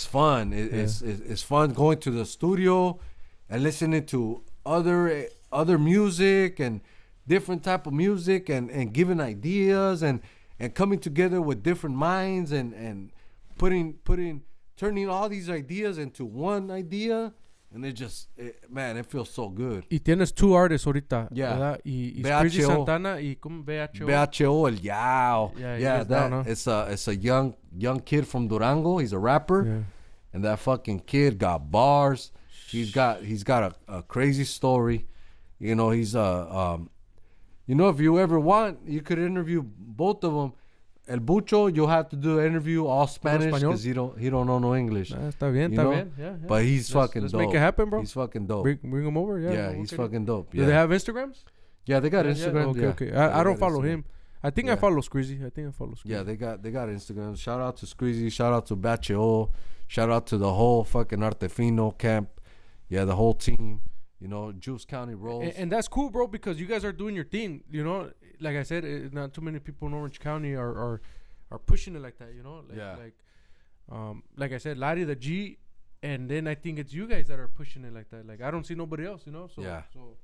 Speaker 2: fun. It's fun going to the studio and listening to other music and different type of music and giving ideas and coming together with different minds and turning all these ideas into one idea. And it feels so good.
Speaker 1: Y tienes two artists ahorita,
Speaker 2: Yeah.
Speaker 1: ¿verdad? Y
Speaker 2: BHO.
Speaker 1: Squeezy Santana y como BHO.
Speaker 2: BHO El Yao.
Speaker 1: Yeah, he
Speaker 2: Yeah,
Speaker 1: gets down,
Speaker 2: that
Speaker 1: huh?
Speaker 2: it's a young kid from Durango. He's a rapper.
Speaker 1: Yeah.
Speaker 2: And that fucking kid got bars. He's got a crazy story. You know, he's you know, if you ever want, you could interview both of them. El Bucho, you'll have to do an interview all Spanish because he don't know no English.
Speaker 1: Está bien,
Speaker 2: You
Speaker 1: está
Speaker 2: know?
Speaker 1: bien. Yeah.
Speaker 2: But he's fucking
Speaker 1: let's
Speaker 2: dope.
Speaker 1: make it happen, bro.
Speaker 2: He's fucking dope.
Speaker 1: Bring him over. Yeah.
Speaker 2: Yeah,
Speaker 1: we'll
Speaker 2: he's
Speaker 1: get
Speaker 2: fucking
Speaker 1: it.
Speaker 2: dope.
Speaker 1: Do
Speaker 2: Yeah.
Speaker 1: they have Instagrams?
Speaker 2: Yeah, they got
Speaker 1: Yeah,
Speaker 2: Instagram.
Speaker 1: Okay,
Speaker 2: Yeah.
Speaker 1: okay. I don't
Speaker 2: got
Speaker 1: follow
Speaker 2: Instagram.
Speaker 1: him. I think I
Speaker 2: Yeah.
Speaker 1: follow Squeezy.
Speaker 2: Yeah, they got Instagram. Shout out to Squeezy. Shout out to Bacheo. Shout out to the whole fucking Artefino camp. Yeah, the whole team. You know, Juice County Rolls.
Speaker 1: And that's cool, bro, because you guys are doing your thing. You know, like I said, not too many people in Orange County are pushing it like that. You know, like I said, Larry the G And then I think it's you guys that are pushing it like that. Like I don't see nobody else, you know. So
Speaker 2: Yeah.
Speaker 1: So,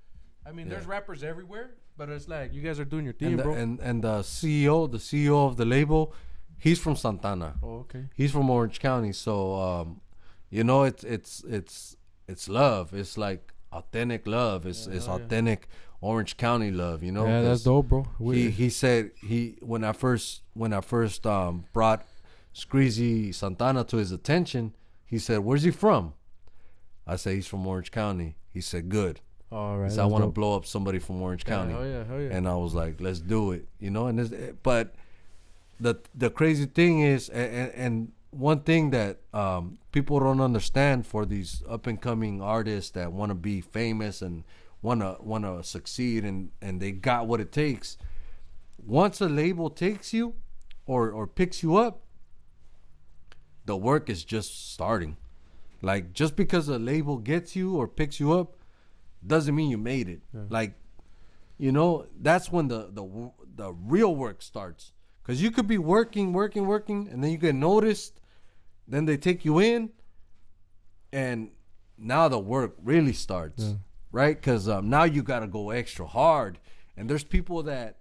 Speaker 1: I mean,
Speaker 2: Yeah.
Speaker 1: there's rappers everywhere, but it's like you guys are doing your thing,
Speaker 2: And
Speaker 1: bro.
Speaker 2: and the CEO of the label, he's from Santana.
Speaker 1: Oh, okay.
Speaker 2: He's from Orange County. So you know, it's love. It's like authentic love. It's
Speaker 1: Yeah, yeah.
Speaker 2: authentic Orange County love. You know.
Speaker 1: Yeah, that's
Speaker 2: 'cause
Speaker 1: dope, bro.
Speaker 2: He said when I first brought Screezy Santana to his attention, he said, "Where's he from?" I said, "He's from Orange County." He said, "Good."
Speaker 1: All right.
Speaker 2: So I want to blow up somebody from Orange County.
Speaker 1: Hell yeah, hell yeah.
Speaker 2: And I was like, "Let's do it," you know. And but the crazy thing is, and one thing that people don't understand for these up and coming artists that want to be famous and want to succeed and they got what it takes. Once a label takes you or picks you up, the work is just starting. Like just because a label gets you or picks you up doesn't mean you made it.
Speaker 1: Yeah.
Speaker 2: Like, you know, that's when the real work starts. Because you could be working, and then you get noticed. Then they take you in, and now the work really starts, right? Because now you got to go extra hard. And there's people that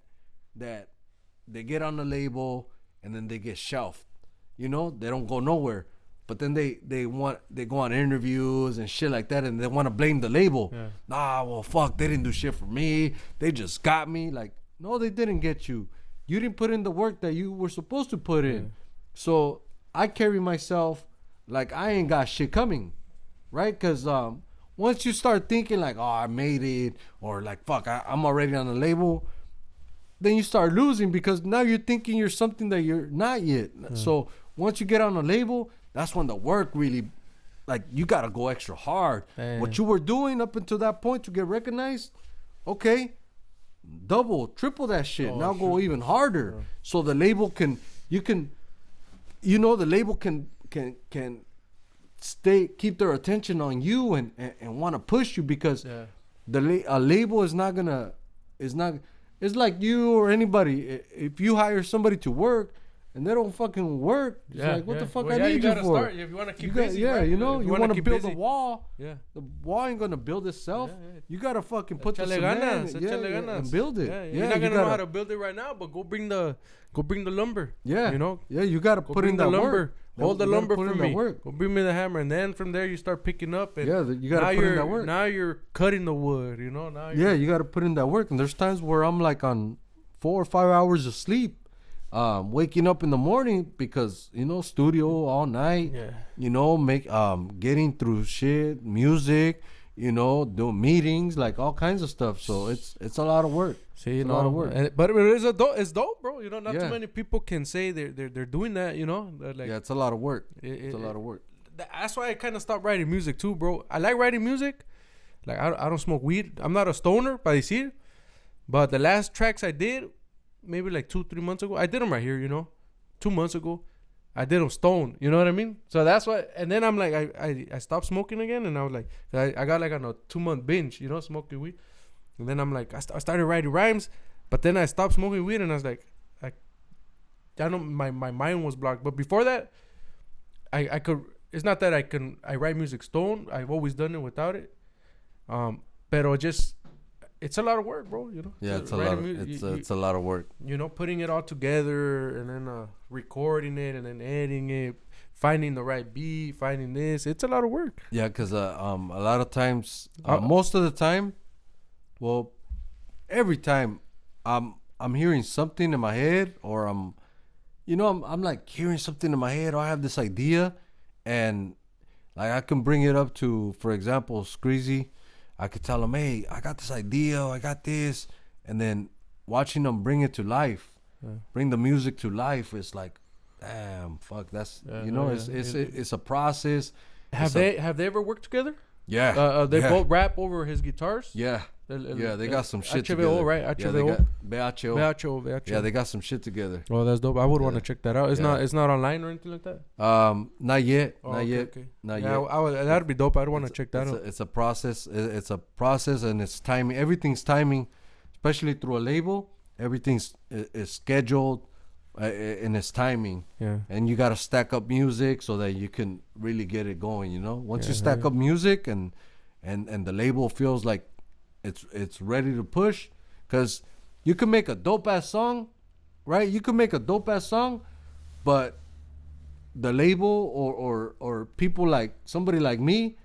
Speaker 2: they get on the label and then they get shelved. You know, they don't go nowhere. But then they go on interviews and shit like that, and they want to blame the label.
Speaker 1: Yeah.
Speaker 2: Nah, well, fuck, they didn't do shit for me. They just got me. Like, no, they didn't get you. You didn't put in the work that you were supposed to put in.
Speaker 1: Yeah.
Speaker 2: So I carry myself like I ain't got shit coming, right? Because once you start thinking like, oh, I made it, or like, fuck, I'm already on the label, then you start losing because now you're thinking you're something that you're not yet. So once you get on the label, that's when the work really, like, you got to go extra hard.
Speaker 1: Damn.
Speaker 2: What you were doing up until that point to get recognized, okay, double, triple that shit. Now go even harder.
Speaker 1: Yeah.
Speaker 2: So the label can keep their attention on you and want to push you because a label is not it's like you or anybody. If you hire somebody to work and they don't fucking work, it's like, what the fuck I need you for?
Speaker 1: Start. If you want to keep busy,
Speaker 2: yeah,
Speaker 1: right?
Speaker 2: you know,
Speaker 1: If
Speaker 2: you want to
Speaker 1: keep
Speaker 2: build
Speaker 1: busy.
Speaker 2: a wall.
Speaker 1: Yeah.
Speaker 2: The wall ain't gonna build itself.
Speaker 1: Yeah.
Speaker 2: You gotta fucking put the
Speaker 1: Échale
Speaker 2: cement
Speaker 1: ganas,
Speaker 2: in,
Speaker 1: échale ganas.
Speaker 2: and build it.
Speaker 1: Yeah,
Speaker 2: Yeah,
Speaker 1: you're not
Speaker 2: you
Speaker 1: gonna know
Speaker 2: gotta-
Speaker 1: how to build it right now, but go bring the lumber.
Speaker 2: Yeah,
Speaker 1: you know,
Speaker 2: yeah, you gotta
Speaker 1: go
Speaker 2: put in
Speaker 1: bring the
Speaker 2: that
Speaker 1: lumber.
Speaker 2: work.
Speaker 1: Hold the
Speaker 2: You gotta
Speaker 1: lumber
Speaker 2: put
Speaker 1: for
Speaker 2: in that
Speaker 1: me.
Speaker 2: work.
Speaker 1: Go bring me the hammer, and then from there you start picking up. And
Speaker 2: Yeah, you gotta
Speaker 1: now
Speaker 2: put in
Speaker 1: you're
Speaker 2: that work.
Speaker 1: now you're cutting the wood. You know, now
Speaker 2: Yeah, you gotta put in that work. And there's times where I'm like on 4 or 5 hours of sleep, waking up in the morning because studio all night.
Speaker 1: Yeah.
Speaker 2: Getting through shit, music, doing meetings, like all kinds of stuff. So it's a lot of work.
Speaker 1: See,
Speaker 2: It's a lot of work.
Speaker 1: but it's dope, bro. You know, not
Speaker 2: Yeah.
Speaker 1: too many people can say they're doing that. You know, like
Speaker 2: Yeah, it's a lot of work.
Speaker 1: It-
Speaker 2: It's a
Speaker 1: it-
Speaker 2: lot of work.
Speaker 1: that's why I kind of stopped writing music too, bro. I like writing music. Like I don't smoke weed. I'm not a stoner, para decir. But the last tracks I did, maybe like 2-3 months ago, I did them right here. 2 months ago, I did them stone. You know what I mean? So that's why. And then I'm like, I stopped smoking again, and I was like, I got like on a 2-month binge, smoking weed. And then I'm like, I started writing rhymes, but then I stopped smoking weed, and I was like, I know my mind was blocked. But before that, I could. It's not that I write music stone. I've always done it without it. Pero just, it's a lot of work, bro.
Speaker 2: Yeah, it's a
Speaker 1: Writing
Speaker 2: lot. It's a lot of work.
Speaker 1: Putting it all together and then recording it and then editing it, finding the right beat, finding this. It's a lot of work.
Speaker 2: Yeah, because a lot of times, most of the time, well, every time, I'm hearing something in my head, or I'm like hearing something in my head, or I have this idea, and like I can bring it up to, for example, Screezy. I could tell him, hey, I got this idea, I got this, and then watching them bring it to life, bring the music to life, it's like, damn, fuck, that's it's a process.
Speaker 1: Have they ever worked together?
Speaker 2: Yeah.
Speaker 1: They both rap over his guitars.
Speaker 2: Yeah. Yeah, they got some shit
Speaker 1: HVO,
Speaker 2: together.
Speaker 1: right?
Speaker 2: Yeah,
Speaker 1: HVO.
Speaker 2: they got
Speaker 1: VHO.
Speaker 2: Yeah, they got some shit together.
Speaker 1: Oh, that's dope. I would want to
Speaker 2: Yeah.
Speaker 1: check that out. It's not online or anything like that.
Speaker 2: Not yet.
Speaker 1: Oh,
Speaker 2: Not
Speaker 1: okay,
Speaker 2: yet.
Speaker 1: okay.
Speaker 2: Not
Speaker 1: Yeah,
Speaker 2: yet.
Speaker 1: that'd be dope. I'd want to check that out.
Speaker 2: It's a process. It's a process, and it's timing. Everything's timing, especially through a label. Everything's is scheduled. in its timing.
Speaker 1: Yeah.
Speaker 2: And you got to stack up music so that you can really get it going, you know? Once
Speaker 1: Yeah,
Speaker 2: you stack up music and the label feels like it's ready to push, cuz you can make a dope ass song, right? You can make a dope ass song, but the label or people like somebody like me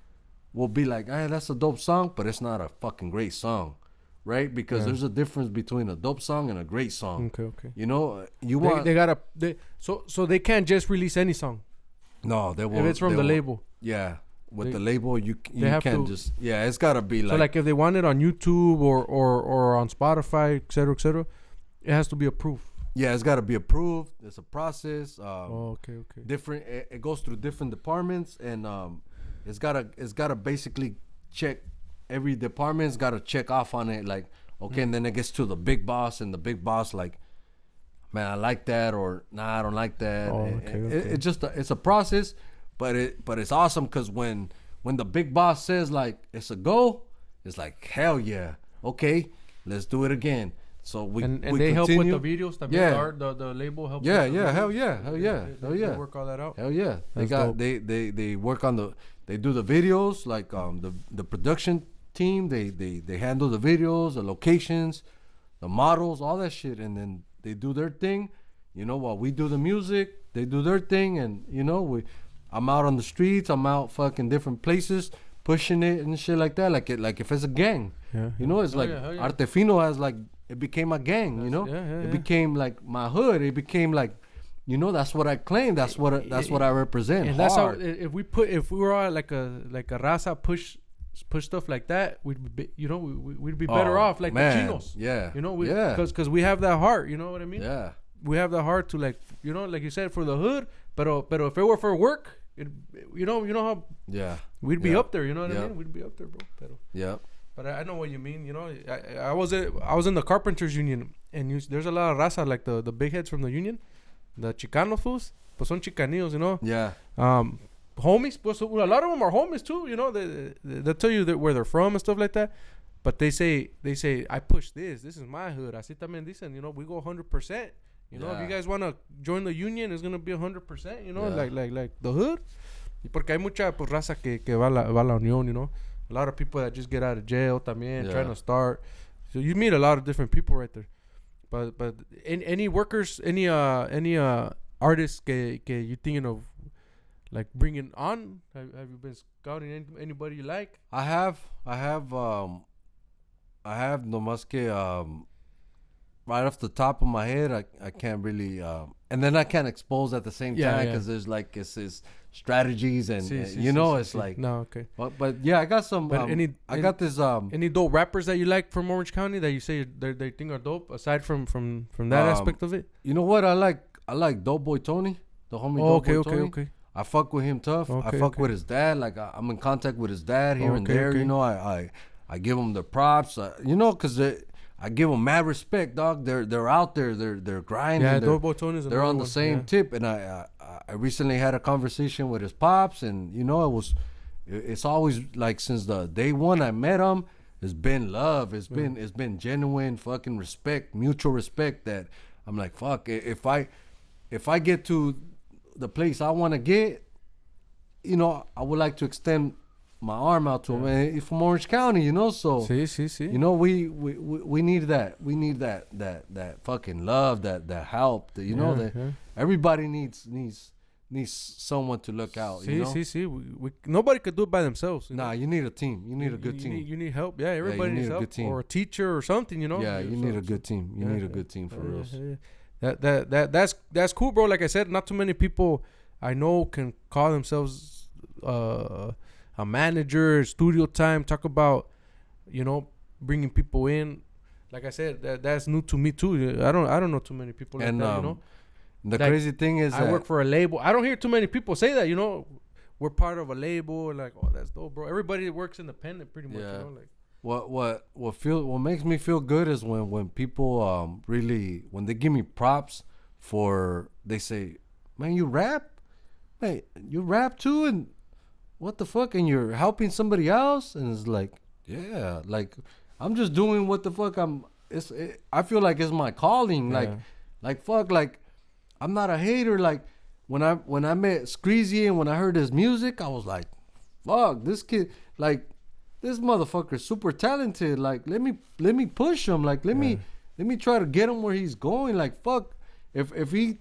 Speaker 2: will be like, "Hey, that's a dope song, but it's not a fucking great song." Right? Because there's a difference between a dope song and a great song.
Speaker 1: Okay.
Speaker 2: You know,
Speaker 1: they gotta so they can't just release any song.
Speaker 2: No, they won't.
Speaker 1: If it's from the label.
Speaker 2: Yeah. With the label, you can't just... Yeah, it's got to be like...
Speaker 1: So, like, if they want it on YouTube or on Spotify, et cetera, it has to be approved.
Speaker 2: Yeah, it's got to be approved. It's a process.
Speaker 1: Okay.
Speaker 2: Different... It goes through different departments, and it's gotta basically check... Every department's got to check off on it, like, okay, and then it gets to the big boss, and the big boss, like, man, I like that, or nah, I don't like that. It's a process. But it's awesome because when the big boss says like it's a go, it's like hell yeah, okay, let's do it again. So we
Speaker 1: they help with the videos. The label helps.
Speaker 2: Hell yeah.
Speaker 1: They work all that out.
Speaker 2: Hell yeah, they work on they do the videos, like the production team. They handle the videos, the locations, the models, all that shit, and then they do their thing. You know, while we do the music, they do their thing, and you know I'm out on the streets. I'm out fucking different places, pushing it and shit like that. Like if it's a gang, you know, it's Artefino has like it became a gang. You know, it became like my hood. It became like, you know, that's what I claim. That's what I represent.
Speaker 1: And that's how if we were all like a raza push stuff like that, we'd be better off like the Chinos.
Speaker 2: Yeah,
Speaker 1: you know, because we have that heart. You know what I mean?
Speaker 2: Yeah,
Speaker 1: we have the heart to, like, you know, like you said, for the hood. But if it were for work. You know how we'd be up there, you know what I mean? We'd be up there, bro. But I know what you mean. You know, I was in the Carpenters Union, and there's a lot of raza, like the big heads from the union, the Chicano fools, pues son chicanillos, you know.
Speaker 2: Yeah.
Speaker 1: Homies, pues a lot of them are homies too. You know, they tell you where they're from and stuff like that. But they say I push this. This is my hood. Así también dicen, you know, we go 100%. You know, if you guys want to join the union, it's going to be 100%, you know, like the hood. Porque hay mucha pues, raza que va a la unión, you know. A lot of people that just get out of jail también, trying to start. So you meet a lot of different people right there. But any workers, any artists que you thinking of, like, bringing on? Have you been scouting anybody you like?
Speaker 2: I have no más que... right off the top of my head, I can't really, and then I can't expose at the same time because there's like it's strategies and it's like
Speaker 1: no, okay.
Speaker 2: But yeah, I got some. I got this.
Speaker 1: Any dope rappers that you like from Orange County that you say they think are dope aside from that aspect of it?
Speaker 2: You know what I like Dope Boy Tony, the homie. Dope Boy Tony.
Speaker 1: Okay.
Speaker 2: I fuck with him tough. I fuck with his dad. Like I'm in contact with his dad here and there. You know, I give him the props. You know, because I give them mad respect, dog. They're out there. They're grinding.
Speaker 1: Yeah,
Speaker 2: they're on the same tip. And I recently had a conversation with his pops, and you know it's always like since the day one I met him, it's been love. It's been genuine fucking respect, mutual respect. That I'm like, fuck. If I get to the place I want to get, you know, I would like to extend my arm out to him, and from Orange County, you know. So you know, we need that. We need that fucking love, that help. You know, that everybody needs someone to look out. You know?
Speaker 1: We nobody could do it by themselves.
Speaker 2: Nah, you need a team. You need a good team.
Speaker 1: You need help. Yeah, everybody needs help. Or a teacher or something. You know.
Speaker 2: Yeah, you need a good team. You need a good team for real.
Speaker 1: That's cool, bro. Like I said, not too many people I know can call themselves a manager, studio time, talk about, you know, bringing people in. Like I said, that's new to me too. I don't know too many people like that, you know.
Speaker 2: The crazy thing is
Speaker 1: I work for a label. I don't hear too many people say that, you know. We're part of a label, like, oh, that's dope, bro. Everybody works independent pretty much, you know, like.
Speaker 2: What makes me feel good is when people really, when they give me props for, they say, man, you rap? Hey, you rap too? And what the fuck? And you're helping somebody else? And it's like, yeah, like I'm just doing what the fuck I feel like it's my calling. Like fuck, like I'm not a hater. Like when I met Screezy and when I heard his music, I was like, fuck, this kid, like this motherfucker's super talented. Like let me push him. Like let me try to get him where he's going. Like fuck, if he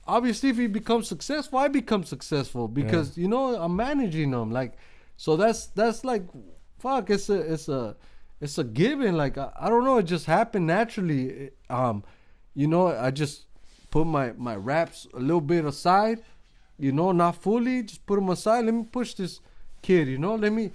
Speaker 2: obviously if he becomes successful, I become successful because you know I'm managing him. Like so that's like fuck. It's a given. Like I don't know. It just happened naturally. You know, I just put my raps a little bit aside. You know, not fully. Just put them aside. Let me push this kid. You know, let me.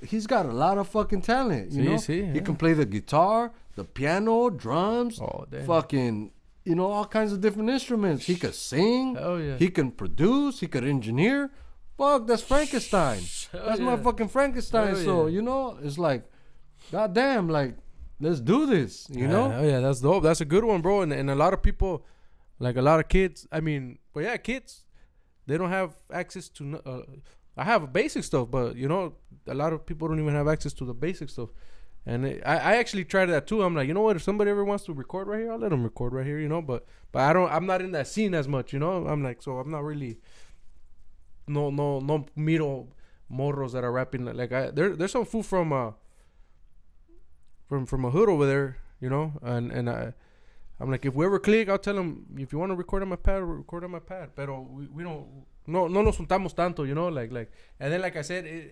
Speaker 2: He's got a lot of fucking talent. You know, he can play the guitar, the piano, drums, fucking. You know, all kinds of different instruments. He could sing.
Speaker 1: Hell yeah.
Speaker 2: He can produce. He could engineer. Fuck, that's Frankenstein. That's my fucking Frankenstein. So you know, it's like. God damn, like, let's do this, you know?
Speaker 1: Oh, yeah, that's dope. That's a good one, bro. And a lot of people, like a lot of kids, I mean, but yeah, kids, they don't have access to, I have basic stuff, but, you know, a lot of people don't even have access to the basic stuff. And I actually tried that too. I'm like, you know what, if somebody ever wants to record right here, I'll let them record right here, you know? But I'm not in that scene as much, you know? I'm like, so I'm not really, no miro morros that are rapping. Like, there's some fool from a hood over there, you know, and I'm like, if we ever click, I'll tell them, if you want to record on my pad, record on my pad. Pero we don't, no nos juntamos tanto, you know, like, and then like I said,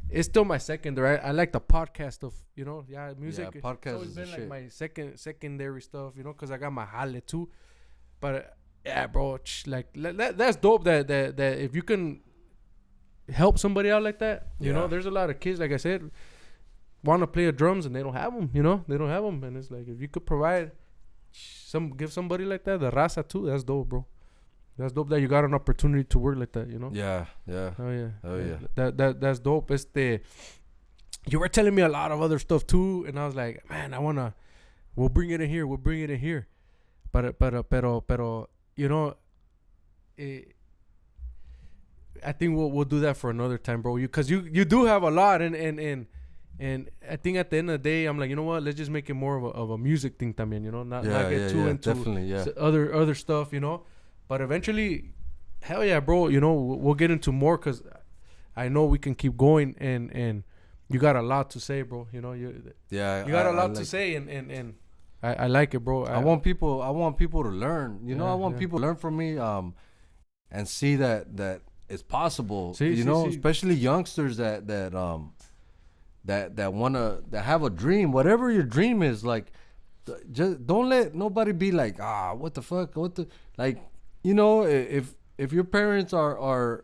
Speaker 1: it's still my secondary. I like the podcast of, you know, music.
Speaker 2: Yeah, podcast
Speaker 1: it's always been like my secondary stuff, you know, because I got my jale too. But yeah, bro, like that's dope. That if you can help somebody out like that, you know, there's a lot of kids, like I said, want to play the drums and they don't have them, you know, and it's like if you could provide give somebody like that the raza too, that's dope, bro. That's dope that you got an opportunity to work like that, you know.
Speaker 2: Yeah.
Speaker 1: Oh yeah. That's dope. You were telling me a lot of other stuff too, and I was like, man, we'll bring it in here, pero you know, I think we'll do that for another time, bro. Because you do have a lot, and I think at the end of the day, I'm like, you know what? Let's just make it more of a music thing, también, you know, not get too into other stuff, you know. But eventually, hell yeah, bro, you know, we'll get into more because I know we can keep going, and you got a lot to say, bro. You know, you got a lot to say, and I like it, bro.
Speaker 2: I want people to learn. You know, I want people to learn from me, and see that it's possible. Especially youngsters that have a dream, whatever your dream is. Like, just don't let nobody be like, what the fuck, like, you know, if your parents are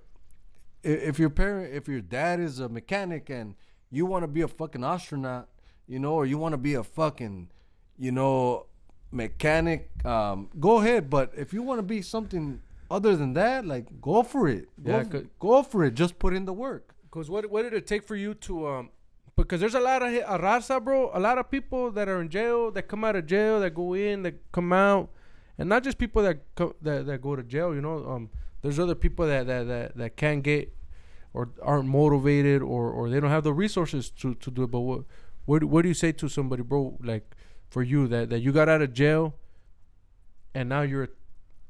Speaker 2: if your dad is a mechanic and you want to be a fucking astronaut, you know, or you want to be a fucking, you know, mechanic, go ahead. But if you want to be something other than that, like, go for it. Go for it. Just put in the work.
Speaker 1: Because what did it take for you to because there's a lot of raza, bro. A lot of people that are in jail, that come out of jail, that go in, that come out, and not just people that go to jail. You know, there's other people that can't get or aren't motivated or they don't have the resources to do it. But what do you say to somebody, bro? Like, for you that you got out of jail, and now you're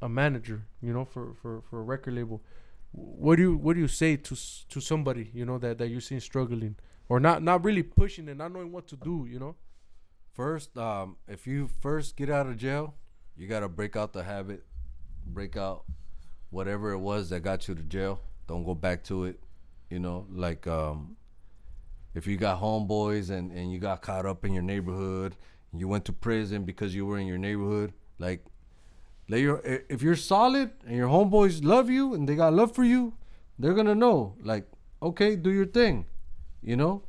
Speaker 1: a manager, you know, for a record label. What do you say to somebody, you know, that you see struggling? Or not really pushing and not knowing what to do, you know?
Speaker 2: First, if you first get out of jail, you got to break out the habit. Break out whatever it was that got you to jail. Don't go back to it, you know? Like, if you got homeboys and you got caught up in your neighborhood, and you went to prison because you were in your neighborhood, like, if you're solid and your homeboys love you and they got love for you, they're going to know, like, okay, do your thing. You know,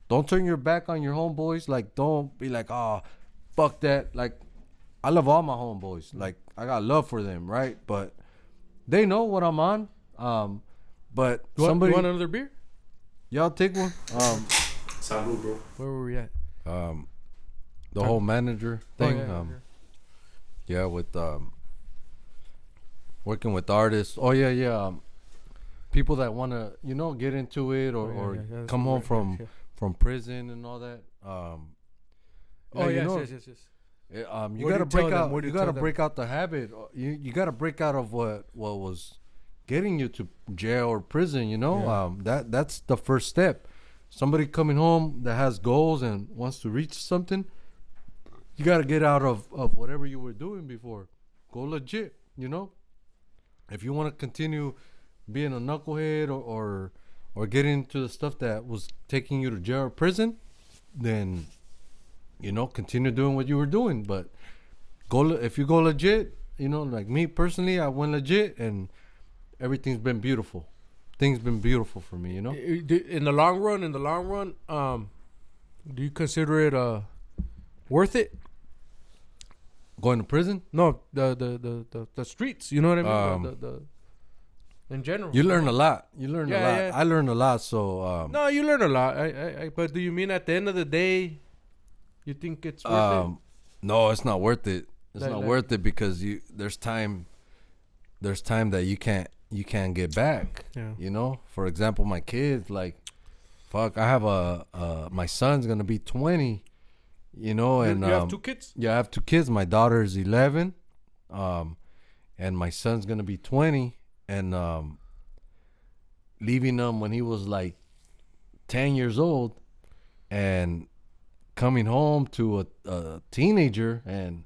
Speaker 2: don't turn your back on your homeboys. Like, don't be like, fuck that. Like, I love all my homeboys. Like, I got love for them, right? But they know what I'm on. But
Speaker 1: you want another beer?
Speaker 2: Y'all take one.
Speaker 1: Salud, bro. Where were we at?
Speaker 2: The whole manager thing. Yeah, with working with artists. People that want to, you know, get into it or come home from prison and all that.
Speaker 1: Yes.
Speaker 2: You
Speaker 1: What do
Speaker 2: gotta
Speaker 1: you tell
Speaker 2: break
Speaker 1: them?
Speaker 2: out.
Speaker 1: What do
Speaker 2: You
Speaker 1: you
Speaker 2: gotta
Speaker 1: tell them?
Speaker 2: break out the habit. You gotta break out of what was getting you to jail or prison. You know, that's the first step. Somebody coming home that has goals and wants to reach something, you gotta get out of whatever you were doing before. Go legit. You know, if you want to continue being a knucklehead or getting into the stuff that was taking you to jail or prison, then continue doing what you were doing. But if you go legit, like me personally, I went legit and everything's been beautiful. Things been beautiful for me.
Speaker 1: In the long run, do you consider it worth it?
Speaker 2: Going to prison?
Speaker 1: No, the streets. You know what I mean? The in general.
Speaker 2: You learn a lot. You learn a lot.
Speaker 1: Yeah.
Speaker 2: I learned a lot. So
Speaker 1: no, you learn a lot. But do you mean at the end of the day, you think it's worth it?
Speaker 2: No, it's not worth it. It's not
Speaker 1: Like-
Speaker 2: worth it because there's time that you can't get back.
Speaker 1: Yeah.
Speaker 2: For example, my kids, like, fuck, I have my son's gonna be 20. And
Speaker 1: You have 2 kids?
Speaker 2: Yeah, I have 2 kids. My daughter is 11, and my son's gonna be 20. And leaving them when he was like 10 years old, and coming home to a teenager, and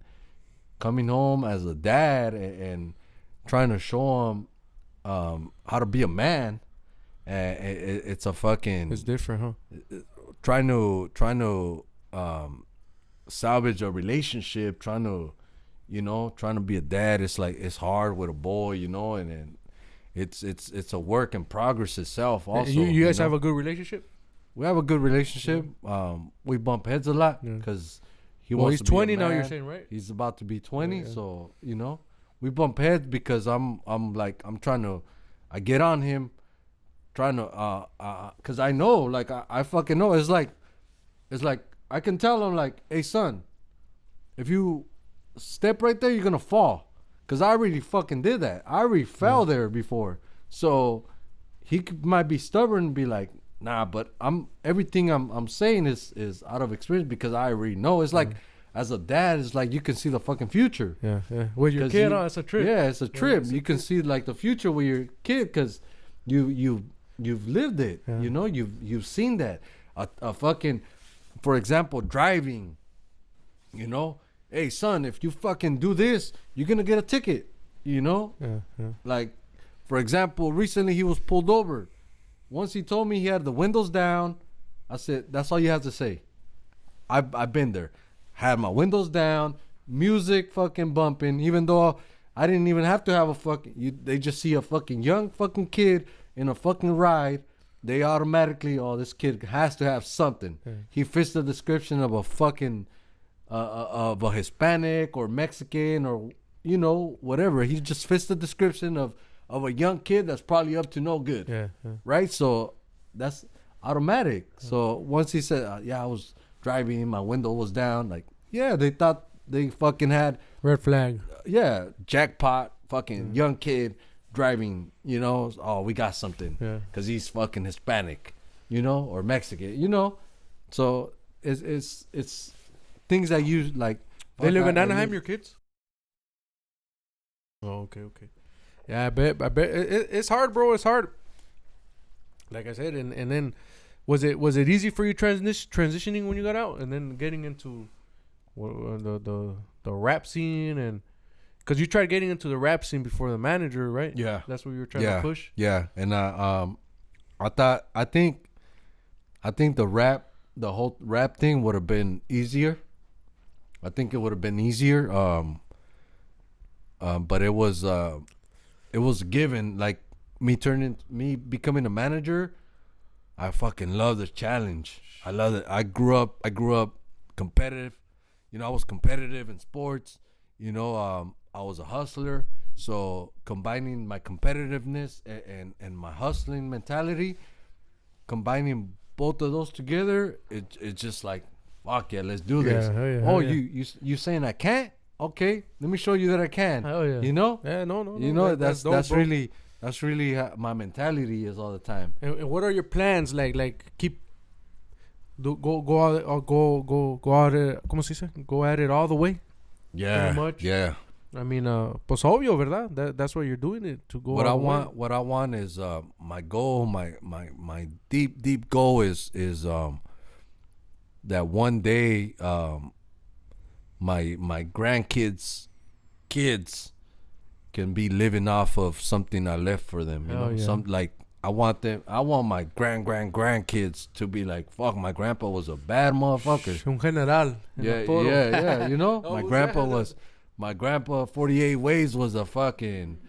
Speaker 2: coming home as a dad, and trying to show him how to be a man. It's a fucking.
Speaker 1: It's different, huh?
Speaker 2: Trying to salvage a relationship, trying to be a dad. It's like it's hard with a boy, and then it's a work in progress itself. Also,
Speaker 1: You guys have a good relationship?
Speaker 2: we have a good relationship. We bump heads a lot because
Speaker 1: he's 20 now. You're saying, right?
Speaker 2: He's about to be 20,
Speaker 1: Yeah.
Speaker 2: so we bump heads because I'm trying to, I get on him, trying to because I know, like, I fucking know. It's like I can tell him, like, hey son, if you step right there, you're gonna fall. Cause I already fucking did that. I already fell there before. So he might be stubborn and be like, nah, but everything I'm saying is out of experience because I already know. It's like, as a dad, it's like you can see the fucking future.
Speaker 1: Yeah. With your kid, it's a trip.
Speaker 2: Yeah, it's a trip.
Speaker 1: it's
Speaker 2: You can see like the future with your kid because you've lived it.
Speaker 1: Yeah.
Speaker 2: You've seen that. A fucking, for example, driving. Hey son, if you fucking do this, you're gonna get a ticket.
Speaker 1: Yeah.
Speaker 2: Like, for example, recently he was pulled over. Once he told me he had the windows down, I said, that's all you have to say. I've been there. Had my windows down, music fucking bumping, even though I didn't even have to have a fucking, they just see a fucking young fucking kid in a fucking ride. They automatically, this kid has to have something.
Speaker 1: Yeah.
Speaker 2: He fits the description of a fucking, of a Hispanic or Mexican or, whatever. He just fits the description of a young kid that's probably up to no good.
Speaker 1: Yeah.
Speaker 2: Right? So that's automatic. So once he said, I was driving, my window was down, like, yeah, they thought they fucking had
Speaker 1: Red flag.
Speaker 2: jackpot, fucking young kid driving, oh, we got something.
Speaker 1: Yeah.
Speaker 2: Because he's fucking Hispanic, or Mexican, So it's things that you like.
Speaker 1: They live in
Speaker 2: I
Speaker 1: Anaheim,
Speaker 2: live-
Speaker 1: your kids? Oh, okay. Yeah, I bet it's hard, bro. It's hard. Like I said, and then was it easy for you transitioning when you got out, and then getting into the rap scene, and because you tried getting into the rap scene before the manager, right?
Speaker 2: Yeah.
Speaker 1: That's what you were trying to push.
Speaker 2: Yeah, and I think the whole rap thing would have been easier. I think it would have been easier. But it was given, like me becoming a manager. I fucking love the challenge. I love it. I grew up competitive. I was competitive in sports. I was a hustler. So combining my competitiveness and my hustling mentality, combining both of those together, it's just like, fuck yeah, let's do this.
Speaker 1: Hell yeah.
Speaker 2: You saying I can't? Okay, let me show you that I can.
Speaker 1: Hell yeah.
Speaker 2: Yeah,
Speaker 1: No.
Speaker 2: that's
Speaker 1: dope, bro.
Speaker 2: really how my mentality is all the time.
Speaker 1: And what are your plans? Like keep go at it. ¿Cómo se dice? Go at it all the way.
Speaker 2: Yeah.
Speaker 1: Pretty much.
Speaker 2: Yeah.
Speaker 1: I mean, pues obvio, ¿verdad? That's why you're doing it, to go
Speaker 2: What
Speaker 1: all
Speaker 2: I
Speaker 1: the way.
Speaker 2: want, what I want is my goal, my deep goal is that one day my grandkids kids can be living off of something I left for them. You
Speaker 1: Hell
Speaker 2: know,
Speaker 1: yeah.
Speaker 2: some like I want my grandkids to be like, fuck, my grandpa was a bad motherfucker.
Speaker 1: Un general. en
Speaker 2: Yeah,
Speaker 1: el toro.
Speaker 2: yeah. You know,
Speaker 1: Oh,
Speaker 2: my grandpa 48 Ways was a fucking,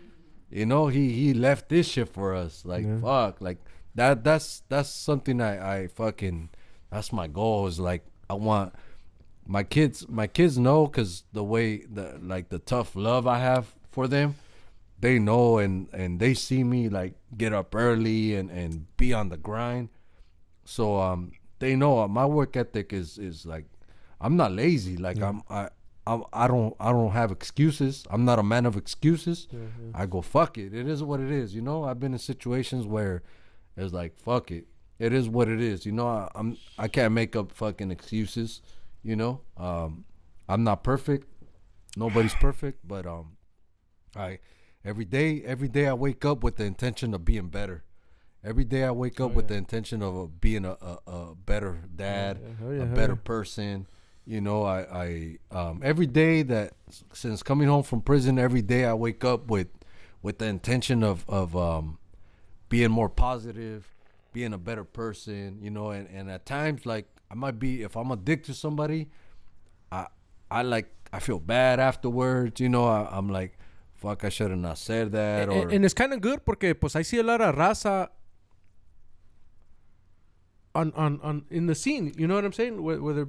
Speaker 2: you know, he left this shit for us. Like,
Speaker 1: Yeah.
Speaker 2: fuck, like that's something I fucking, that's my goal. Is like, I want my kids know, because the way the tough love I have for them, they know, and they see me like get up early and be on the grind. So they know my work ethic is like, I'm not lazy. Like, I don't have excuses. I'm not a man of excuses. I go, fuck it. It is what it is. You know, I've been in situations where it's like, fuck it. It is what it is. You know, I can't make up fucking excuses. You know, I'm not perfect. Nobody's perfect, but every day I wake up with the intention of being better. Every day I wake up with the intention of being a better dad, a better person. You know, I every day that since coming home from prison, every day I wake up with the intention of being more positive, being a better person. You know, and at times, like, I might be, if I'm addicted to somebody, I feel bad afterwards. You know, I'm like, fuck, I should have not said that.
Speaker 1: And it's kind of good porque pues I see a lot of raza on in the scene. You know what I'm saying? Whether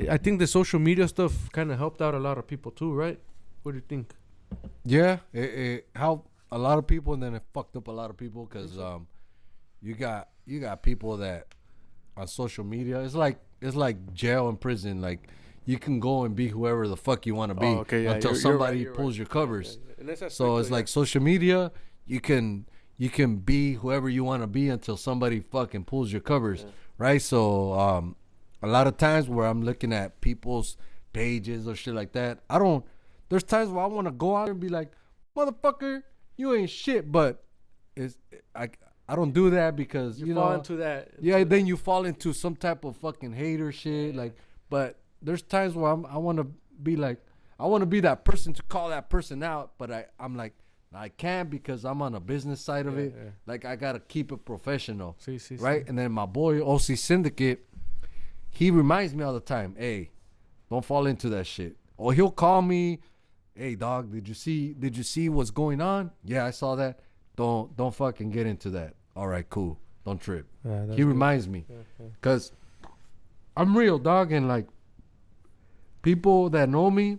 Speaker 1: I think the social media stuff kind of helped out a lot of people too, right? What do you think?
Speaker 2: Yeah, it helped a lot of people, and then it fucked up a lot of people, because you got people that on social media, it's like jail and prison. Like, you can go and be whoever the fuck you want to be until somebody pulls your covers. So it's like social media, you can be whoever you want to be until somebody fucking pulls your covers, right? So a lot of times where I'm looking at people's pages or shit like that, there's times where I want to go out and be like, motherfucker, you ain't shit, but I don't do that, because you
Speaker 1: fall
Speaker 2: know,
Speaker 1: into that.
Speaker 2: Yeah, then you fall into some type of fucking hater shit. Like, but there's times where I want to be like, I want to be that person to call that person out, but I'm like, I can't, because I'm on a business side of it. Yeah. Like, I gotta keep it professional, right? And then my boy OC Syndicate, he reminds me all the time, hey, don't fall into that shit. Or he'll call me, hey dog, did you see what's going on? Yeah, I saw that. Don't fucking get into that. All right, cool. Don't trip. He reminds me, because I'm real, dog, and like, people that know me,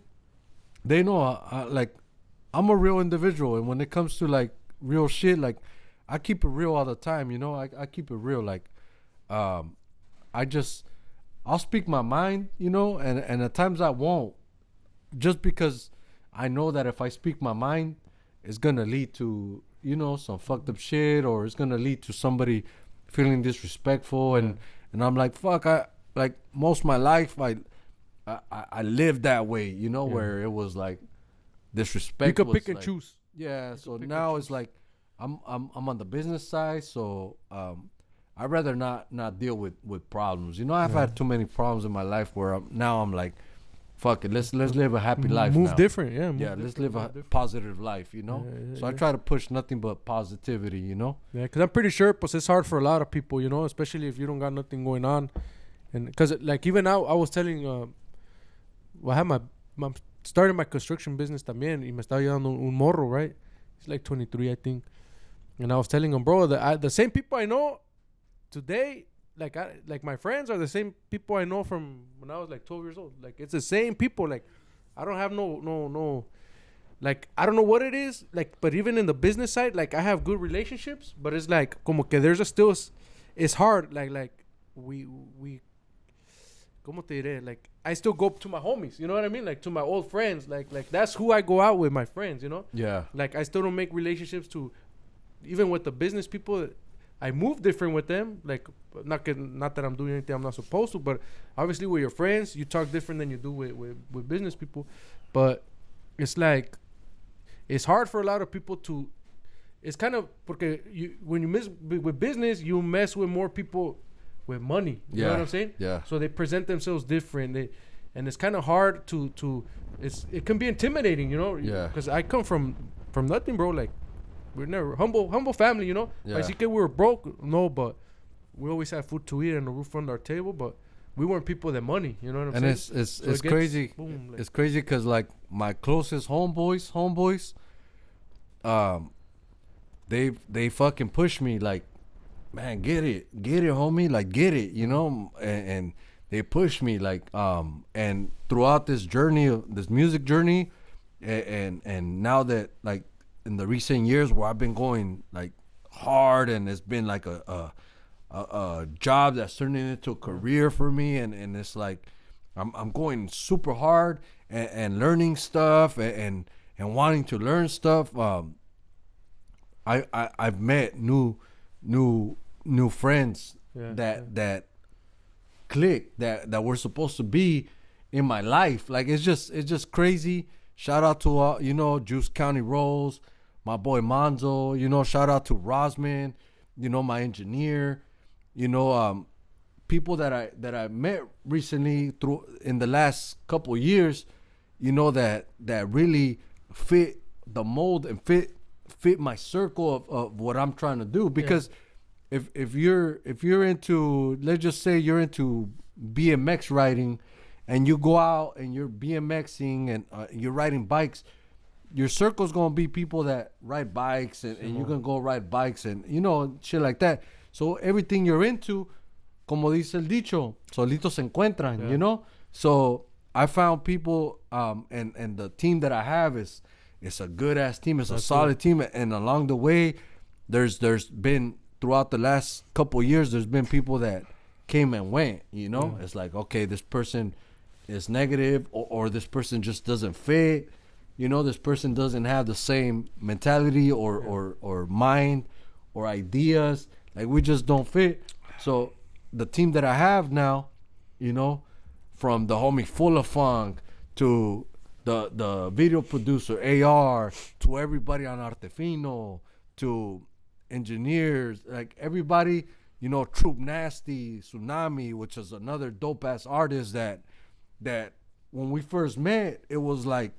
Speaker 2: they know like, I'm a real individual, and when it comes to like real shit, like, I keep it real all the time. You know, I keep it real. Like, I'll speak my mind, you know, and at times I won't, just because I know that if I speak my mind, it's gonna lead to, you know, some fucked up shit, or it's gonna lead to somebody feeling disrespectful, and I'm like, fuck, I like, most of my life I lived that way, you know, where it was like disrespect.
Speaker 1: You could pick and
Speaker 2: like,
Speaker 1: choose.
Speaker 2: Yeah, so now it's like I'm on the business side, so I'd rather not deal with problems. You know, I've had too many problems in my life where I'm like, fuck it, let's live a happy life.
Speaker 1: Move
Speaker 2: now.
Speaker 1: Different, yeah.
Speaker 2: Let's live a positive life, you know. So I try to push nothing but positivity, you know.
Speaker 1: Yeah, because I'm pretty sure, pues, it's hard for a lot of people, you know, especially if you don't got nothing going on, and because like even now I was telling, I had my started my construction business también, y me estaba ayudando un morro, right? He's like 23, I think, and I was telling him, bro, that the same people I know today, like my friends are the same people I know from when I was like 12 years old. Like, it's the same people. Like, I don't have no like, I don't know what it is, like, but even in the business side, like, I have good relationships, but it's like como que there's still, it's hard, like we como te diré, like, I still go to my homies, you know what I mean, like, to my old friends, like that's who I go out with, my friends, you know.
Speaker 2: Yeah,
Speaker 1: like, I still don't make relationships to, even with the business people, I move different with them. Like, not that I'm doing anything I'm not supposed to, but obviously with your friends, you talk different than you do with business people. But it's like, it's hard for a lot of people to. It's kind of porque when you mess with business, you mess with more people with money. You know what I'm saying?
Speaker 2: Yeah.
Speaker 1: So they present themselves different. And it's kind of hard to. It can be intimidating, you know.
Speaker 2: Yeah.
Speaker 1: Because I come from nothing, bro. Like, we're never humble family, you know.
Speaker 2: Yeah.
Speaker 1: Así que we were broke, no, but we always had food to eat and a roof on our table. But we weren't people that money, you know what I'm saying?
Speaker 2: And it's crazy.
Speaker 1: Boom, like,
Speaker 2: It's crazy because like my closest homeboys, they fucking push me like, man, get it, homie, like get it, you know, and they push me like, and throughout this journey, this music journey, and now that like in the recent years where I've been going like hard and it's been like a job that's turning into a career for me, and it's like I'm going super hard and learning stuff and wanting to learn stuff. I've met new friends that click that were supposed to be in my life. Like it's just crazy. Shout out to Juice County Rolls, my boy Monzo. Shout out to Rosman, my engineer. People that I met recently in the last couple years, that really fit the mold and fit my circle of what I'm trying to do. Because if you're into, let's just say you're into BMX riding, and you go out and you're BMXing and you're riding bikes, your circle's gonna be people that ride bikes, and you're gonna go ride bikes and shit like that. So everything you're into, como dice el dicho, solitos se encuentran, So I found people, and the team that I have is a good ass team. It's a solid team, and along the way, there's been throughout the last couple years, there's been people that came and went. It's like, okay, this person is negative, or this person just doesn't fit. This person doesn't have the same mentality or mind or ideas. Like, we just don't fit. So the team that I have now, from the homie Full of Funk to the video producer AR, to everybody on Artefino, to engineers, like everybody, Troop Nasty, Tsunami, which is another dope ass artist that when we first met, it was like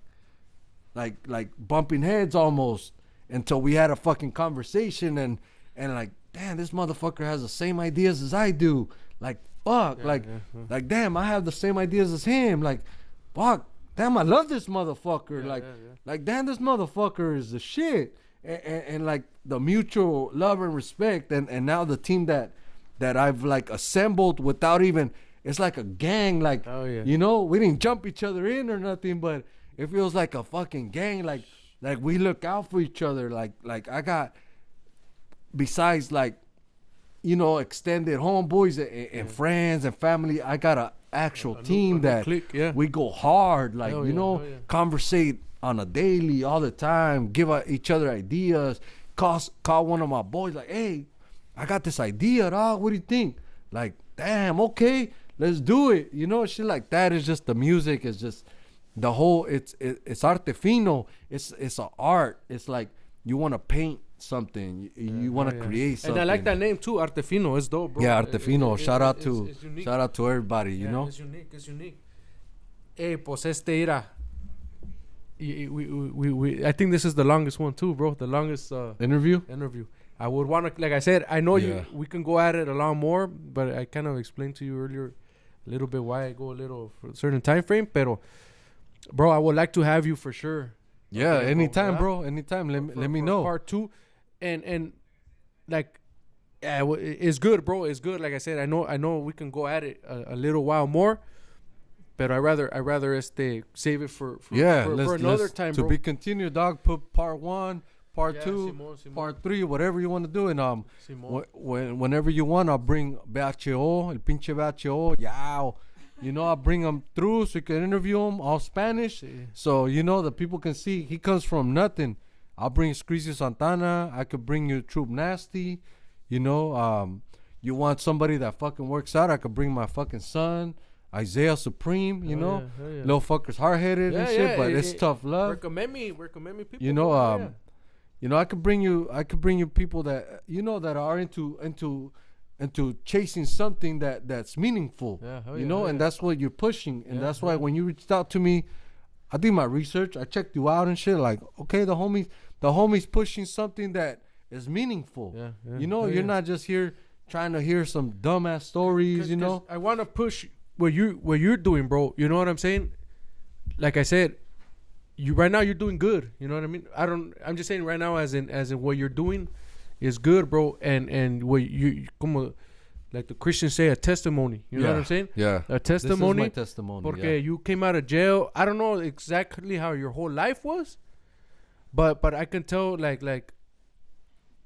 Speaker 2: bumping heads almost, until we had a fucking conversation and like, damn, this motherfucker has the same ideas as I do. Like, fuck, like damn, I have the same ideas as him. Like, fuck, damn, I love this motherfucker. Like, damn, this motherfucker is the shit. And like the mutual love and respect, and now the team that I've like assembled without even, it's like a gang. Like, we didn't jump each other in or nothing, but it feels like a fucking gang. Like we look out for each other. Like I got, besides like, extended homeboys and friends and family, I got a actual team that we go hard. Like, conversate on a daily, all the time, give each other ideas. Call one of my boys, like, hey, I got this idea, dog. What do you think? Like, damn, okay, let's do it. Shit like that. Is just the music. Is just the whole. It's Artefino. It's an art. It's like you want to paint something. You want to create something.
Speaker 1: And I like that name too, Artefino. It's dope, bro.
Speaker 2: Yeah, Artefino. Shout out to everybody.
Speaker 1: It's unique. Hey, pues ira. We I think this is the longest one too, bro. The longest
Speaker 2: interview.
Speaker 1: I would want to, like I said, I know we can go at it a lot more, but I kind of explained to you earlier a little bit why I go a little for a certain time frame. Pero, bro, I would like to have you for sure.
Speaker 2: Yeah, anytime, bro. Anytime. Let me know.
Speaker 1: Part 2, and like, yeah, it's good, bro. It's good. Like I said, I know we can go at it a little while more. But I rather save it for another time, bro.
Speaker 2: To be continued, dog. Put part 1, part 2,
Speaker 1: Simón.
Speaker 2: part 3, whatever you want to do, and whenever you want, I'll bring BHO, el pinche BHO, I'll bring him through so you can interview him all Spanish, so the people can see he comes from nothing. I'll bring Screezy Santana. I could bring you Troop Nasty. You know, you want somebody that fucking works out? I could bring my fucking son, Isaiah Supreme. You know, little fucker's hard headed and shit, but it's tough love.
Speaker 1: Recommend me people.
Speaker 2: You know, you know, I could bring you people that that are into chasing something that's meaningful. You know, and that's what you're pushing, and that's why when you reached out to me, I did my research. I checked you out and shit. Like, okay, the homie's pushing something that is meaningful. You know, you're not just here trying to hear some dumbass stories. You know,
Speaker 1: I want to push what you're doing, bro. You know what I'm saying? Like I said, you right now you're doing good. You know what I mean? I'm just saying right now, as in what you're doing is good, bro. And what you como, like the Christians say, a testimony. You know what I'm saying?
Speaker 2: Yeah.
Speaker 1: A testimony.
Speaker 2: This is my testimony.
Speaker 1: Porque you came out of jail. I don't know exactly how your whole life was, but I can tell like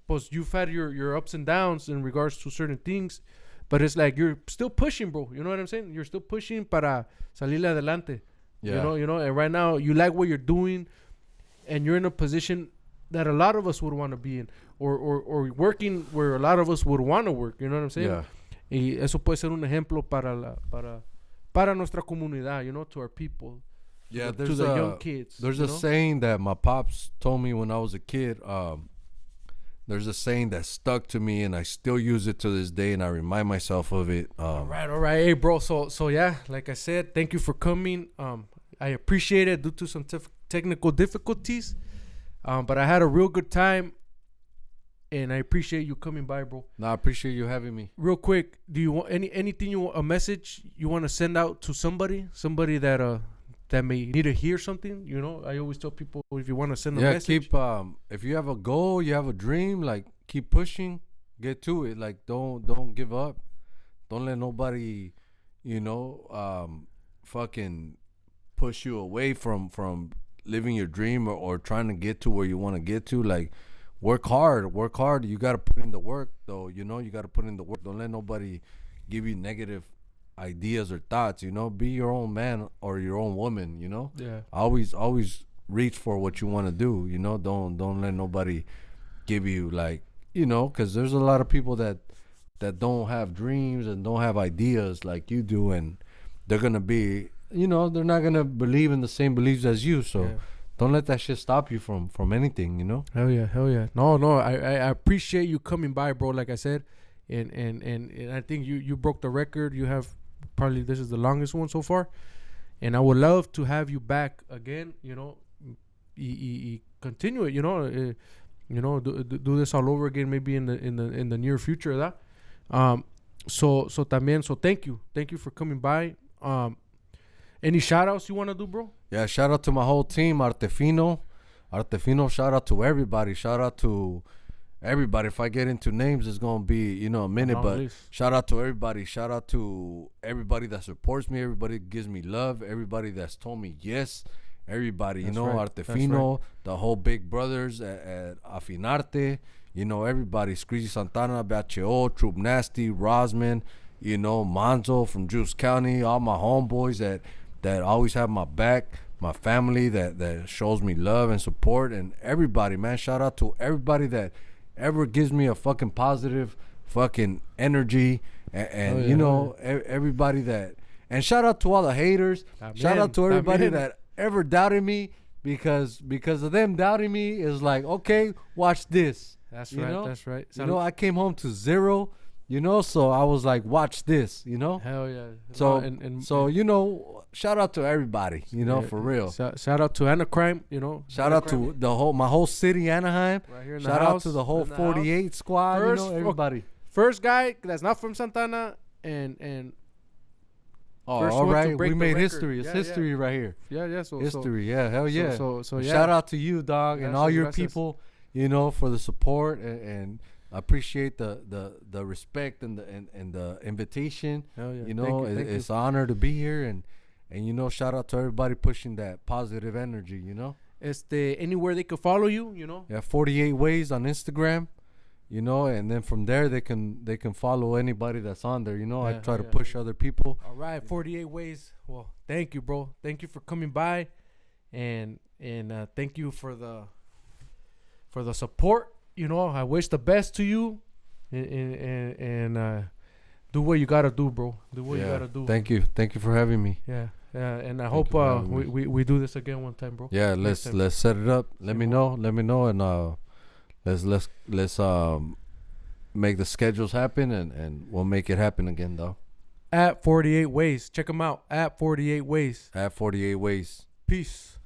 Speaker 1: pues you've had your ups and downs in regards to certain things, but it's like you're still pushing, bro. You know what I'm saying? You're still pushing para salir adelante.
Speaker 2: Yeah.
Speaker 1: You know, and right now you like what you're doing, and you're in a position that a lot of us would want to be in, or working where a lot of us would want to work. You know what I'm saying?
Speaker 2: Yeah.
Speaker 1: Y eso puede ser un ejemplo para nuestra comunidad, you know, to our people.
Speaker 2: Yeah,
Speaker 1: to the young kids.
Speaker 2: There's a saying that my pops told me when I was a kid. There's a saying that stuck to me, and I still use it to this day, and I remind myself of it.
Speaker 1: All right. Hey, bro. So yeah, like I said, thank you for coming. I appreciate it due to some technical difficulties, but I had a real good time, and I appreciate you coming by, bro.
Speaker 2: No, I appreciate you having me.
Speaker 1: Real quick, do you want anything a message you want to send out to somebody that may need to hear something? You know, I always tell people, if you want to send a message,
Speaker 2: keep if you have a goal, you have a dream, like keep pushing, get to it. Like don't give up. Don't let nobody, fucking push you away from living your dream or trying to get to where you want to get to. Like work hard. You got to put in the work, though. You got to put in the work. Don't let nobody give you negative ideas or thoughts. Be your own man or your own woman.
Speaker 1: Yeah.
Speaker 2: Always reach for what you want to do. Don't let nobody give you because there's a lot of people that don't have dreams and don't have ideas like you do, and they're gonna be they're not gonna believe in the same beliefs as you. So don't let that shit stop you from anything.
Speaker 1: Hell yeah. No, I appreciate you coming by, bro. Like I said, and I think you broke the record. You have probably, this is the longest one so far, and I would love to have you back again. Continue it. Do this all over again, maybe in the near future. So thank you for coming by. Any shout outs you want to do, bro?
Speaker 2: Yeah, shout out to my whole team, Artefino, shout out to everybody. Shout out to everybody. If I get into names, it's going to be, a minute, but shout out to everybody. Shout out to everybody that supports me, everybody that gives me love, everybody that's told me yes, everybody, right. Artefino, right. The whole Big Brothers at Afinarte, everybody, Squeezy Santana, Bacho, Troop Nasty, Rosman, Monzo from Juice County, all my homeboys that always have my back, my family that shows me love and support, and everybody, man. Shout out to everybody that ever gives me a fucking positive fucking energy, and everybody that, and shout out to all the haters. Shout out to everybody that ever doubted me, because of them doubting me is like, okay, watch this.
Speaker 1: That's right.
Speaker 2: I came home to 0. So I was like, watch this,
Speaker 1: Hell yeah.
Speaker 2: So, shout out to everybody, for real.
Speaker 1: Shout out to Anacrime,
Speaker 2: Shout out to my whole city, Anaheim.
Speaker 1: Right here in
Speaker 2: shout
Speaker 1: the
Speaker 2: out
Speaker 1: house,
Speaker 2: to the whole 48 squad, everybody.
Speaker 1: First guy that's not from Santana, and
Speaker 2: all right, we made history. It's history right here.
Speaker 1: Yeah. So
Speaker 2: history, hell yeah.
Speaker 1: So yeah.
Speaker 2: Shout out to you, dog, and all your people, for the support and I appreciate the respect and the invitation.
Speaker 1: Hell yeah.
Speaker 2: It's an honor to be here, and shout out to everybody pushing that positive energy.
Speaker 1: Anywhere they can follow you.
Speaker 2: Yeah, 48 Ways on Instagram. And then from there they can follow anybody that's on there. I try to push other people.
Speaker 1: All right, 48 Ways. Well, thank you, bro. Thank you for coming by, and thank you for the support. I wish the best to you, and do what you gotta do, bro. Do what you gotta do.
Speaker 2: Thank you for having me.
Speaker 1: Yeah, and I hope we do this again one time, bro.
Speaker 2: Yeah, let's set it up. Let me know, and let's make the schedules happen, and we'll make it happen again, though.
Speaker 1: At 48 Ways, check them out. At 48 Ways.
Speaker 2: At 48 Ways.
Speaker 1: Peace.